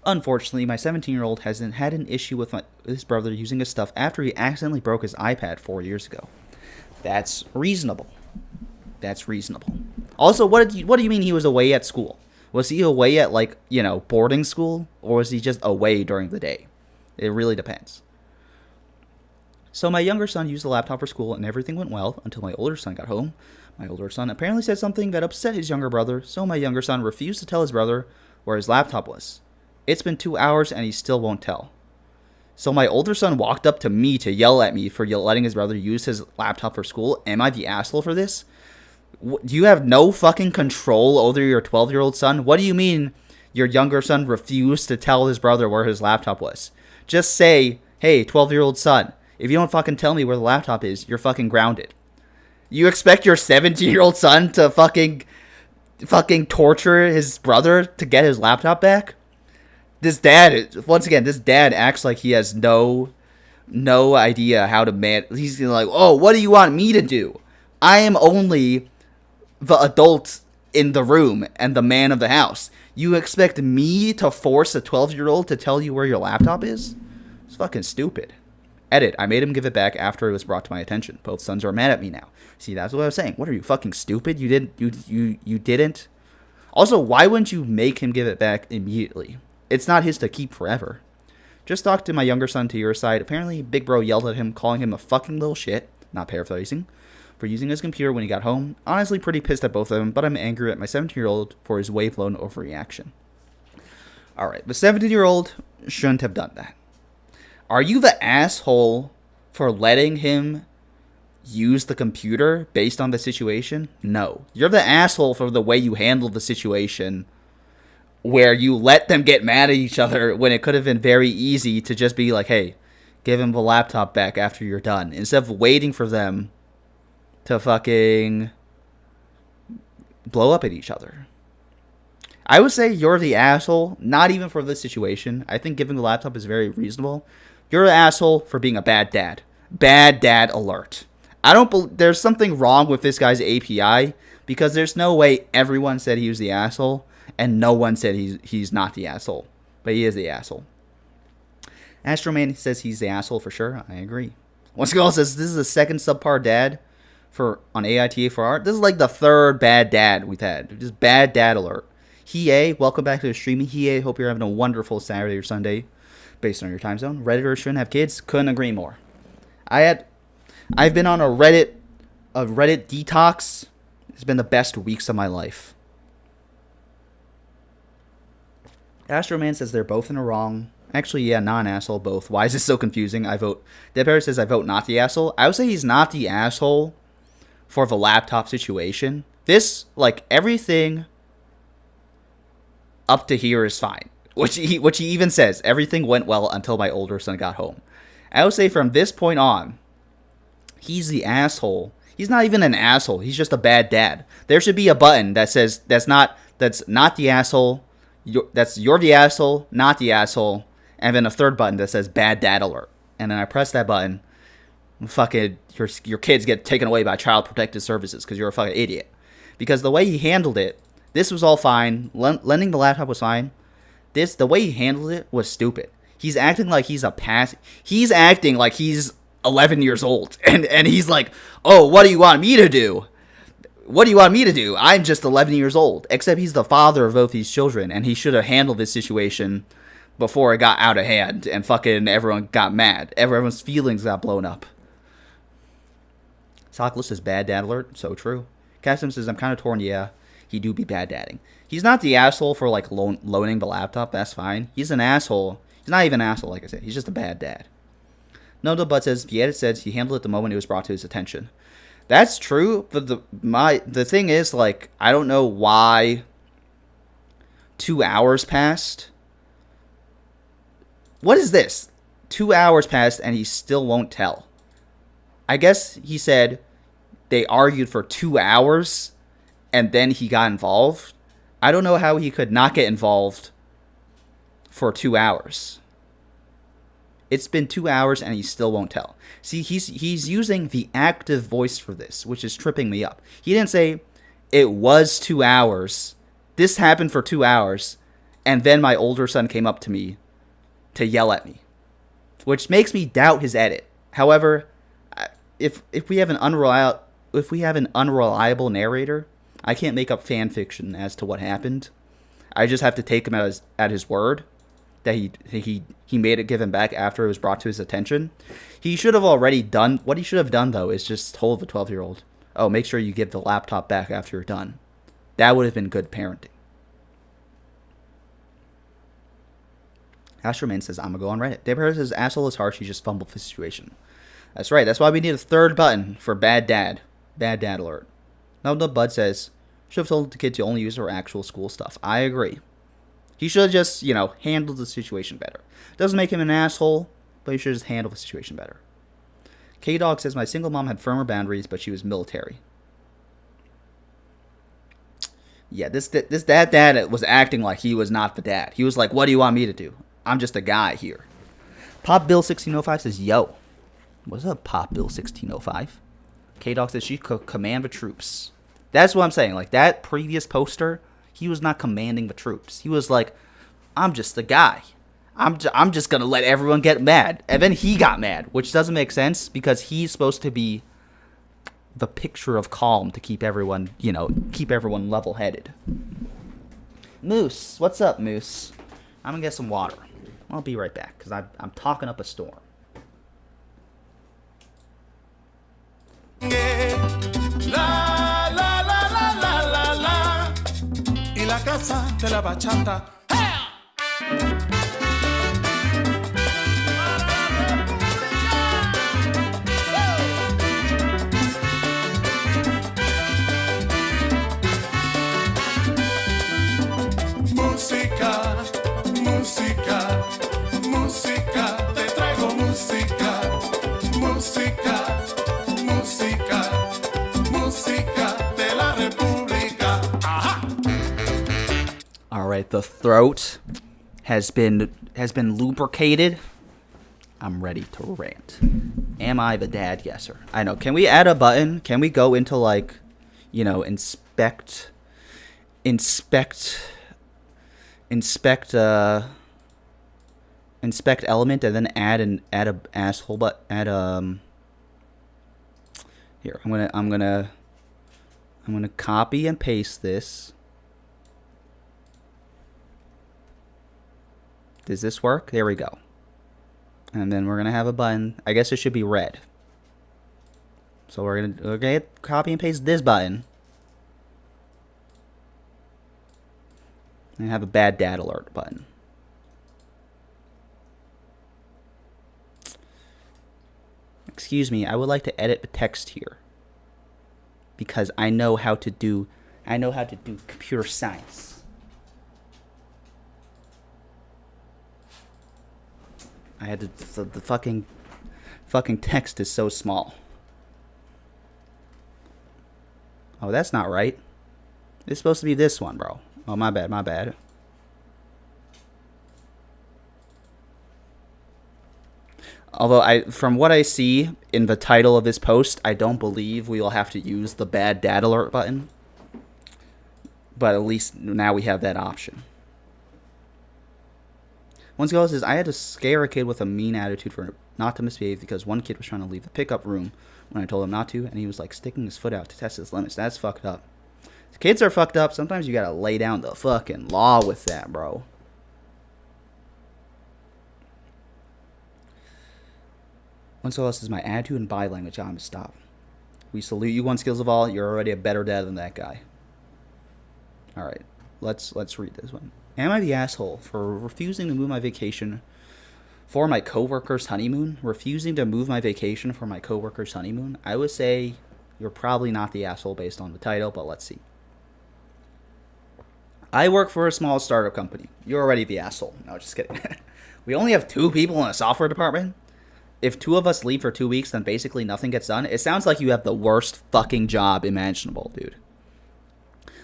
Unfortunately, my 17-year-old hasn't had an issue with his brother using his stuff after he accidentally broke his iPad 4 years ago. That's reasonable. That's reasonable. Also, what do you mean he was away at school? Was he away at, boarding school? Or was he just away during the day? It really depends. So my younger son used the laptop for school and everything went well until my older son got home. My older son apparently said something that upset his younger brother, so my younger son refused to tell his brother where his laptop was. It's been 2 hours and he still won't tell. So my older son walked up to me to yell at me for letting his brother use his laptop for school. Am I the asshole for this? Do you have no fucking control over your 12-year-old son? What do you mean your younger son refused to tell his brother where his laptop was? Just say, hey, 12-year-old son, if you don't fucking tell me where the laptop is, you're fucking grounded. You expect your 17-year-old son to fucking torture his brother to get his laptop back? This dad acts like he has no idea how to He's like, oh, what do you want me to do? I am only the adult in the room and the man of the house. You expect me to force a 12-year-old to tell you where your laptop is? It's fucking stupid. Edit. I made him give it back after it was brought to my attention. Both sons are mad at me now. See, that's what I was saying. What are you, fucking stupid? You didn't. Also, why wouldn't you make him give it back immediately? It's not his to keep forever. Just talked to my younger son to your side. Apparently, Big Bro yelled at him, calling him a fucking little shit. Not paraphrasing. For using his computer when he got home. Honestly, pretty pissed at both of them, but I'm angry at my 17-year-old for his way-blown overreaction. Alright, the 17-year-old shouldn't have done that. Are you the asshole for letting him use the computer based on the situation? No. You're the asshole for the way you handled the situation where you let them get mad at each other when it could have been very easy to just be like, hey, give him the laptop back after you're done. Instead of waiting for them to fucking blow up at each other. I would say you're the asshole, not even for this situation. I think giving the laptop is very reasonable. You're an asshole for being a bad dad. Bad dad alert. There's something wrong with this guy's API because there's no way everyone said he was the asshole and no one said he's not the asshole. But he is the asshole. Astroman says he's the asshole for sure. I agree. Once girl says this is the second subpar dad on AITA for art. This is like the third bad dad we've had. Just bad dad alert. Welcome back to the streaming. Hope you're having a wonderful Saturday or Sunday based on your time zone. Redditors shouldn't have kids. Couldn't agree more. I've been on a Reddit detox. It's been the best weeks of my life. Astroman says they're both in the wrong. Actually, yeah, non-asshole, both. Why is this so confusing? Dead Parrot says I vote not the asshole. I would say he's not the asshole for the laptop situation. This, like, everything up to here is fine. Which he even says, everything went well until my older son got home. I would say from this point on, he's the asshole. He's not even an asshole. He's just a bad dad. There should be a button that says that's not the asshole. You're the asshole, not the asshole. And then a third button that says bad dad alert. And then I press that button. Fucking your kids get taken away by Child Protective Services because you're a fucking idiot. Because the way he handled it, this was all fine. Lending the laptop was fine. The way he handled it was stupid. He's acting like he's He's acting like he's 11 years old. And he's like, oh, what do you want me to do? What do you want me to do? I'm just 11 years old. Except he's the father of both these children. And he should have handled this situation before it got out of hand. And fucking everyone got mad. Everyone's feelings got blown up. Sockless says bad dad alert. So true. Cassim says I'm kind of torn. Yeah, he do be bad dadding. He's not the asshole for like loaning the laptop. That's fine. He's an asshole. He's not even an asshole, like I said. He's just a bad dad. No, but says the edit says he handled it the moment it was brought to his attention. That's true, but the thing is, like, I don't know why 2 hours passed. What is this? 2 hours passed and he still won't tell. I guess he said they argued for 2 hours and then he got involved. I don't know how he could not get involved for 2 hours. It's been 2 hours and he still won't tell. See, he's using the active voice for this, which is tripping me up. He didn't say, it was 2 hours, this happened for 2 hours, and then my older son came up to me to yell at me. Which makes me doubt his edit. However, if we have an unreliable narrator, I can't make up fan fiction as to what happened. I just have to take him at his word. That he made it given back after it was brought to his attention. He should have already done what he should have done though is just told the 12-year-old, oh, make sure you give the laptop back after you're done. That would have been good parenting. Astroman says I'm gonna go on Reddit. Dave says asshole is harsh, he just fumbled the situation. That's right, that's why we need a third button for bad dad. Bad dad alert. No, Bud says should have told the kid to only use her actual school stuff. I agree. He should have just, handled the situation better. Doesn't make him an asshole, but he should just handle the situation better. K-Dog says, my single mom had firmer boundaries, but she was military. Yeah, this dad was acting like he was not the dad. He was like, what do you want me to do? I'm just a guy here. Pop Bill 1605 says, yo. What's up, Pop Bill 1605? K-Dog says she could command the troops. That's what I'm saying. Like, that previous poster, he was not commanding the troops. He was like, I'm just the guy. I'm just going to let everyone get mad. And then he got mad, which doesn't make sense because he's supposed to be the picture of calm to keep everyone, keep everyone level-headed. Moose. What's up, Moose? I'm going to get some water. I'll be right back because I'm talking up a storm.
La, la, la, la, la, la, la. Y la casa de la bachata. Música, música, música, te traigo música, música, música, música de la República. Ajá.
All right, the throat has been lubricated. I'm ready to rant. Am I the dad guesser? I know. Can we add a button? Can we go into inspect element and then add a asshole here. I'm gonna copy and paste this. Does this work? There we go. And then we're gonna have a button. I guess it should be red. So we're gonna copy and paste this button. And have a bad dad alert button. Excuse me, I would like to edit the text here. Because I know how to do computer science. I had to the fucking text is so small. Oh, that's not right. It's supposed to be this one, bro. Oh, my bad. Although, from what I see in the title of this post, I don't believe we will have to use the bad dad alert button. But at least now we have that option. One girl says, I had to scare a kid with a mean attitude for not to misbehave because one kid was trying to leave the pickup room when I told him not to, and he was like sticking his foot out to test his limits. That's fucked up. Kids are fucked up. Sometimes you gotta lay down the fucking law with that, bro. One girl says, my attitude and body language, I'm to stop. We salute you, one skills of all. You're already a better dad than that guy. All right, let's read this one. Am I the asshole for refusing to move my vacation for my coworker's honeymoon? Refusing to move my vacation for my coworker's honeymoon? I would say you're probably not the asshole based on the title, but let's see. I work for a small startup company. You're already the asshole. No, just kidding. We only have 2 people in a software department. If 2 of us leave for 2 weeks, then basically nothing gets done. It sounds like you have the worst fucking job imaginable, dude.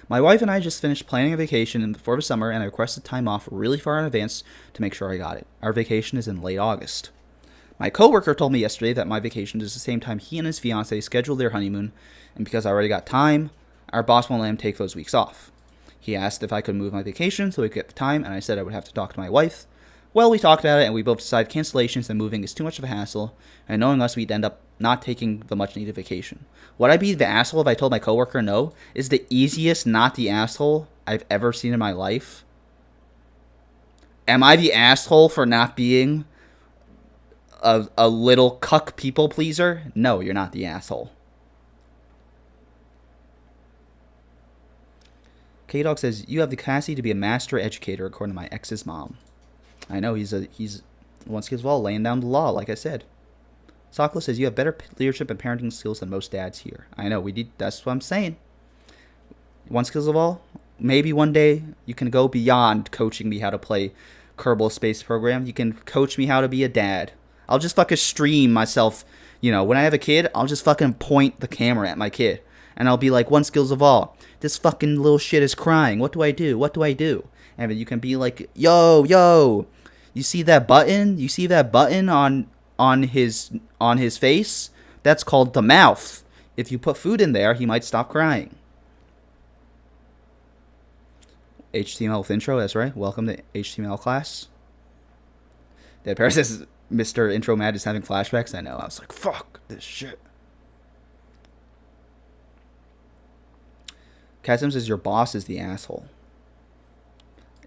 My wife and I just finished planning a vacation for the summer, and I requested time off really far in advance to make sure I got it. Our vacation is in late August. My coworker told me yesterday that my vacation is the same time he and his fiancée scheduled their honeymoon, and because I already got time, our boss won't let him take those weeks off. He asked if I could move my vacation so we could get the time, and I said I would have to talk to my wife. Well, we talked about it, and we both decided cancellations and moving is too much of a hassle, and knowing us, we'd end up not taking the much-needed vacation. Would I be the asshole if I told my coworker no? Is the easiest not the asshole I've ever seen in my life. Am I the asshole for not being a little cuck people pleaser? No, you're not the asshole. K-Dog says, you have the capacity to be a master educator, according to my ex's mom. I know, he's once as well laying down the law, like I said. Sakla says, you have better leadership and parenting skills than most dads here. I know, that's what I'm saying. One skills of all, maybe one day you can go beyond coaching me how to play Kerbal Space Program. You can coach me how to be a dad. I'll just fucking stream myself. When I have a kid, I'll just fucking point the camera at my kid. And I'll be like, one skills of all. This fucking little shit is crying. What do I do? What do I do? And then you can be like, yo, you see that button? You see that button on his face? That's called the mouth. If you put food in there, he might stop crying. HTML with intro, that's right. Welcome to HTML class. That Paris says Mr. Intro Mad is having flashbacks. I know. I was like, fuck this shit. Kasim says your boss is the asshole.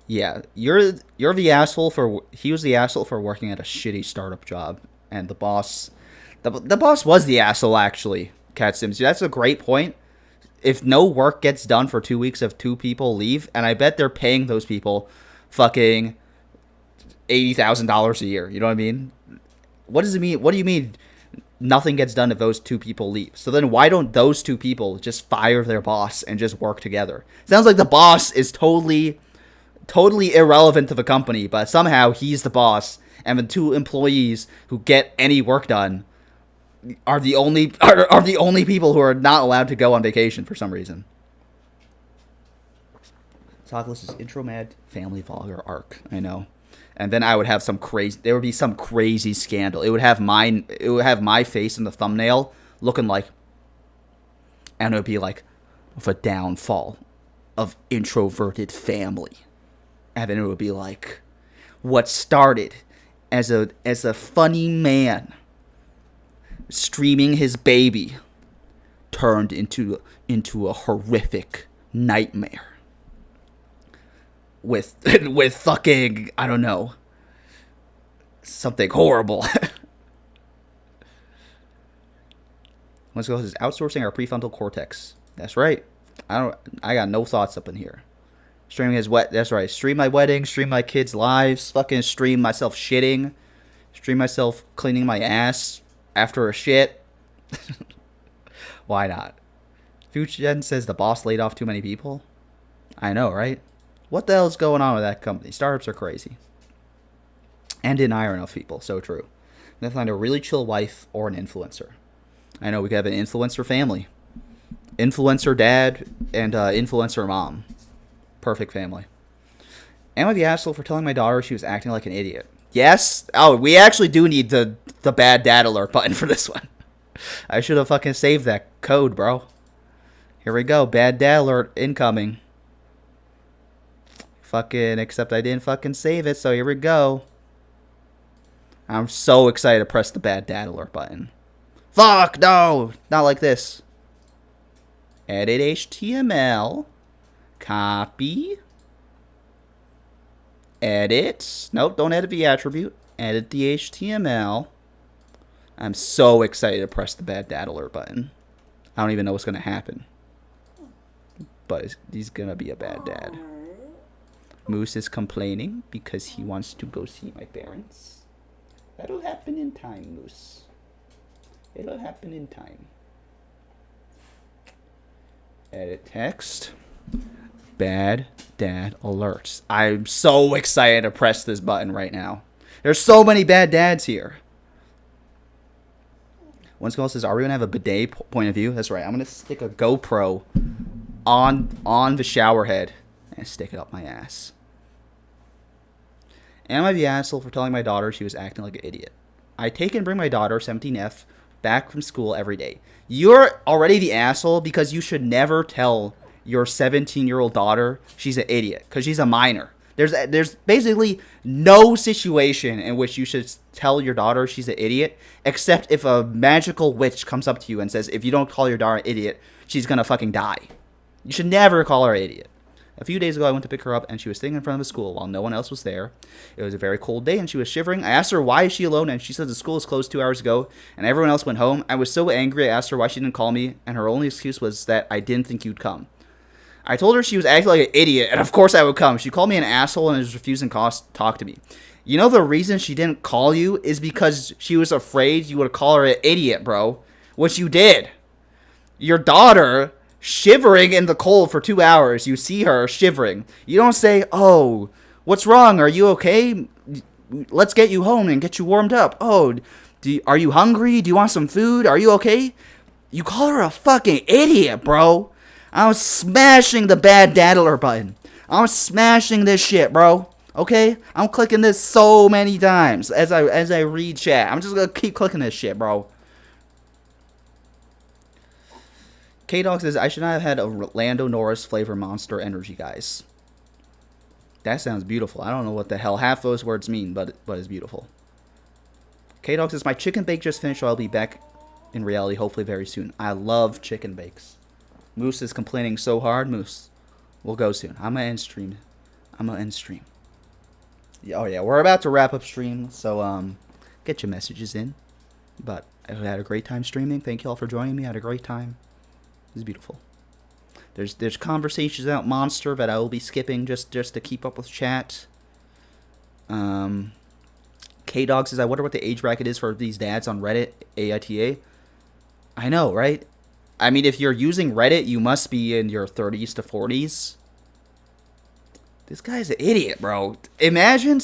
Yeah, you're the asshole for. He was the asshole for working at a shitty startup job, and the boss was the asshole actually. Cat Sims, that's a great point. If no work gets done for 2 weeks, if 2 people leave, and I bet they're paying those people fucking $80,000 a year. You know what I mean? What does it mean? What do you mean nothing gets done if those 2 people leave? So then why don't those 2 people just fire their boss and just work together? Sounds like the boss is totally irrelevant to the company, but somehow he's the boss, and the 2 employees who get any work done are the only people who are not allowed to go on vacation for some reason. Talkless is intro mad family vlogger arc. I know. And then I would have there would be some crazy scandal. It would have my face in the thumbnail looking like, and it would be like the downfall of introverted family. And then it would be like what started as a funny man streaming his baby turned into a horrific nightmare with fucking, I don't know, something horrible. Let's go. Is outsourcing our prefrontal cortex. That's right. I got no thoughts up in here. Streaming his that's right. Stream my wedding, stream my kids' lives, fucking stream myself shitting, stream myself cleaning my ass after a shit. Why not? Future says the boss laid off too many people. I know, right? What the hell is going on with that company? Startups are crazy. And didn't hire enough people. So true. Then find a really chill wife or an influencer. I know we could have an influencer family. Influencer dad and influencer mom. Perfect family. Am I the asshole for telling my daughter she was acting like an idiot? Yes. Oh, we actually do need the bad dad alert button for this one. I should have fucking saved that code, bro. Here we go. Bad dad alert incoming. Fucking, except I didn't fucking save it, so here we go. I'm so excited to press the bad dad alert button. Fuck, no! Not like this. Edit HTML. Copy. Edit. Nope, don't edit the attribute. Edit the HTML. I'm so excited to press the bad dad alert button. I don't even know what's going to happen. But he's going to be a bad dad. Moose is complaining because he wants to go see my parents. That'll happen in time, Moose. It'll happen in time. Edit text. Bad dad alerts. I'm so excited to press this button right now. There's so many bad dads here. One skull says, are we going to have a bidet point of view? That's right. I'm going to stick a GoPro on the shower head and stick it up my ass. Am I the asshole for telling my daughter she was acting like an idiot? I take and bring my daughter, 17F, back from school every day. You're already the asshole because you should never tell your 17-year-old daughter she's an idiot because she's a minor. There's basically no situation in which you should tell your daughter she's an idiot except if a magical witch comes up to you and says, if you don't call your daughter an idiot, she's going to fucking die. You should never call her an idiot. A few days ago, I went to pick her up, and she was sitting in front of the school while no one else was there. It was a very cold day, and she was shivering. I asked her, why is she alone? And she said the school was closed 2 hours ago, and everyone else went home. I was so angry, I asked her why she didn't call me, and her only excuse was that I didn't think you'd come. I told her she was acting like an idiot, and of course I would come. She called me an asshole and was refusing to talk to me. You know the reason she didn't call you is because she was afraid you would call her an idiot, bro. Which you did. Your daughter shivering in the cold for 2 hours. You see her shivering. You don't say, oh, what's wrong? Are you okay? Let's get you home and get you warmed up. Oh, are you hungry? Do you want some food? Are you okay? You call her a fucking idiot, bro. I'm smashing the bad dad alert button. I'm smashing this shit, bro. Okay? I'm clicking this so many times as I read chat. I'm just gonna keep clicking this shit, bro. K-Dog says, I should not have had a Lando Norris flavor Monster Energy, guys. That sounds beautiful. I don't know what the hell half those words mean, but it's beautiful. K-Dog says, my chicken bake just finished, so I'll be back in reality hopefully very soon. I love chicken bakes. Moose is complaining so hard. Moose, we'll go soon. I'm going to end stream. Oh, yeah, we're about to wrap up stream, so get your messages in. But I had a great time streaming. Thank you all for joining me. I had a great time. It was beautiful. There's conversations about Monster that I will be skipping just to keep up with chat. K-Dog says, I wonder what the age bracket is for these dads on Reddit, AITA. I know, right? I mean, if you're using Reddit, you must be in your 30s to 40s. This guy's an idiot, bro. Imagine,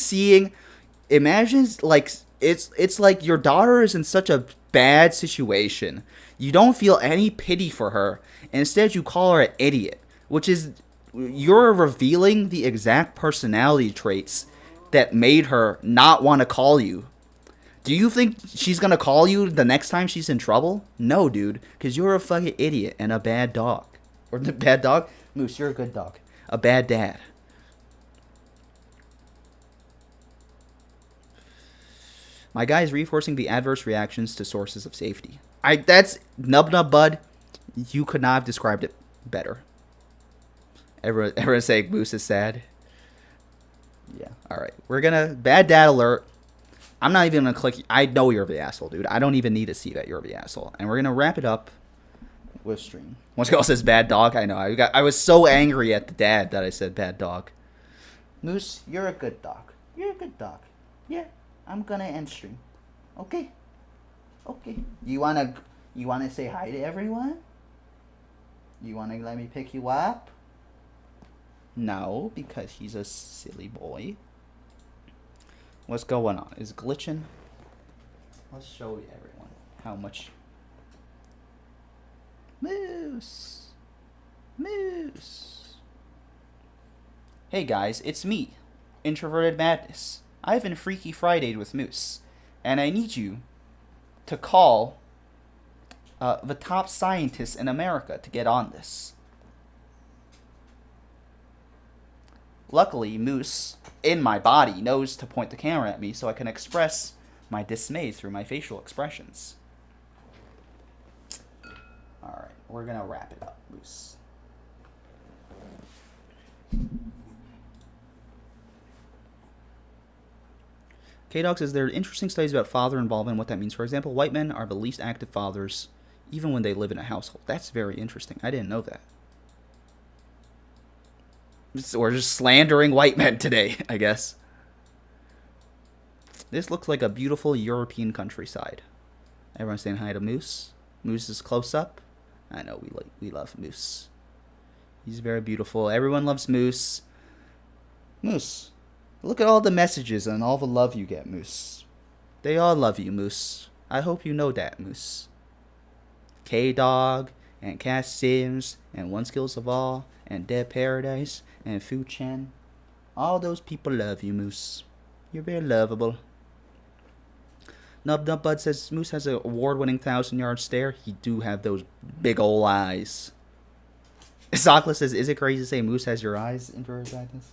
like, it's like your daughter is in such a bad situation. You don't feel any pity for her. And instead, you call her an idiot. Which is, you're revealing the exact personality traits that made her not want to call you. Do you think she's going to call you the next time she's in trouble? No, dude. Because you're a fucking idiot and a bad dog. Or the bad dog? Moose, you're a good dog. A bad dad. My guy is reinforcing the adverse reactions to sources of safety. That's Nub Nub Bud. You could not have described it better. Everyone saying Moose is sad. Yeah, alright. We're gonna... Bad dad alert. I'm not even gonna click... I know you're the asshole, dude. I don't even need to see that you're the asshole. And we're gonna wrap it up with stream. Once girl says bad dog, I know. I was so angry at the dad that I said bad dog. Moose, you're a good dog. You're a good dog. Yeah, I'm gonna end stream. Okay. Okay. You wanna say hi to everyone? You wanna let me pick you up? No, because he's a silly boy. What's going on? Is it glitching? Let's show you everyone how much. Moose. Moose. Hey guys, it's me, Introverted Madness. I've been Freaky Friday'd with Moose, and I need you to call the top scientists in America to get on this. Luckily, Moose, in my body, knows to point the camera at me so I can express my dismay through my facial expressions. Alright, we're gonna wrap it up, Moose. K-Dog says there are interesting studies about father involvement and what that means. For example, white men are the least active fathers even when they live in a household. That's very interesting. I didn't know that. We're just slandering white men today, I guess. This looks like a beautiful European countryside. Everyone's saying hi to Moose. Moose is close up. I know we love Moose. He's very beautiful. Everyone loves Moose. Moose. Look at all the messages and all the love you get, Moose. They all love you, Moose. I hope you know that, Moose. K-Dog and Cass Sims and One Skills of All and Dead Paradise and Fu Chen. All those people love you, Moose. You're very lovable. Nub Nub Bud says Moose has an award-winning 1,000-yard stare. He do have those big ol' eyes. Sakla says, is it crazy to say Moose has your eyes, Introverted Madness?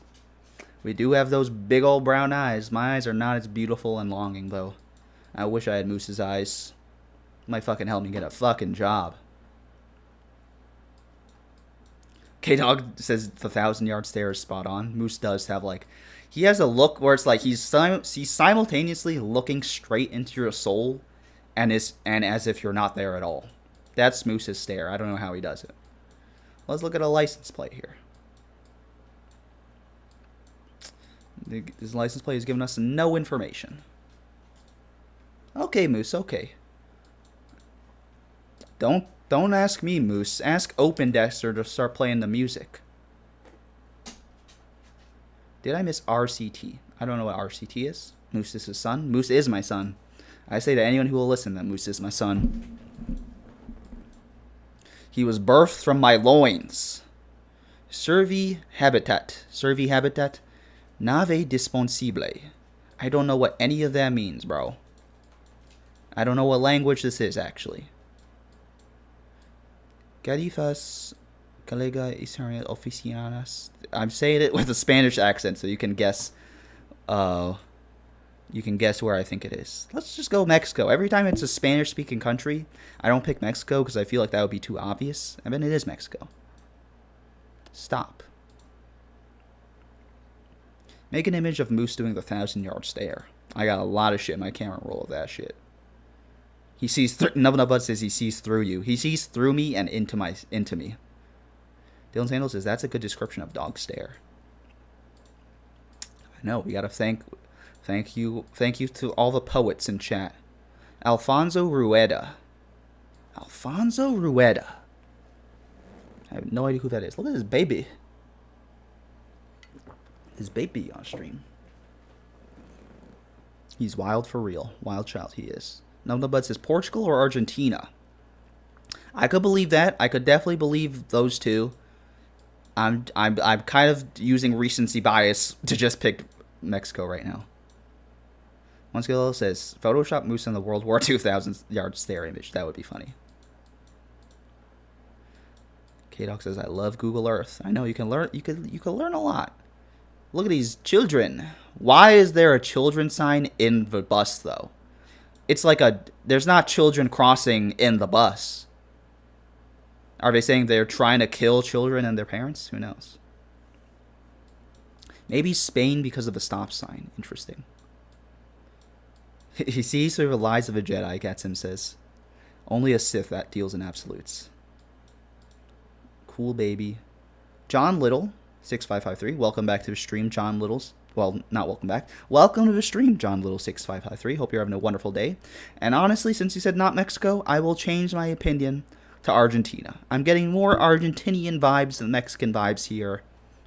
We do have those big old brown eyes. My eyes are not as beautiful and longing, though. I wish I had Moose's eyes. Might fucking help me get a fucking job. K-Dog says the 1,000-yard stare is spot on. Moose does have, like... He has a look where it's like he's simultaneously looking straight into your soul and as if you're not there at all. That's Moose's stare. I don't know how he does it. Let's look at a license plate here. His license plate has given us no information. Okay, Moose, okay. Don't ask me, Moose. Ask openguessr to start playing the music. Did I miss RCT? I don't know what RCT is. Moose is his son. Moose is my son. I say to anyone who will listen that Moose is my son. He was birthed from my loins. Servi habitat. Nave disponsible. I don't know what any of that means, bro. I don't know what language this is, actually. Carifas Galega Israel Oficianas. I'm saying it with a Spanish accent, so you can guess. You can guess where I think it is. Let's just go Mexico. Every time it's a Spanish-speaking country, I don't pick Mexico because I feel like that would be too obvious. I mean, it is Mexico. Stop. Make an image of Moose doing the 1,000-yard stare. I got a lot of shit in my camera roll of that shit. He sees Nubnubud says he sees through you. He sees through me and into me. Dylan Sandals says that's a good description of dog stare. I know, we gotta thank you to all the poets in chat. Alfonso Rueda. I have no idea who that is. Look at this baby. His baby on stream. He's wild for real. Wild child he is. Nubnubud says Portugal or Argentina. I could believe that. I could definitely believe those two. I'm kind of using recency bias to just pick Mexico right now. One skill says Photoshop Moose in the World War II 1,000-yard stare image. That would be funny. K-Dog says I love Google Earth. I know you can learn. You can learn a lot. Look at these children. Why is there a children sign in the bus though? It's like there's not children crossing in the bus. Are they saying they're trying to kill children and their parents? Who knows? Maybe Spain because of the stop sign. Interesting. He sees through the lies of a Jedi, Gatsim says. Only a Sith that deals in absolutes. Cool baby. John Little, 6553. Welcome back to the stream, John Little's. Well, not welcome back. Welcome to the stream, John Little 6553. Hope you're having a wonderful day. And honestly, since you said not Mexico, I will change my opinion to Argentina. I'm getting more Argentinian vibes than Mexican vibes here,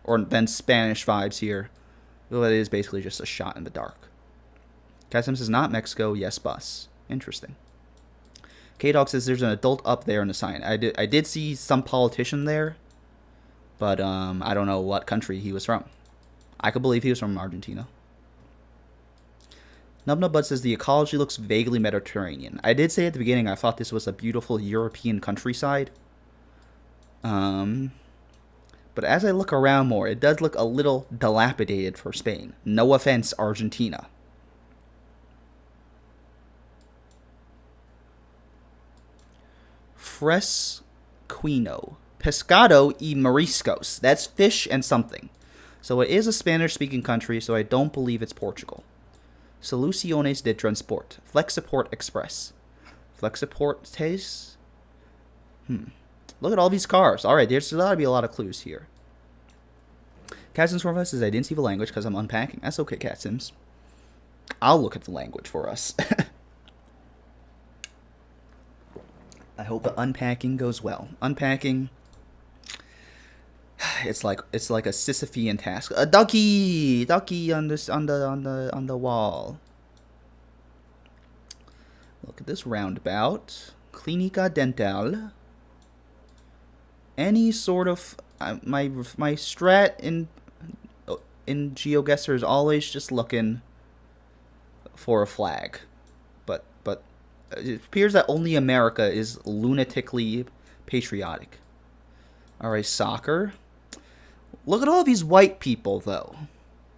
or than Spanish vibes here. Though it is basically just a shot in the dark. Casim says not Mexico, yes bus. Interesting. K-Dog says there's an adult up there in the sign. I did see some politician there, but I don't know what country he was from. I could believe he was from Argentina. Nubnubud says the ecology looks vaguely Mediterranean. I did say at the beginning I thought this was a beautiful European countryside. But as I look around more, it does look a little dilapidated for Spain. No offense, Argentina. Fresquino. Pescado y mariscos. That's fish and something. So it is a Spanish-speaking country, so I don't believe it's Portugal. Soluciones de Transport. Flexiport Express. Flexiportes? Look at all these cars. Alright, there's got to be a lot of clues here. Catsims for us says I didn't see the language because I'm unpacking. That's okay, Catsims. I'll look at the language for us. I hope the unpacking goes well. Unpacking... It's like a Sisyphean task. A ducky on the wall. Look at this roundabout. Clínica Dental. Any sort of my strat in GeoGuessr is always just looking for a flag, but it appears that only America is lunatically patriotic. All right, soccer. Look at all these white people, though.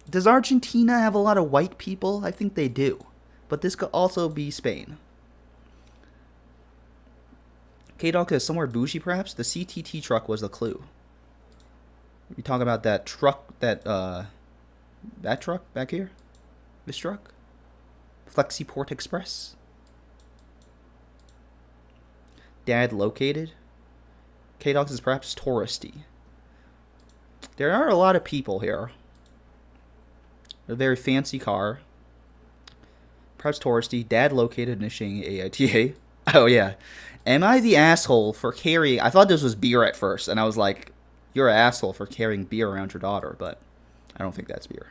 Does Argentina have a lot of white people? I think they do. But this could also be Spain. K-Dog is somewhere bougie, perhaps? The CTT truck was the clue. We talk about that truck, that truck back here? This truck? Flexiport Express? Dad located? K-Dog is perhaps touristy. There are a lot of people here. A very fancy car. Perhaps touristy. Dad located initiating AITA. Oh, yeah. Am I the asshole for carrying... I thought this was beer at first, and I was like, you're an asshole for carrying beer around your daughter, but I don't think that's beer.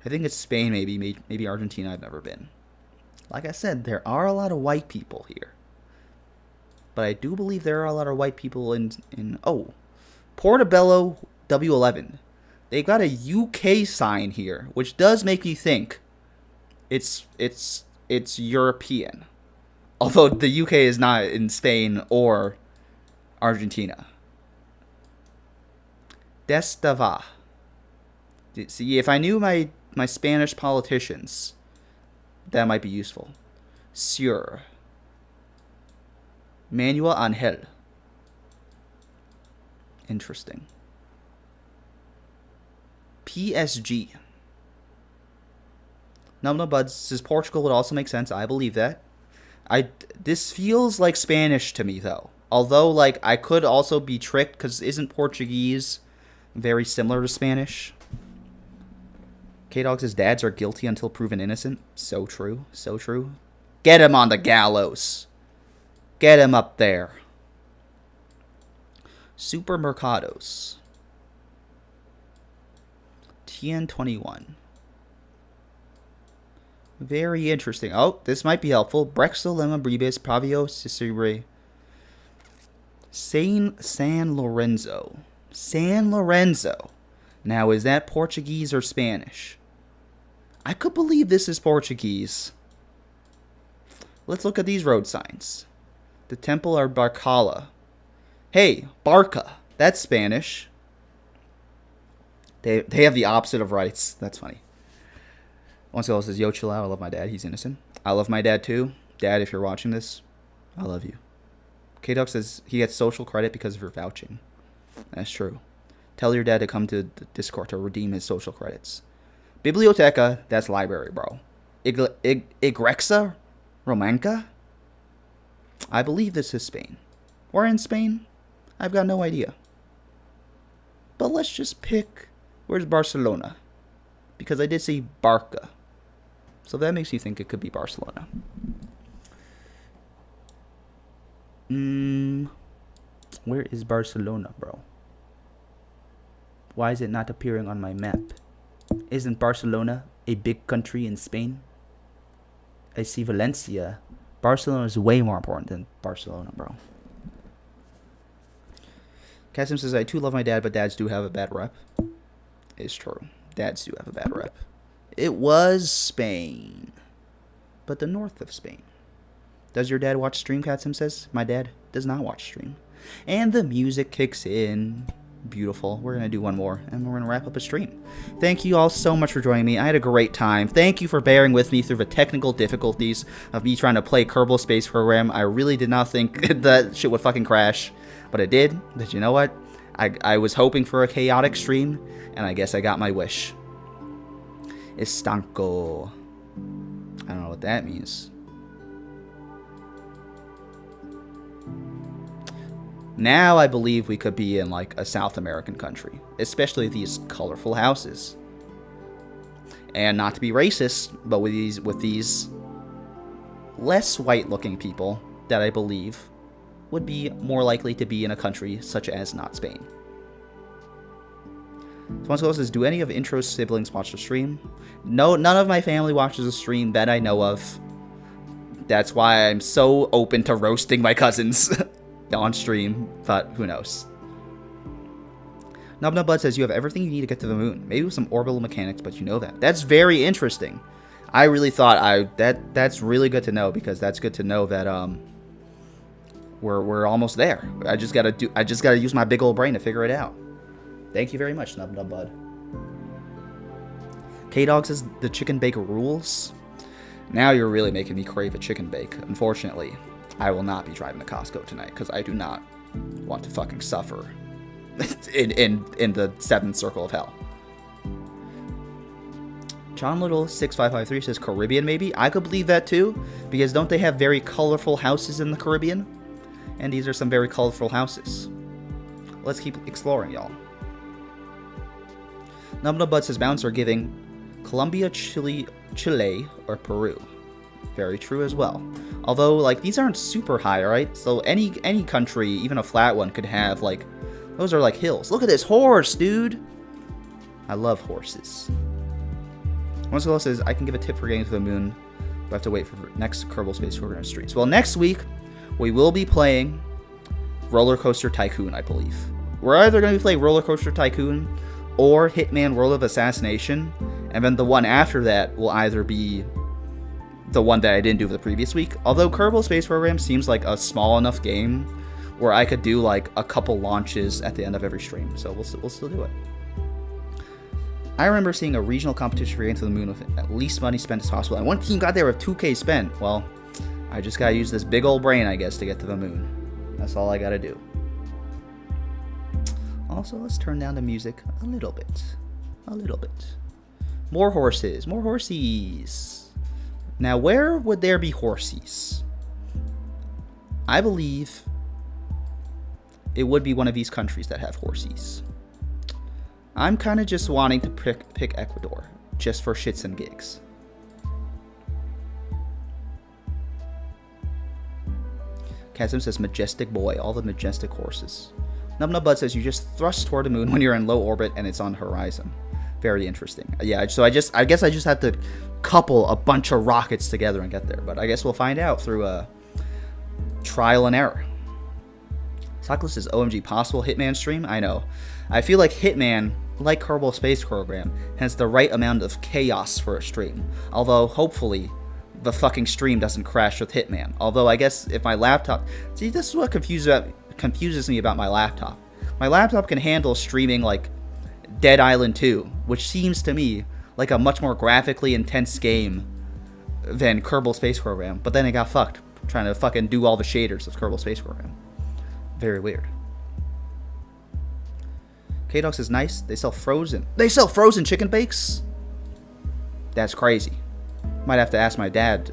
I think it's Spain, maybe Argentina. I've never been. Like I said, there are a lot of white people here. But I do believe there are a lot of white people in Portobello W11. They've got a UK sign here, which does make me think it's European. Although the UK is not in Spain or Argentina. Destava. See, if I knew my Spanish politicians, that might be useful. Sir. Manuel Angel. Interesting. PSG. Numno Buds says Portugal would also make sense. I believe that. This feels like Spanish to me, though. Although, like, I could also be tricked, because isn't Portuguese very similar to Spanish? K-Dog says dads are guilty until proven innocent. So true. So true. Get him on the gallows. Get him up there. Supermercados. TN21. Very interesting. Oh, this might be helpful. Brexel, Lema, Bribes, Pavio, Sicily. San Lorenzo. San Lorenzo. Now, is that Portuguese or Spanish? I could believe this is Portuguese. Let's look at these road signs. The temple are Barcala. Hey, Barca. That's Spanish. They have the opposite of rights. That's funny. Once else says, yo, chill out. I love my dad. He's innocent. I love my dad, too. Dad, if you're watching this, I love you. K-Duck says he gets social credit because of your vouching. That's true. Tell your dad to come to the Discord to redeem his social credits. Biblioteca, that's library, bro. Igrexa Romanca? I believe this is Spain. We're in Spain? I've got no idea. But let's just pick... Where's Barcelona? Because I did say Barca. So that makes you think it could be Barcelona. Where is Barcelona, bro? Why is it not appearing on my map? Isn't Barcelona a big country in Spain? I see Valencia. Barcelona is way more important than Barcelona, bro. Cassim says, I too love my dad, but dads do have a bad rep. It's true. Dads do have a bad rep. It was Spain. But the north of Spain. Does your dad watch stream, Cassim says? My dad does not watch stream. And the music kicks in. Beautiful. We're going to do one more, and we're going to wrap up a stream. Thank you all so much for joining me. I had a great time. Thank you for bearing with me through the technical difficulties of me trying to play Kerbal Space Program. I really did not think that shit would fucking crash, but it did. But you know what? I was hoping for a chaotic stream, and I guess I got my wish. Estanco. I don't know what that means. Now I believe we could be in like a South American country, especially these colorful houses. And not to be racist, but with these less white-looking people that I believe would be more likely to be in a country such as not Spain. Someone says, do any of Intro's siblings watch the stream? No, none of my family watches the stream that I know of. That's why I'm so open to roasting my cousins on stream, but who knows. Nub Bud says, you have everything you need to get to the moon. Maybe with some orbital mechanics, but you know that. That's very interesting. I really thought that's really good to know, because that's good to know that we're almost there. I just gotta use my big old brain to figure it out. Thank you very much, Nub Bud. K-Dog says the chicken bake rules. Now you're really making me crave a chicken bake. Unfortunately, I will not be driving to Costco tonight because I do not want to fucking suffer in the seventh circle of hell. John Little 6553 says Caribbean maybe. I could believe that too, because don't they have very colorful houses in the Caribbean? And these are some very colorful houses. Let's keep exploring, y'all. Nubna Bud says mountains are giving Colombia, Chile, or Peru. Very true as well. Although, like, these aren't super high, right? So any country, even a flat one, could have, like, those are like hills. Look at this horse, dude! I love horses. Once Girl says, I can give a tip for getting to the moon, but I have to wait for next Kerbal Space Program streams. Well, next week, we will be playing Roller Coaster Tycoon, I believe. We're either going to be playing Roller Coaster Tycoon or Hitman World of Assassination, and then the one after that will either be the one that I didn't do for the previous week. Although Kerbal Space Program seems like a small enough game where I could do like a couple launches at the end of every stream. So we'll still do it. I remember seeing a regional competition for getting to the moon with at least money spent as possible, and one team got there with 2K spent. Well, I just gotta use this big old brain, I guess, to get to the moon. That's all I gotta do. Also, let's turn down the music a little bit. A little bit. More horses. More horsies. Now, where would there be horsies? I believe it would be one of these countries that have horsies. I'm kind of just wanting to pick Ecuador, just for shits and gigs. Chasm says, majestic boy, all the majestic horses. Nubnub says, you just thrust toward the moon when you're in low orbit and it's on the horizon. Very interesting. Yeah, so I guess I just have to couple a bunch of rockets together and get there. But I guess we'll find out through a trial and error. Sockless says, OMG, possible Hitman stream? I know. I feel like Hitman, like Kerbal Space Program, has the right amount of chaos for a stream. Although, hopefully, the fucking stream doesn't crash with Hitman. Although, I guess if my laptop... See, this is what confuses me about my laptop. My laptop can handle streaming, like, Dead Island 2, which seems to me like a much more graphically intense game than Kerbal Space Program. But then it got fucked, trying to fucking do all the shaders of Kerbal Space Program. Very weird. K-Dog says, nice. They sell frozen chicken bakes? That's crazy. Might have to ask my dad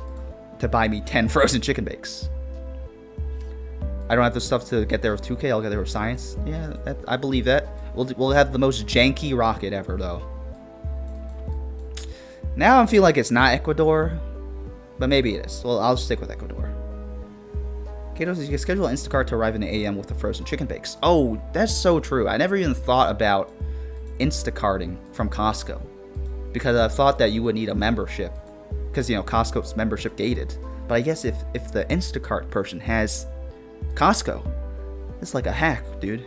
to buy me 10 frozen chicken bakes. I don't have the stuff to get there with 2K. I'll get there with science. Yeah, I believe that. We'll have the most janky rocket ever, though. Now I feel like it's not Ecuador, but maybe it is. Well, I'll stick with Ecuador. Kato says, you can schedule Instacart to arrive in the AM with the frozen chicken bakes. Oh, that's so true. I never even thought about Instacarting from Costco, because I thought that you would need a membership, because, you know, Costco's membership gated. But I guess if the Instacart person has Costco, it's like a hack, dude.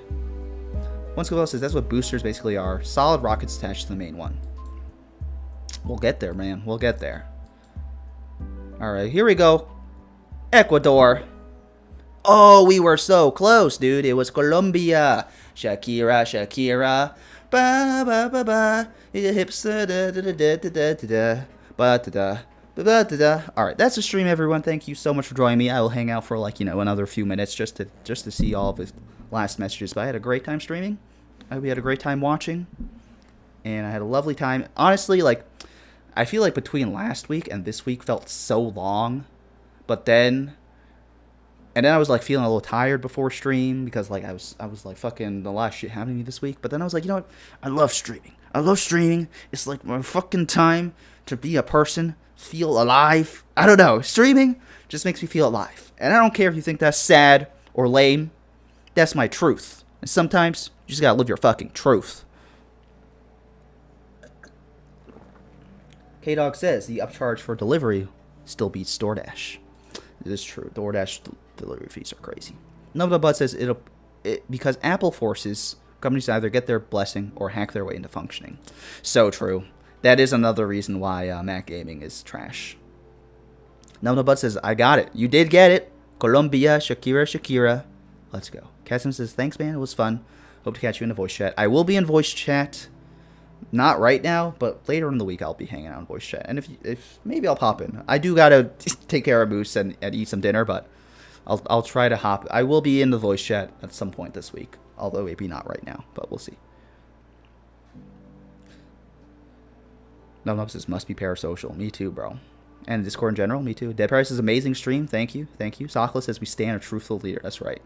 One Scoville says, that's what boosters basically are. Solid rockets attached to the main one. We'll get there, man. We'll get there. Alright, here we go. Ecuador. Oh, we were so close, dude. It was Colombia. Shakira, Shakira. Ba ba ba ba. Hips da da da da da da da ba da da. Alright, that's the stream, everyone. Thank you so much for joining me. I will hang out for, like, you know, another few minutes just to see all of the last messages. But I had a great time streaming. I hope you had a great time watching. And I had a lovely time. Honestly, like, I feel like between last week and this week felt so long. But then... And then I was, like, feeling a little tired before stream because, like, I was like, fucking, a lot of shit happening to me this week. But then I was like, you know what? I love streaming. I love streaming. It's, like, my fucking time to be a person, feel alive. I don't know. Streaming just makes me feel alive. And I don't care if you think that's sad or lame. That's my truth. And sometimes you just gotta live your fucking truth. K-Dog says the upcharge for delivery still beats DoorDash. It is true. DoorDash delivery fees are crazy. Nova Bud says because Apple forces companies to either get their blessing or hack their way into functioning. So true. That is another reason why Mac gaming is trash. Nova Bud says, I got it. You did get it. Colombia, Shakira, Shakira. Let's go. Casim says, thanks, man. It was fun. Hope to catch you in the voice chat. I will be in voice chat. Not right now, but later in the week I'll be hanging out in voice chat. And if maybe I'll pop in. I do gotta take care of Moose and eat some dinner, but I'll try to hop. I will be in the voice chat at some point this week, although maybe not right now, but we'll see. Nubnub says, must be parasocial. Me too, bro. And Discord in general, me too. Dead Paris is amazing stream. Thank you. Thank you. Sockless says, we stand a truthful leader. That's right.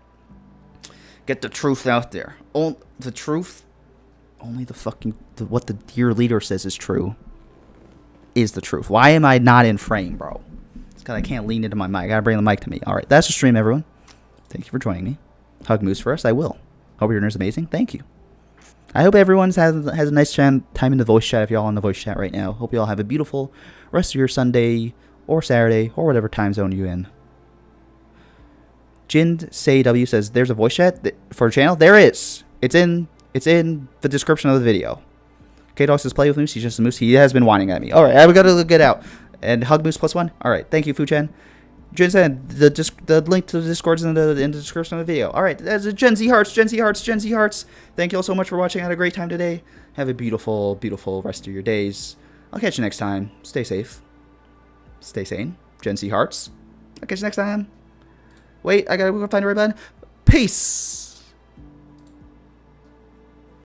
Get the truth out there. The truth, only what the dear leader says is true, is the truth. Why am I not in frame, bro? It's because I can't lean into my mic. I gotta bring the mic to me. Alright, that's the stream, everyone. Thank you for joining me. Hug Moose first. I will. Hope your dinner's amazing. Thank you. I hope everyone has a nice time in the voice chat if y'all on the voice chat right now. Hope you all have a beautiful rest of your Sunday or Saturday or whatever time zone you're in. Jind Say W says, there's a voice chat for a channel? There is. It's in the description of the video. K-Dog says, play with Moose. He's just a moose. He has been whining at me. Alright, we gotta get out. And Hug Moose +1. Alright, thank you, Fuchen. Gen Z, the link to the Discord's in the description of the video. All right, that's Gen Z Hearts, Gen Z Hearts, Gen Z Hearts. Thank you all so much for watching. I had a great time today. Have a beautiful, beautiful rest of your days. I'll catch you next time. Stay safe. Stay sane. Gen Z Hearts. I'll catch you next time. Wait, I gotta go find the right button. Peace.